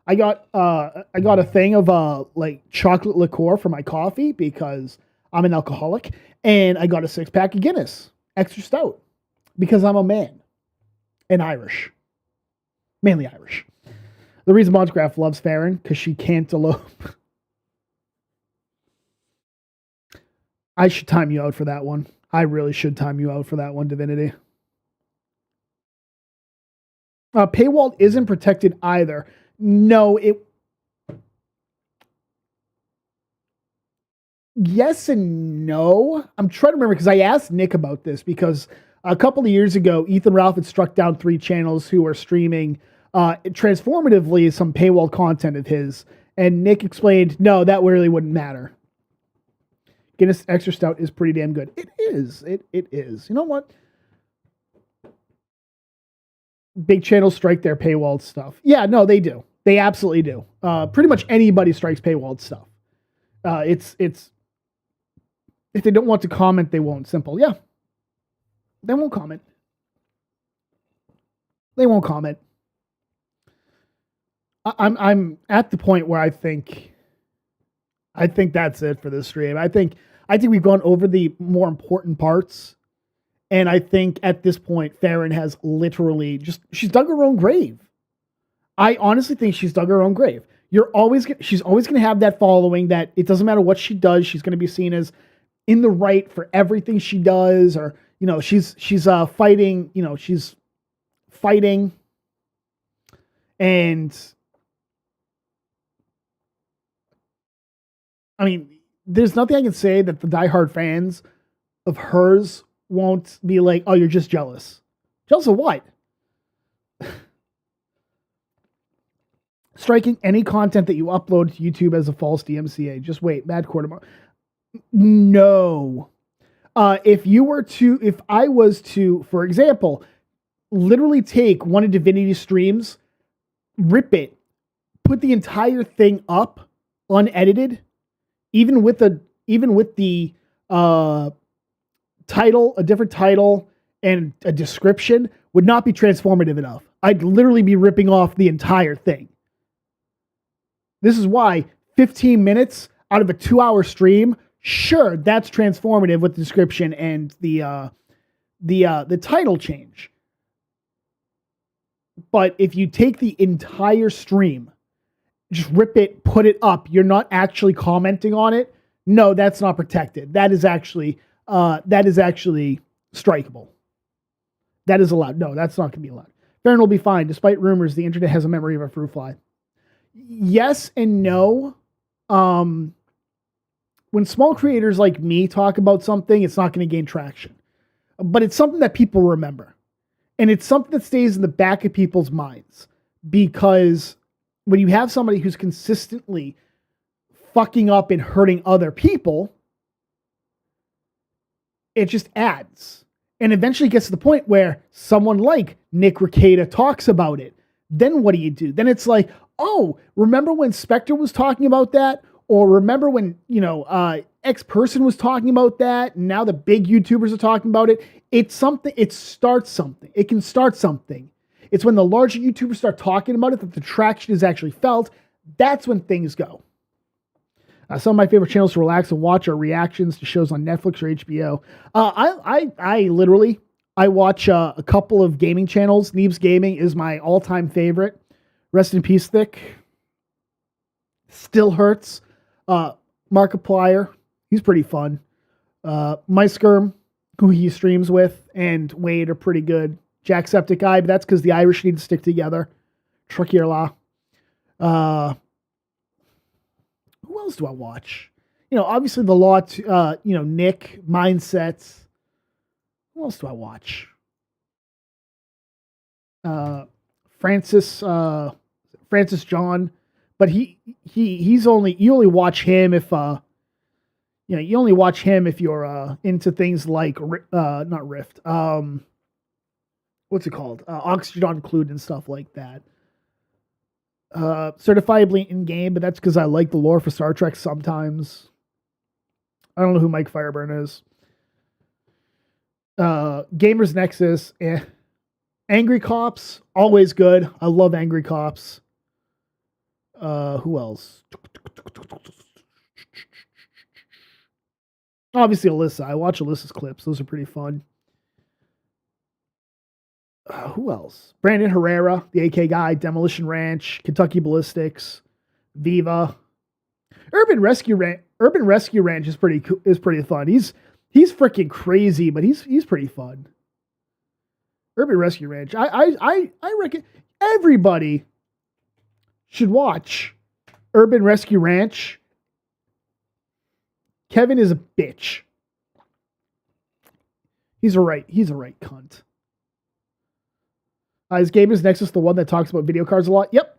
I got a thing of like chocolate liqueur for my coffee because I'm an alcoholic, and I got a 6-pack of Guinness, extra stout, because I'm a man and Irish, mainly Irish. The reason Montagraph loves Faron because she can't elope. I should time you out for that one. I really should time you out for that one, Divinity. Paywall isn't protected either. No, yes and no. I'm trying to remember because I asked Nick about this because a couple of years ago, Ethan Ralph had struck down 3 channels who were streaming transformatively some paywall content of his. And Nick explained, no, that really wouldn't matter. Guinness Extra Stout is pretty damn good. It is. It is. You know what? Big channels strike their paywalled stuff. Yeah, no, they do. They absolutely do. Pretty much anybody strikes paywalled stuff. It's if they don't want to comment, they won't. Simple. Yeah. They won't comment. They won't comment. I'm at the point where I think that's it for this stream. I think we've gone over the more important parts. And I think at this point, Faron has literally she's dug her own grave. I honestly think she's dug her own grave. She's always going to have that following that it doesn't matter what she does. She's going to be seen as in the right for everything she does, or, she's fighting, she's fighting. And I mean, there's nothing I can say that the diehard fans of hers won't be like, oh, you're just jealous. Jealous of what? Striking any content that you upload to YouTube as a false DMCA. Just wait. Mad Core tomorrow. No. If I was to, for example, literally take one of Divinity's streams, rip it, put the entire thing up unedited, even with the title, a different title, and a description, would not be transformative enough. I'd literally be ripping off the entire thing. This is why 15 minutes out of a 2-hour stream, sure, that's transformative with the description and the title change. But if you take the entire stream, just rip it, put it up, you're not actually commenting on it. No, that's not protected. That is actually strikeable. That is allowed. No, that's not going to be allowed. Faron will be fine. Despite rumors, the internet has a memory of a fruit fly. Yes and no. When small creators like me talk about something, it's not going to gain traction. But it's something that people remember. And it's something that stays in the back of people's minds. Because when you have somebody who's consistently fucking up and hurting other people, it just adds. And eventually gets to the point where someone like Nick Rekieta talks about it. Then what do? Then it's like, oh, remember when Spectre was talking about that? Or remember when, X person was talking about that? And now the big YouTubers are talking about it. It's something, it starts something. It can start something. It's when the larger YouTubers start talking about it that the traction is actually felt. That's when things go. Some of my favorite channels to relax and watch are reactions to shows on Netflix or HBO. I watch a couple of gaming channels. Neebs Gaming is my all-time favorite. Rest in peace, Thick. Still hurts. Markiplier, he's pretty fun. Myskirm, who he streams with, and Wade are pretty good. Jacksepticeye, but that's because the Irish need to stick together. Truckierla. Who else do I watch? Obviously the lot, Nick, Mindsets. Who else do I watch? Francis John, but you only watch him if you only watch him if you're into things like not Rift, what's it called, Oxygen Included and stuff like that. Certifiably in game, but that's because I like the lore for Star Trek sometimes. I don't know who Mike Fireburn is. Gamers Nexus, Angry Cops, always good. I love Angry Cops. Who else? Obviously Alyssa. I watch Alyssa's clips. Those are pretty fun. Who else? Brandon Herrera, the AK guy, Demolition Ranch, Kentucky Ballistics, Viva. Urban Rescue Ranch is pretty fun. He's freaking crazy, but he's pretty fun. Urban Rescue Ranch. I reckon everybody should watch Urban Rescue Ranch. Kevin is a bitch. He's a right cunt. Is Gamers Nexus the one that talks about video cards a lot? Yep.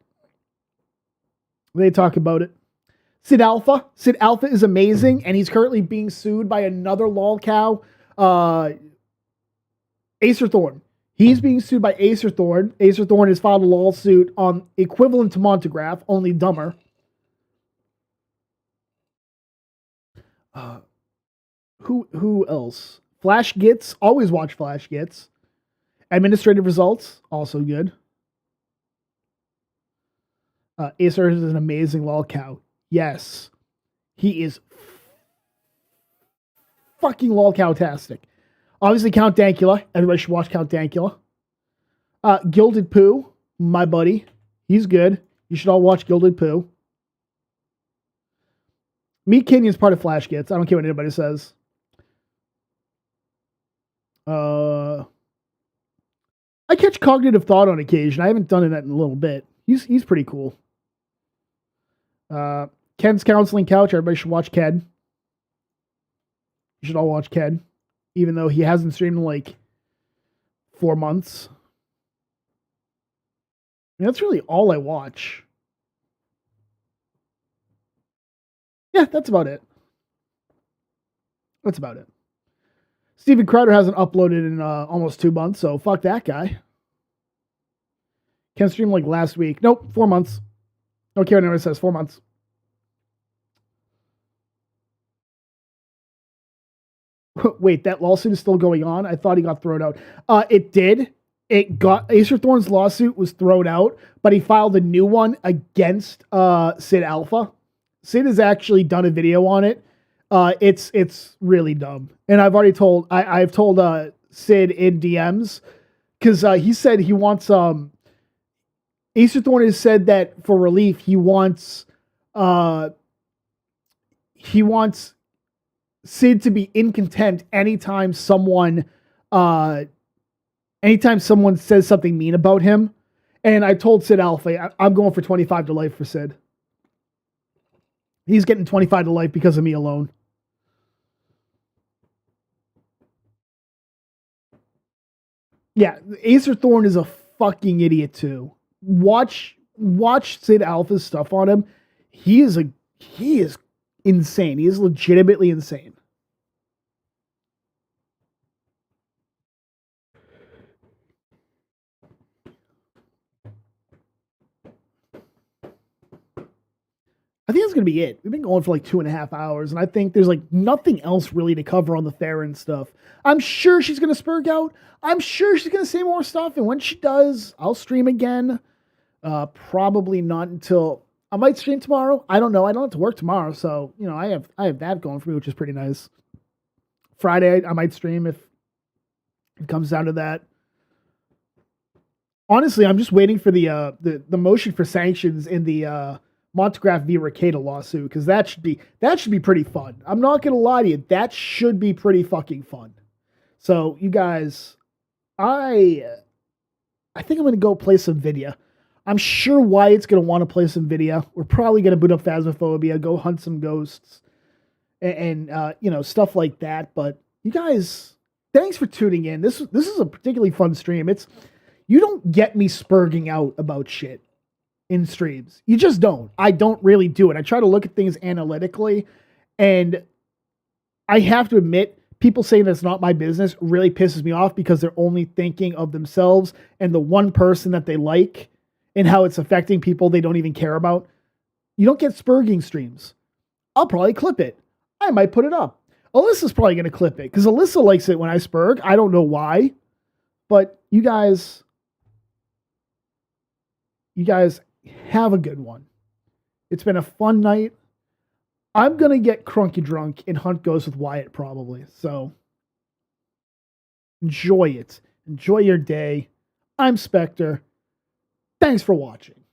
They talk about it. Sid Alpha. Sid Alpha is amazing, and he's currently being sued by another lol cow, Acer Thorn. He's being sued by Acer Thorn. Acer Thorn has filed a lawsuit on equivalent to Montagraph, only dumber. Who else? Flash Gits. Always watch Flash Gits. Administrative Results. Also good. Acer is an amazing lol cow. Yes. He is fucking lol cow-tastic. Obviously, Count Dankula. Everybody should watch Count Dankula. Gilded Pooh, my buddy. He's good. You should all watch Gilded Pooh. Meat Kenyon's part of Flash Gets. I don't care what anybody says. I catch Cognitive Thought on occasion. I haven't done it in a little bit. He's pretty cool. Ken's Counseling Couch. Everybody should watch Ken. You should all watch Ken. Even though he hasn't streamed in like 4 months. I mean, that's really all I watch. Yeah, that's about it. That's about it. Steven Crowder hasn't uploaded in almost 2 months, so fuck that guy. Can't stream like last week. Nope, 4 months. Don't care what anyone says, 4 months. Wait, that lawsuit is still going on? I thought he got thrown out. It did. Acer Thorn's lawsuit was thrown out, but he filed a new one against Sid Alpha. Sid has actually done a video on it. It's really dumb. And I've told Sid in DMs, because he said he wants Acer Thorn has said that for relief he wants Sid to be in contempt anytime someone says something mean about him. And I told Sid Alpha, I'm going for 25 to life for Sid. He's getting 25 to life because of me alone. Yeah, Acer Thorn is a fucking idiot too. Watch Sid Alpha's stuff on him. He is insane. He is legitimately insane. I think that's going to be it. We've been going for like 2.5 hours, and I think there's like nothing else really to cover on the Faron stuff. I'm sure she's going to spurg out. I'm sure she's going to say more stuff, and when she does, I'll stream again. Probably not until... I might stream tomorrow. I don't know. I don't have to work tomorrow, so, you know, I have that going for me, which is pretty nice. Friday, I might stream if it comes down to that. Honestly, I'm just waiting for the motion for sanctions in the Montagraph v. Ricada lawsuit, because that should be pretty fun. I'm not gonna lie to you, that should be pretty fucking fun. So, you guys, I think I'm gonna go play some Vidya. I'm sure Wyatt's gonna want to play some Vidya. We're probably gonna boot up Phasmophobia, go hunt some ghosts, and you know, stuff like that. But you guys, thanks for tuning in. This is a particularly fun stream. It's, You don't get me spurging out about shit in streams. You just don't. I don't really do it. I try to look at things analytically, and I have to admit, people saying that's not my business really pisses me off because they're only thinking of themselves and the one person that they like and how it's affecting people they don't even care about. You don't get spurging streams. I'll probably clip it. I might put it up. Alyssa's probably going to clip it because Alyssa likes it when I spurg. I don't know why, but you guys have a good one. It's been a fun night. I'm going to get crunky drunk and Hunt goes with Wyatt probably. So enjoy it. Enjoy your day. I'm Spectre. Thanks for watching.